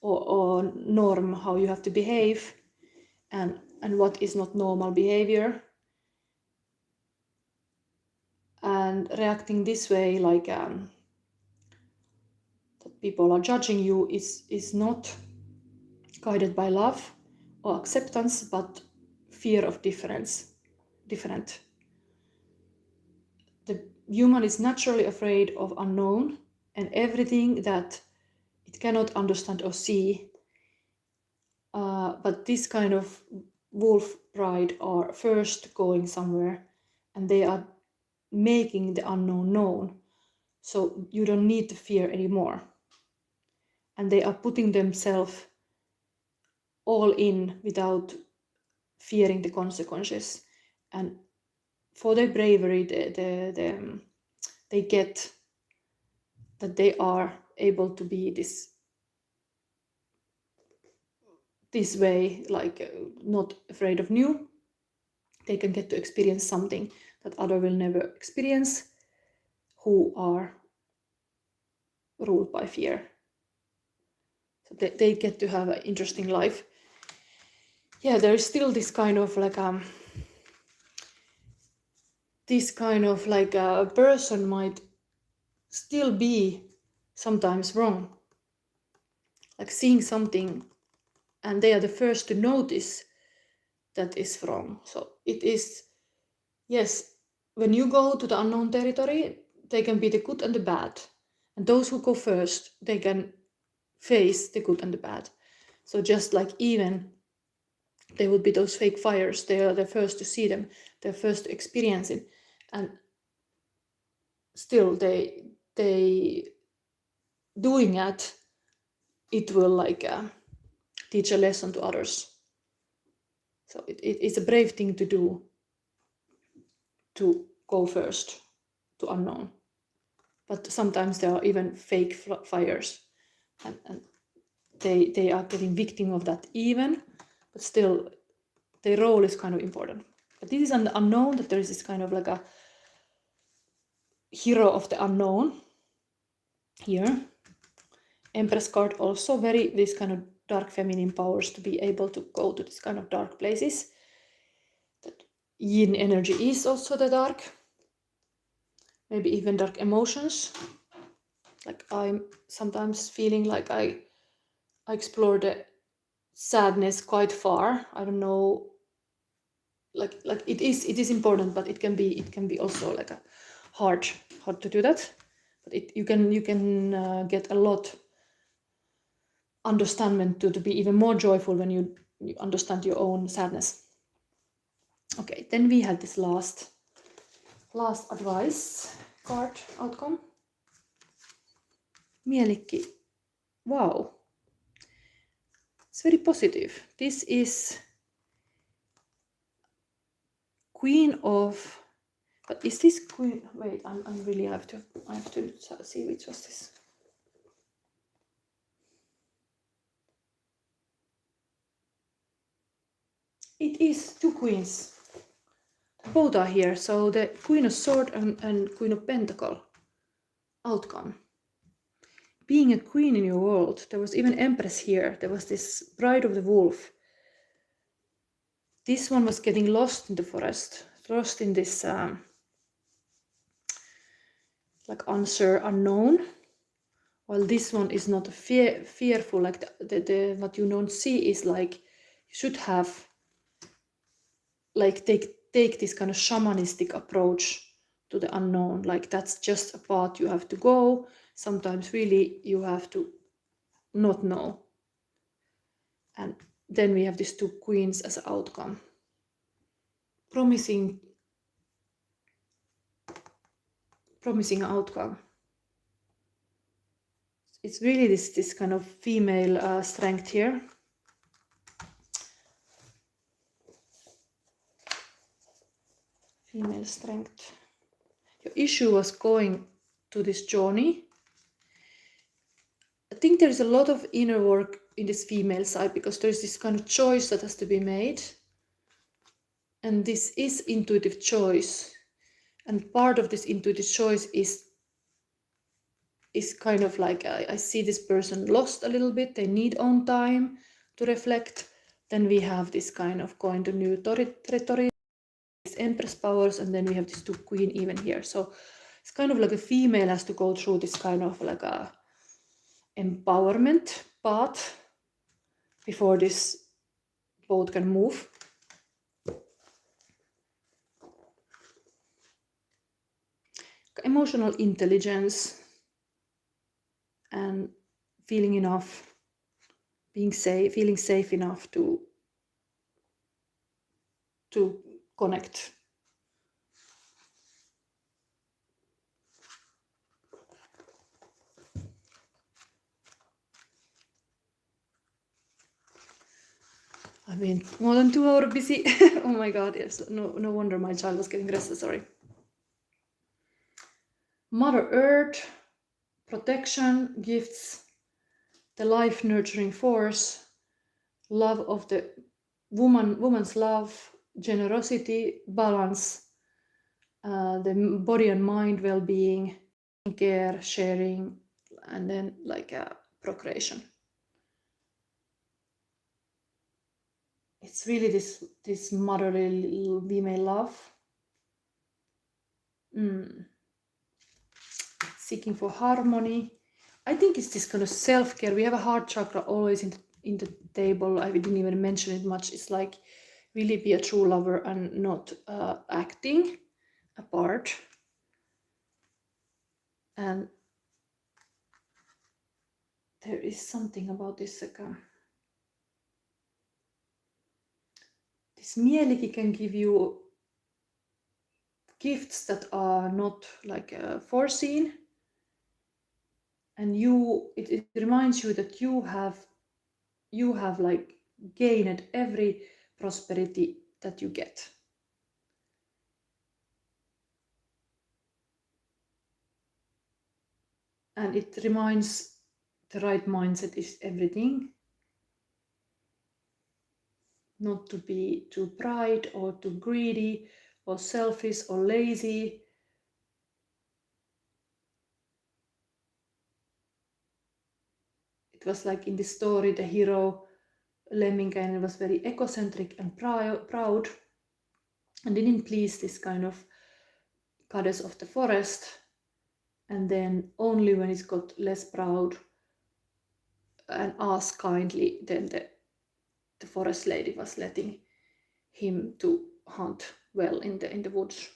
or norm how you have to behave and what is not normal behavior. And reacting this way, like that people are judging you, is not guided by love or acceptance, but fear of different. The human is naturally afraid of unknown and everything that it cannot understand or see. But this kind of wolf pride are first going somewhere, and they are making the unknown known. So you don't need to fear anymore. And they are putting themselves all in without fearing the consequences. And for their bravery, they get that they are able to be this way, like not afraid of new. They can get to experience something that other will never experience, who are ruled by fear. So they get to have an interesting life. Yeah, there is still this kind of like a person might still be sometimes wrong, like seeing something and they are the first to notice that is wrong. So it is, yes, when you go to the unknown territory, they can be the good and the bad, and those who go first, they can face the good and the bad. So just like even there would be those fake fires, they are the first to see them, they're first to experience it, and still they doing it will like teach a lesson to others. So it's a brave thing to do, to go first to unknown. But sometimes there are even fake fires, and they are getting victim of that even, but still their role is kind of important. But this is an unknown, that there is this kind of like a hero of the unknown here. Empress card also, very this kind of dark feminine powers to be able to go to this kind of dark places. That yin energy is also the dark, maybe even dark emotions. Like I'm sometimes feeling like I explore the sadness quite far. I don't know, like it is important, but it can be also like a hard to do that. But you can get a lot understanding to be even more joyful when you understand your own sadness. Okay, then we have this last advice card outcome. Mielikki. Wow. It's very positive. This is Queen of, but is this Queen? Wait, I really have to see which was this. It is two queens. Both are here. So the Queen of Sword and Queen of Pentacle outcome. Being a queen in your world. There was even Empress here. There was this Bride of the Wolf. This one was getting lost in the forest, lost in this like unknown, while this one is not fearful. Like the what you don't see is like you should have like take this kind of shamanistic approach to the unknown. Like that's just a path you have to go. Sometimes really you have to not know. And then we have these two queens as an outcome, promising promising outcome. It's really this kind of female strength here. Female strength. Your issue was going to this journey. I think there's a lot of inner work in this female side, because there's this kind of choice that has to be made. And this is intuitive choice. And part of this intuitive choice is kind of like, I see this person lost a little bit. They need own time to reflect. Then we have this kind of going to new territory, this Empress powers, and then we have this 2 Queen even here. So it's kind of like a female has to go through this kind of like a empowerment path before this boat can move. Emotional intelligence and feeling enough, being safe, feeling safe enough to connect. I've been more than 2 hours busy. Oh my god, yes. No wonder my child was getting restless, sorry. Mother Earth, protection, gifts, the life nurturing force, love of the woman's love, generosity, balance, the body and mind well-being, care, sharing, and then like procreation. It's really this motherly female love. Seeking for harmony. I think it's this kind of self-care. We have a heart chakra always in the table. I didn't even mention it much. It's like really be a true lover and not acting a part. And there is something about this this mieliki can give you gifts that are not like foreseen, and it reminds you that you have like gained every prosperity that you get. And it reminds the right mindset is everything. Not to be too proud or too greedy or selfish or lazy. It was like in the story, the hero Lemminkäinen was very egocentric and proud and didn't please this kind of goddess of the forest. And then only when it got less proud and asked kindly, then the forest lady was letting him to hunt well in the woods.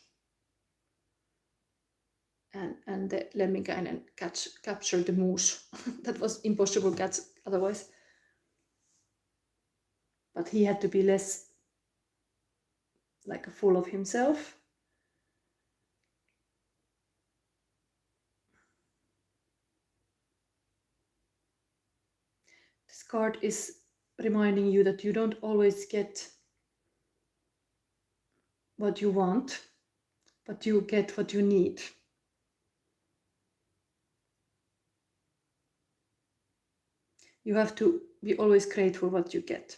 And the Lemminkäinen captured the moose. That was impossible to catch otherwise. But he had to be less like full of himself. This card is reminding you that you don't always get what you want, but you get what you need. You have to be always grateful what you get.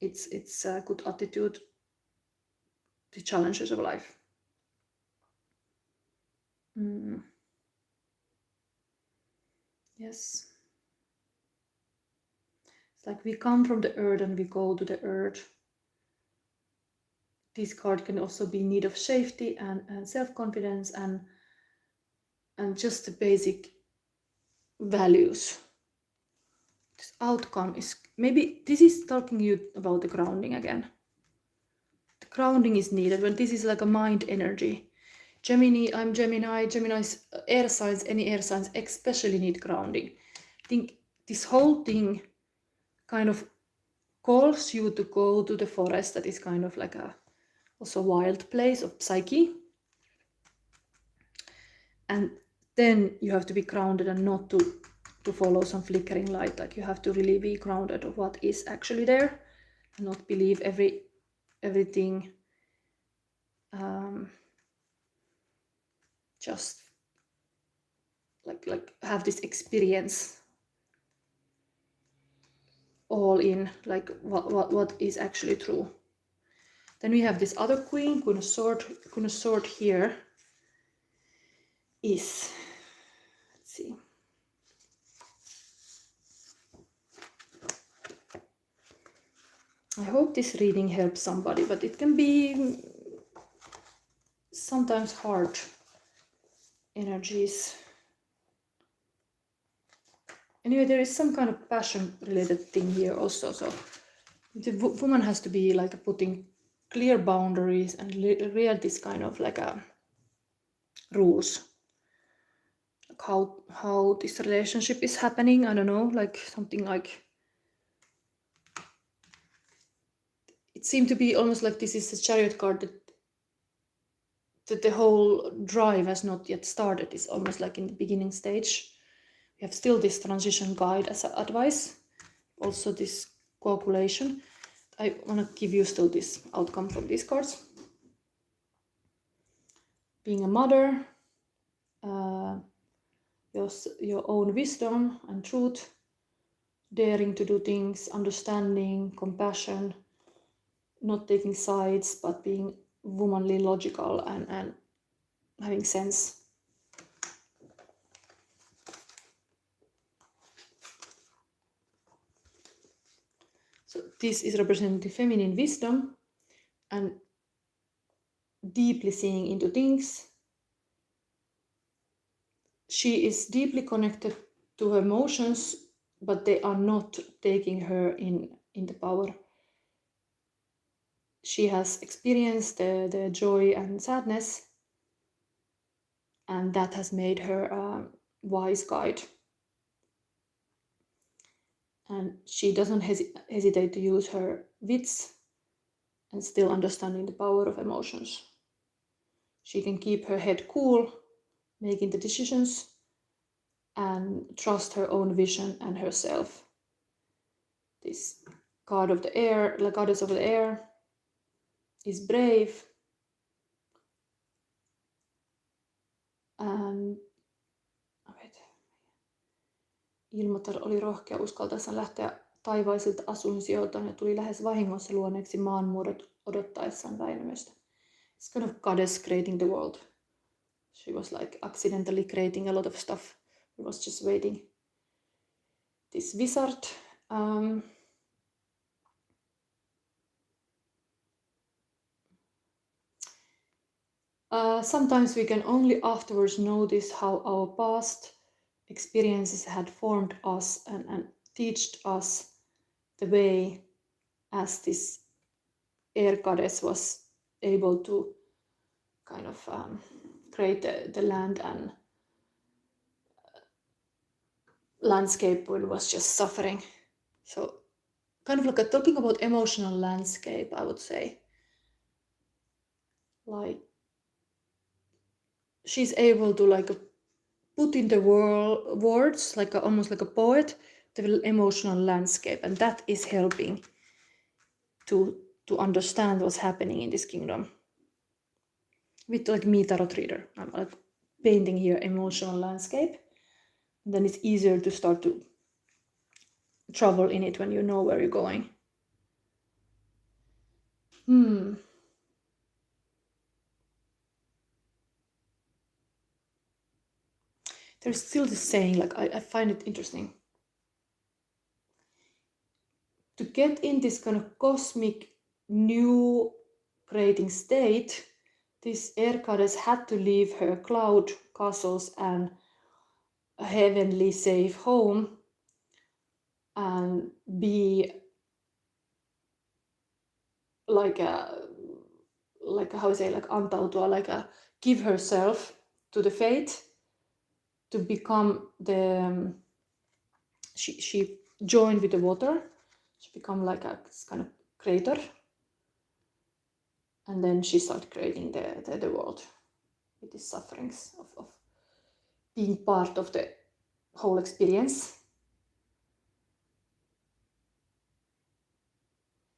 It's a good attitude to challenges of life. Yes. It's like we come from the earth and we go to the earth. This card can also be in need of safety and self-confidence and just the basic values. This outcome is, maybe this is talking you about the grounding again. The grounding is needed when this is like a mind energy. Gemini, I'm Gemini. Gemini's air signs, any air signs especially need grounding. I think this whole thing kind of calls you to go to the forest that is kind of like a also wild place of psyche. And then you have to be grounded and not to follow some flickering light. Like you have to really be grounded of what is actually there and not believe everything just like have this experience all in, like what is actually true. Then we have this other queen, Queen of Sword here is, let's see. I hope this reading helps somebody, but it can be sometimes hard energies. Anyway, there is some kind of passion related thing here also. So the woman has to be like putting clear boundaries and real this kind of like rules. Like how this relationship is happening. I don't know, like something like, it seemed to be almost like this is a Chariot card that the whole drive has not yet started. It's almost like in the beginning stage. We have still this transition guide as advice, also this coagulation. I want to give you still this outcome from these cards. Being a mother, your own wisdom and truth, daring to do things, understanding, compassion, not taking sides, but being womanly, logical, and having sense. So this is representing feminine wisdom and deeply seeing into things. She is deeply connected to her emotions, but they are not taking her in the power. She has experienced the joy and sadness, and that has made her a wise guide. And she doesn't hesitate to use her wits and still understanding the power of emotions. She can keep her head cool, making the decisions, and trust her own vision and herself. This god of the air, the goddess of the air, is brave and Ilmatar oli rohkea uskaltaessaan lähteä taivaisilta asuinsijoiltaan ja tuli lähes vahingossa luoneeksi maanmuodot odottaessaan väinömöstä. It's kind of goddess creating the world. She was like accidentally creating a lot of stuff. She was just waiting. This wizard, sometimes we can only afterwards notice how our past experiences had formed us and taught us the way as this air goddess was able to kind of create the land and landscape when it was just suffering. So kind of like talking about emotional landscape, I would say. Like she's able to like put in the words like almost like a poet, the emotional landscape, and that is helping to understand what's happening in this kingdom. With like me, tarot reader, I'm like painting here emotional landscape, and then it's easier to start to travel in it when you know where you're going. There's still this saying, like I find it interesting. To get in this kind of cosmic new creating state, this air goddess had to leave her cloud castles and a heavenly safe home and be like a how to say, like antautua, like a give herself to the fate to become the she joined with the water. She become like a kind of crater And then she started creating the world with these sufferings of being part of the whole experience.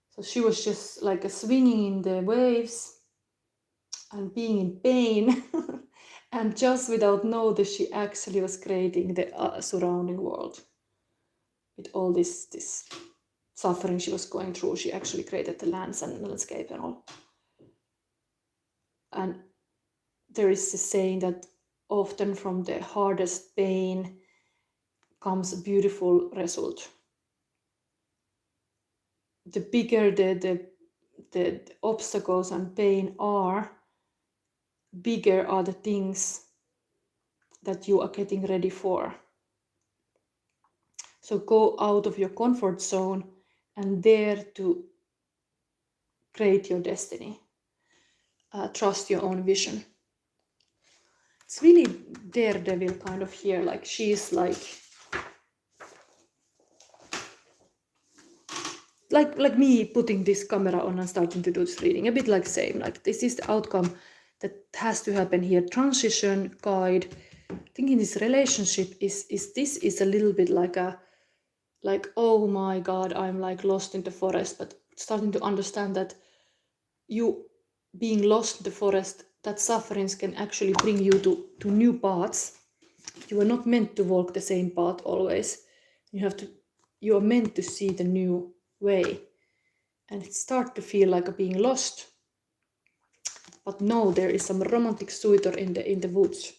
So she was just like a swinging in the waves and being in pain. And just without notice, she actually was creating the surrounding world. With all this suffering she was going through, she actually created the lands and landscape and all. And there is this saying that often from the hardest pain comes a beautiful result. The bigger the obstacles and pain are, bigger are the things that you are getting ready for. So go out of your comfort zone and dare to create your destiny. Trust your own vision. It's really daredevil kind of here, like she's like me putting this camera on and starting to do this reading, a bit like same, like this is the outcome that has to happen here. Transition, guide. I think in this relationship is a little bit like oh my god, I'm like lost in the forest, but starting to understand that you being lost in the forest, that sufferings can actually bring you to new paths. You are not meant to walk the same path always. You are meant to see the new way. And it starts to feel like being lost. But no, there is some romantic suitor in the woods.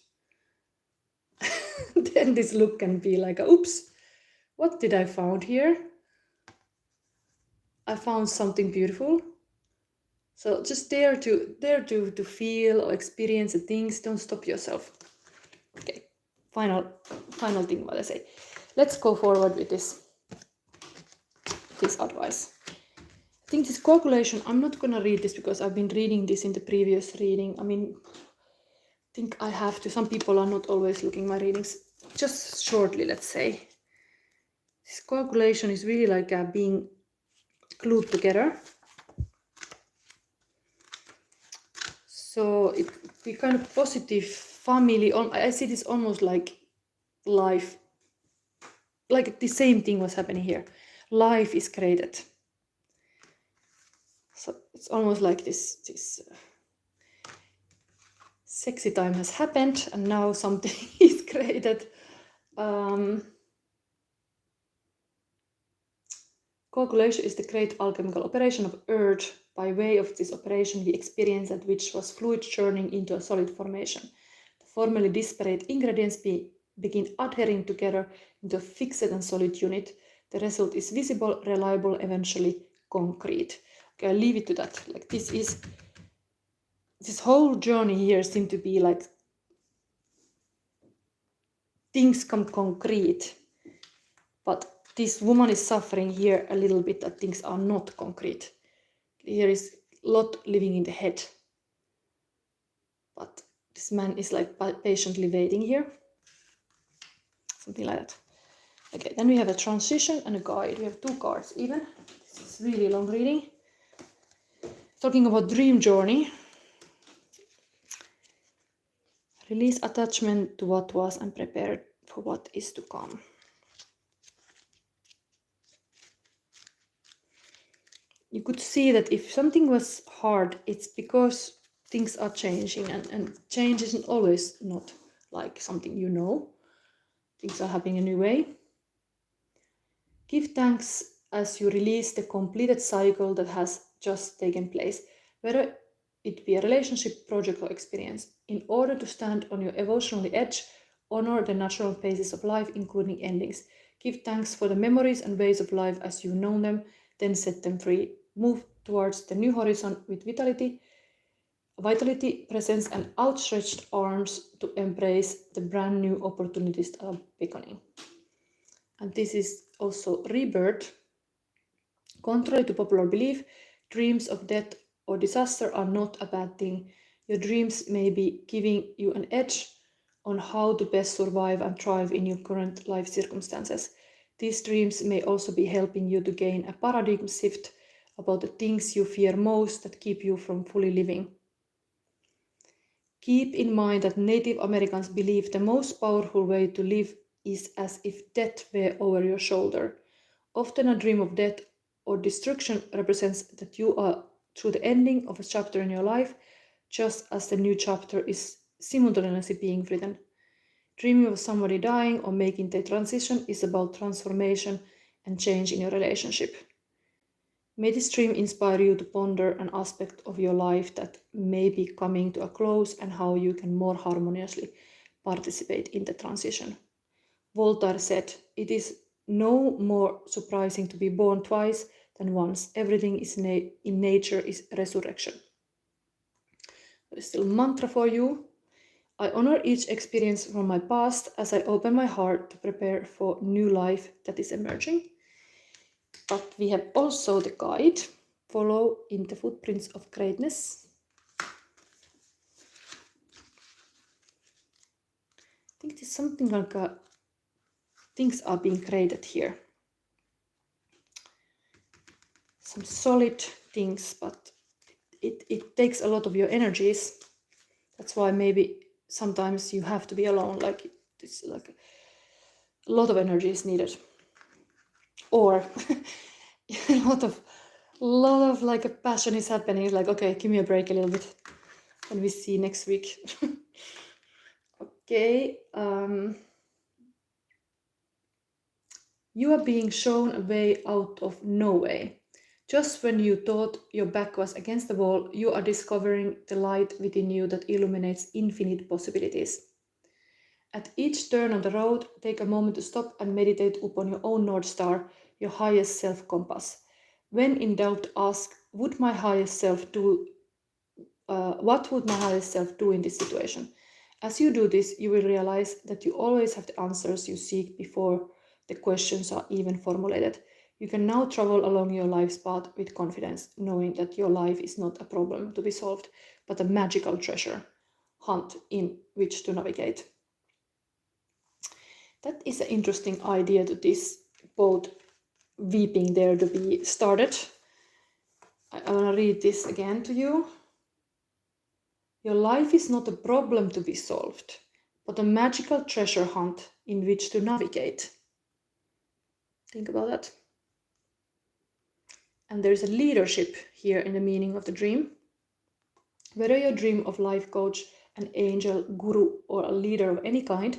Then this look can be like, oops, what did I found here? I found something beautiful. So just dare to feel or experience the things. Don't stop yourself. Okay, final thing what I say. Let's go forward with this advice. I think this coagulation, I'm not gonna read this because I've been reading this in the previous reading. I mean, I think I have to. Some people are not always looking my readings. Just shortly, let's say. This coagulation is really like being glued together. So it be kind of positive family. I see this almost like life. Like the same thing was happening here. Life is created. So it's almost like this sexy time has happened and now something is created. Coagulation is the great alchemical operation of earth. By way of this operation, we experience that which was fluid churning into a solid formation. The formerly disparate ingredients begin adhering together into a fixed and solid unit. The result is visible, reliable, eventually concrete. Okay, I'll leave it to that. Like this whole journey here seems to be like things come concrete, but this woman is suffering here a little bit that things are not concrete. Here is a lot living in the head, but this man is like patiently waiting here. Something like that. Okay, then we have a transition and a guide. We have 2 cards even. This is really long reading. Talking about dream journey. Release attachment to what was and prepare for what is to come. You could see that if something was hard, it's because things are changing, and change isn't always not like something you know. Things are happening a new way. Give thanks as you release the completed cycle that has just taken place, whether it be a relationship, project, or experience. In order to stand on your emotional edge, honor the natural phases of life, including endings. Give thanks for the memories and ways of life as you know them, then set them free. Move towards the new horizon with vitality, presence, and outstretched arms to embrace the brand new opportunities that are beckoning. And this is also rebirth. Contrary to popular belief, dreams of death or disaster are not a bad thing. Your dreams may be giving you an edge on how to best survive and thrive in your current life circumstances. These dreams may also be helping you to gain a paradigm shift about the things you fear most that keep you from fully living. Keep in mind that Native Americans believe the most powerful way to live is as if death were over your shoulder. Often a dream of death or destruction represents that you are through the ending of a chapter in your life, just as the new chapter is simultaneously being written. Dreaming of somebody dying or making the transition is about transformation and change in your relationship. May this dream inspire you to ponder an aspect of your life that may be coming to a close and how you can more harmoniously participate in the transition. Voltaire said, "It is no more surprising to be born twice than once. Everything is in nature is resurrection." There is still a mantra for you. I honor each experience from my past as I open my heart to prepare for new life that is emerging. But we have also the guide, Follow in the Footprints of Greatness. I think it's something like things are being created here. Some solid things, but it takes a lot of your energies. That's why maybe sometimes you have to be alone, like it's like a lot of energy is needed. Or a lot of like a passion is happening. It's like, okay, give me a break a little bit. And we see next week. Okay. You are being shown a way out of no way. Just when you thought your back was against the wall, you are discovering the light within you that illuminates infinite possibilities. At each turn on the road, take a moment to stop and meditate upon your own North Star, your highest self compass. When in doubt, ask, what would my highest self do in this situation? As you do this, you will realize that you always have the answers you seek before the questions are even formulated. You can now travel along your life's path with confidence, knowing that your life is not a problem to be solved, but a magical treasure hunt in which to navigate. That is an interesting idea to this boat weeping there to be started. I want to read this again to you. Your life is not a problem to be solved, but a magical treasure hunt in which to navigate. Think about that. And there's a leadership here in the meaning of the dream. Whether you dream of life coach, an angel, guru, or a leader of any kind,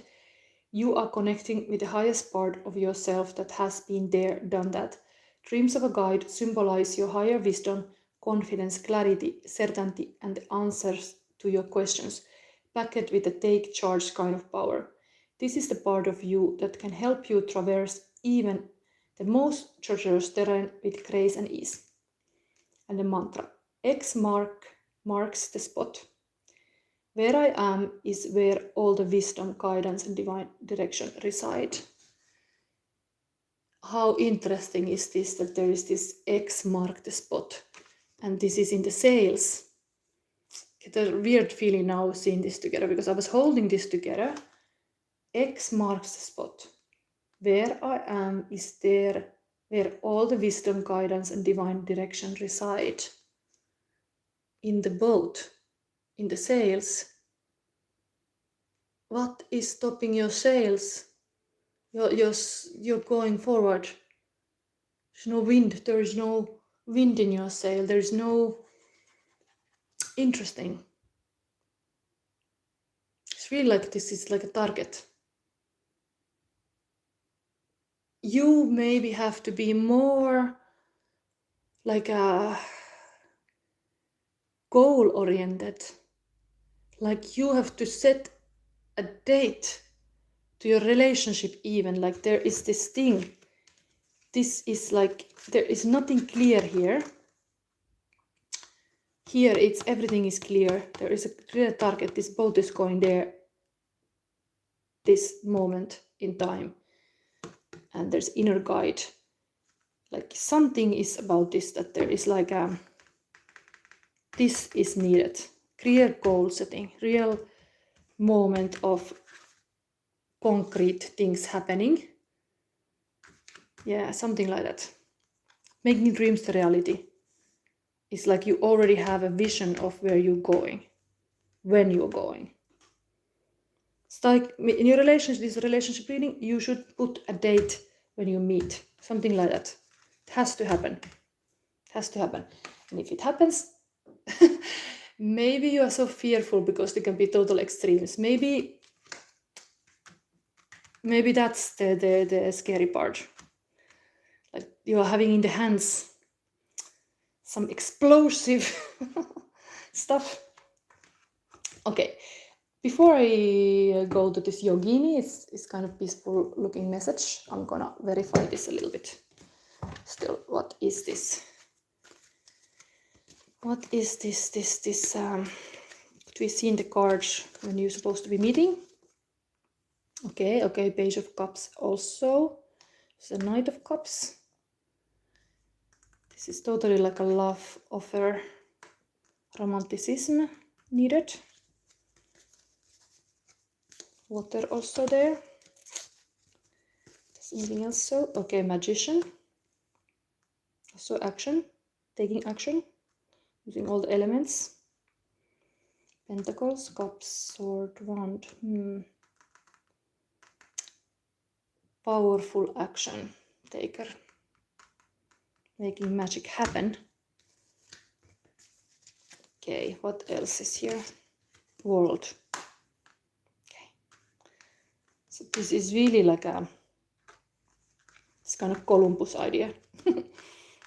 you are connecting with the highest part of yourself that has been there, done that. Dreams of a guide symbolize your higher wisdom, confidence, clarity, certainty, and the answers to your questions, packed with a take charge kind of power. This is the part of you that can help you traverse even the most treacherous terrain with grace and ease. And the mantra, X marks the spot. Where I am is where all the wisdom, guidance, and divine direction reside. How interesting is this that there is this X mark the spot, and this is in the sails. Get a weird feeling now seeing this together, because I was holding this together. X marks the spot. Where I am is there where all the wisdom, guidance, and divine direction reside. In the boat, in the sails. What is stopping your sails? You're going forward. There's no wind. There is no wind in your sail. There is no... Interesting. It's really like this is like a target. You maybe have to be more like a goal-oriented. Like you have to set a date to your relationship even. Like there is this thing. This is like, there is nothing clear here. Here it's everything is clear. There is a clear target. This boat is going there this moment in time. And there's inner guide. Like something is about this, that there is like a, this is needed. Clear goal setting, real moment of concrete things happening. Yeah, something like that. Making dreams the reality. It's like you already have a vision of where you're going, when you're going. It's like in your relationship, this relationship reading, you should put a date when you meet, something like that. It has to happen. It has to happen. And if it happens, maybe you are so fearful because they can be total extremes. Maybe that's the scary part. Like you are having in the hands some explosive stuff. Okay, before I go to this yogini, it's kind of peaceful looking message. I'm gonna verify this a little bit. Still, what is this? What is this? Could we see in the cards when you're supposed to be meeting? Okay, Page of Cups also. It's a Knight of Cups. This is totally like a love offer, romanticism needed. Water also there. There's anything else? So, okay, Magician. Also action, taking action, using all the elements. Pentacles, Cups, Sword, Wand. Powerful action taker. Making magic happen. Okay, what else is here? World. Okay. So this is really like it's kind of Columbus idea.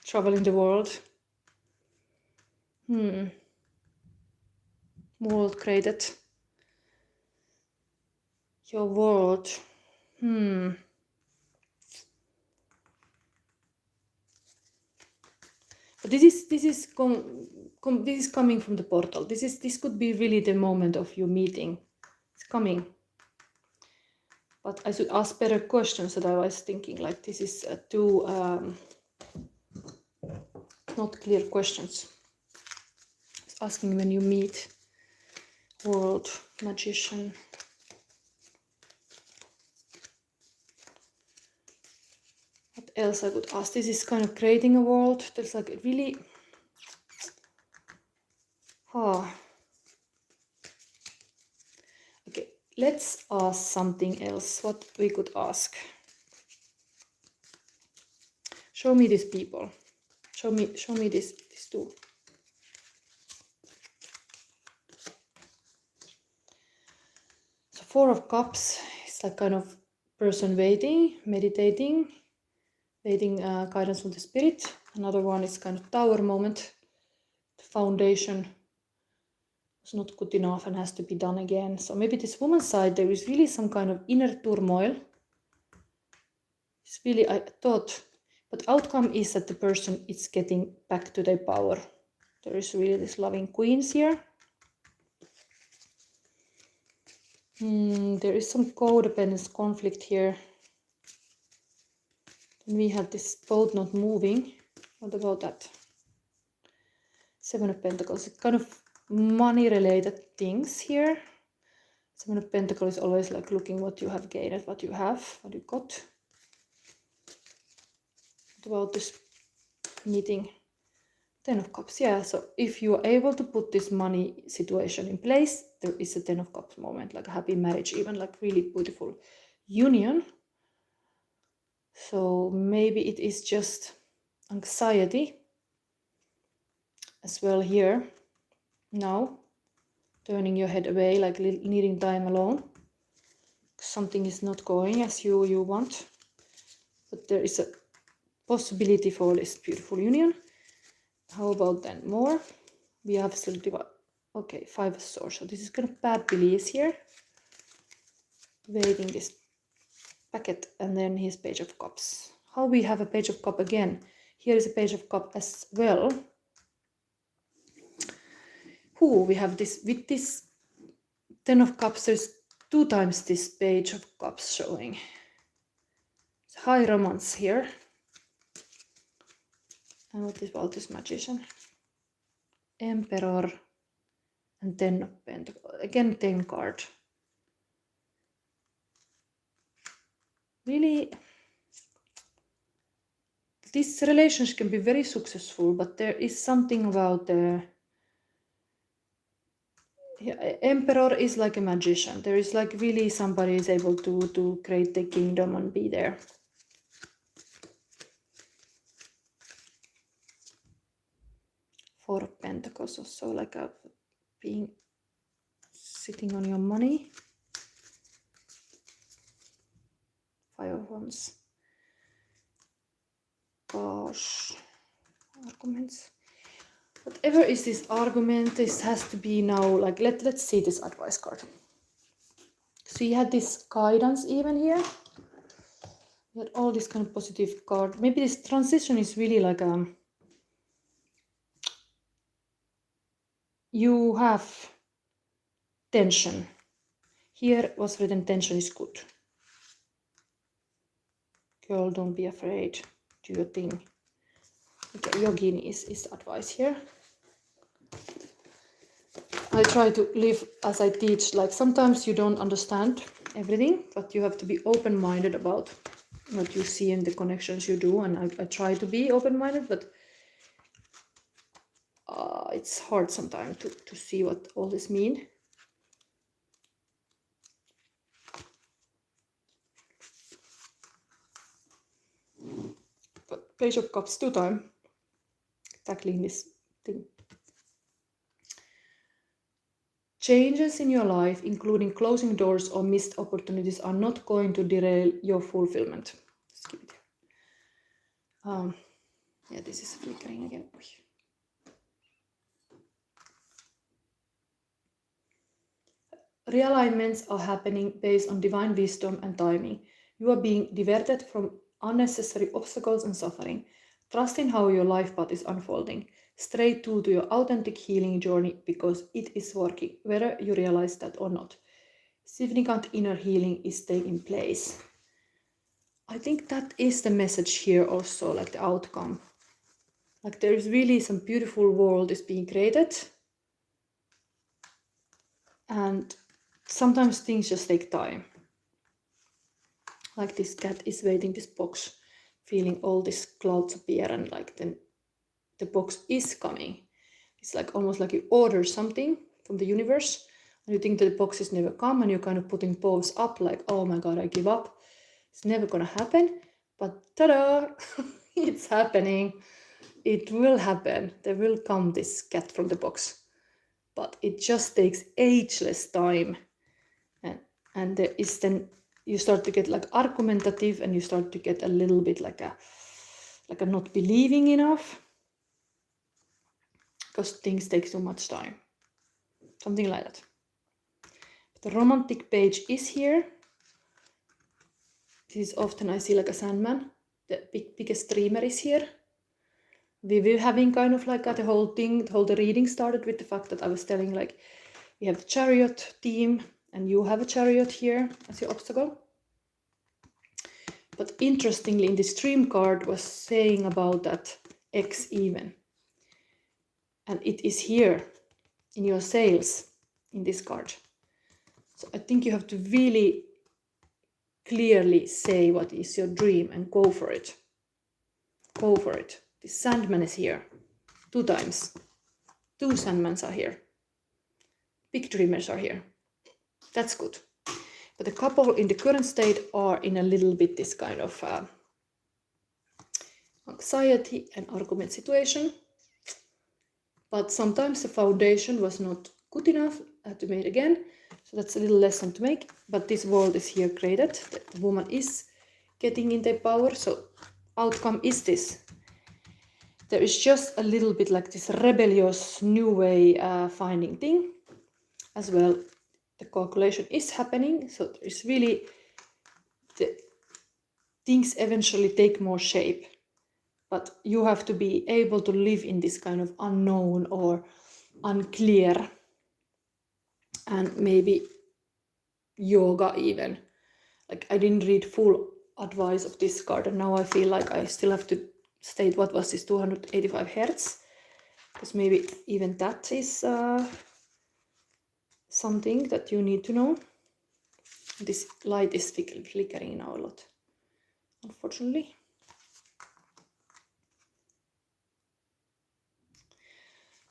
Traveling the world. World created. Your world. But this is coming from the portal. This could be really the moment of your meeting. It's coming. But I should ask better questions that I was thinking. Like this is too not clear questions. It's asking when you meet. World, Magician. What else I could ask? This is kind of creating a world. There's like really... Okay, let's ask something else. What we could ask. Show me these people. Show me these two. So Four of Cups is like kind of person waiting, meditating, waiting guidance from the spirit. Another one is kind of Tower moment. The foundation was not good enough and has to be done again. So maybe this woman's side, there is really some kind of inner turmoil. It's really, I thought, but outcome is that the person is getting back to their power. There is really this loving queens here. There is some codependence conflict here. And we had this boat not moving. What about that? Seven of Pentacles. It's kind of money related things here. Seven of Pentacles is always like looking what you have gained, what you have, what you got. What about this meeting? Ten of Cups. Yeah, so if you are able to put this money situation in place, there is a Ten of Cups moment, like a happy marriage, even like really beautiful union. So maybe it is just anxiety as well here. Now, turning your head away, like needing time alone. Something is not going as you want. But there is a possibility for this beautiful union. How about then more? We have still okay, Five of Swords. So this is kind of bad beliefs here. Waiting this packet, and then his Page of Cups. How we have a Page of Cup again? Here is a Page of Cup as well. We have this with this Ten of Cups. There's 2 times this Page of Cups showing. It's high romance here. And what is about this Magician? Emperor and Ten of Pentacles. Again, 10 card. Really, this relationship can be very successful, but there is something about the Emperor is like a magician. There is like really somebody is able to create the kingdom and be there. Four of Pentacles also, like a being sitting on your money. Five of Wands. Gosh, arguments. Whatever is this argument, this has to be now, like, let's see this advice card. So you had this guidance even here. You had all this kind of positive card. Maybe this transition is really like you have tension. Here was written tension is good. Girl, don't be afraid. Do your thing. Okay, Yogini is the advice here. I try to live as I teach. Like sometimes you don't understand everything, but you have to be open-minded about what you see and the connections you do. And I try to be open-minded, but it's hard sometimes to see what all this means. But Page of Cups 2 times tackling this thing. Changes in your life, including closing doors or missed opportunities, are not going to derail your fulfillment. Let's keep it here. Yeah, this is flickering again. Realignments are happening based on divine wisdom and timing. You are being diverted from unnecessary obstacles and suffering. Trust in how your life path is unfolding. Stay true to your authentic healing journey because it is working, whether you realize that or not. Significant inner healing is taking place. I think that is the message here also, like the outcome. Like there is really some beautiful world is being created. And sometimes things just take time. Like this cat is waiting this box, feeling all these clouds appear and like then the box is coming. It's like almost like you order something from the universe and you think that the box is never come and you're kind of putting paws up like, oh my God, I give up. It's never gonna happen. But ta-da, it's happening. It will happen. There will come this cat from the box. But it just takes ageless time. And there is then you start to get like argumentative and you start to get a little bit like a not believing enough. Because things take so much time. Something like that. The romantic page is here. This is often I see like a Sandman. The biggest dreamer is here. We were having kind of like the whole thing, the reading started with the fact that I was telling like we have the chariot team and you have a chariot here as your obstacle. But interestingly, in this dream card was saying about that X even. And it is here in your sales in this card. So I think you have to really clearly say what is your dream and go for it. Go for it. The Sandman is here 2 times. 2 Sandmans are here. Big dreamers are here. That's good. But the couple in the current state are in a little bit this kind of anxiety and argument situation. But sometimes the foundation was not good enough. I had to make it again. So that's a little lesson to make. But this world is here created. The woman is getting in their power. So outcome is this. There is just a little bit like this rebellious new way finding thing. As well, the calculation is happening. So there's really the things eventually take more shape. But you have to be able to live in this kind of unknown or unclear. And maybe yoga even. Like I didn't read full advice of this card. And now I feel like I still have to state what was this 285 hertz. Because maybe even that is something that you need to know. This light is flickering now a lot, unfortunately.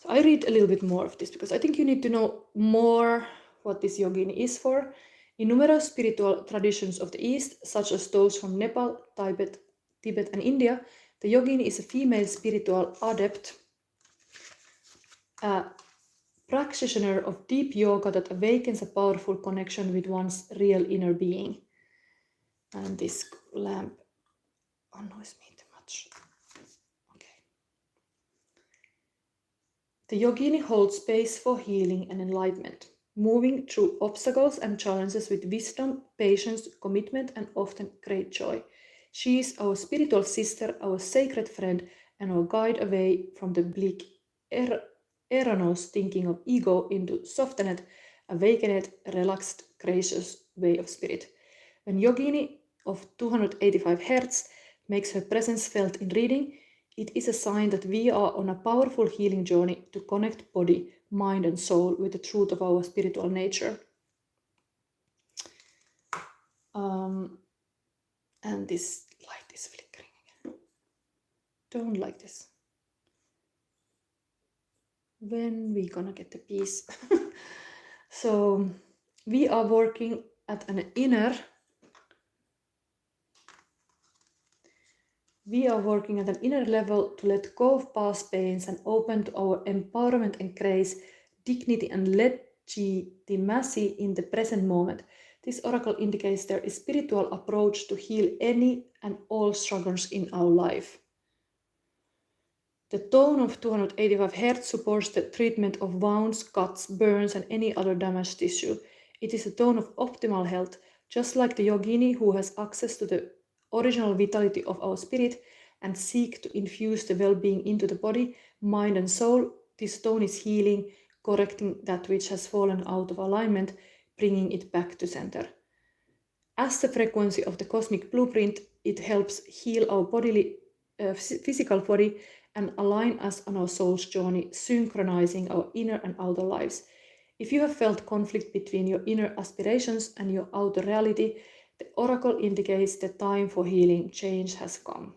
So I read a little bit more of this because I think you need to know more what this yogini is for. In numerous spiritual traditions of the East, such as those from Nepal, Tibet and India, the yogini is a female spiritual adept, a practitioner of deep yoga that awakens a powerful connection with one's real inner being. And this lamp annoys me too much. Okay. The yogini holds space for healing and enlightenment, moving through obstacles and challenges with wisdom, patience, commitment, and often great joy. She is our spiritual sister, our sacred friend, and our guide away from the bleak, erroneous thinking of ego into softened, awakened, relaxed, gracious way of spirit. When yogini of 285 Hz makes her presence felt in reading, it is a sign that we are on a powerful healing journey to connect body, mind, and soul with the truth of our spiritual nature. And this light is flickering again. Don't like this. When we gonna get the peace? So we are working at an inner level to let go of past pains and open to our empowerment and grace, dignity and legitimacy in the present moment. This oracle indicates there is a spiritual approach to heal any and all struggles in our life. The tone of 285 Hz supports the treatment of wounds, cuts, burns, and any other damaged tissue. It is a tone of optimal health, just like the yogini who has access to the original vitality of our spirit and seek to infuse the well-being into the body, mind, and soul. This tone is healing, correcting that which has fallen out of alignment, bringing it back to center. As the frequency of the cosmic blueprint, it helps heal our bodily, physical body and align us on our soul's journey, synchronizing our inner and outer lives. If you have felt conflict between your inner aspirations and your outer reality, the oracle indicates the time for healing change has come.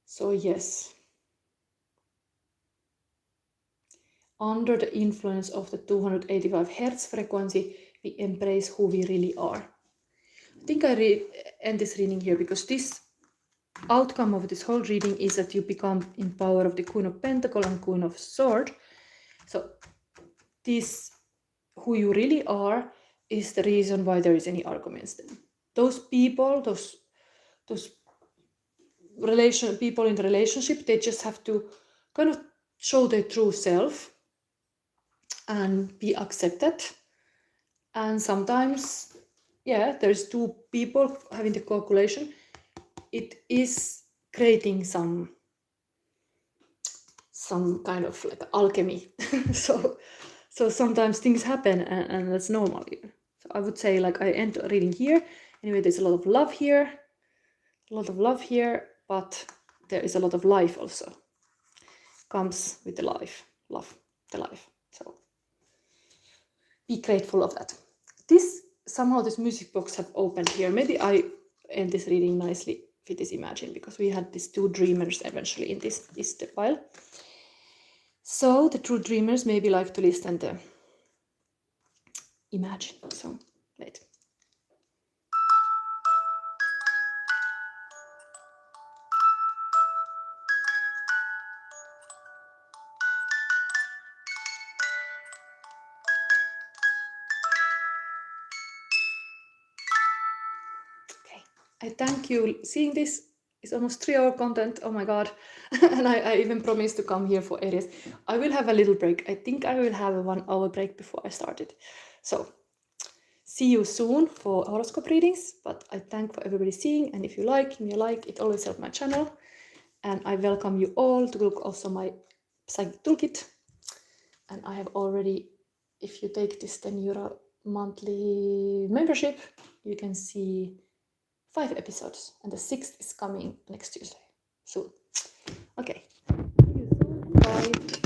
So yes, under the influence of the 285 Hz frequency, we embrace who we really are. I think I end this reading here because this outcome of this whole reading is that you become in power of the Queen of Pentacles and Queen of Swords. So this, who you really are, is the reason why there is any arguments then. Those people, those people in the relationship, they just have to kind of show their true self and be accepted. And sometimes, yeah, there's two people having the calculation. It is creating some kind of like alchemy. so sometimes things happen and that's normal here. So I would say, like, I end reading here. Anyway, there's a lot of love here, but there is a lot of life also. Comes with the life, love the life. So be grateful of that. Somehow this music box have opened here. Maybe I end this reading nicely with this Imagine, because we had these two dreamers eventually in this file. So the true dreamers maybe like to listen to Imagine. So wait. Okay, I thank you. Seeing this is almost 3-hour content. Oh my god. And I even promised to come here for Aries. I will have a little break. I think I will have a 1-hour break before I start it. So see you soon for horoscope readings, but I thank for everybody seeing, and if you like, give me a like, it always helps my channel. And I welcome you all to look also my psychic toolkit. And I have already, if you take this €10 monthly membership, you can see 5 episodes, and the 6th is coming next Tuesday. So, okay. See you soon. Bye.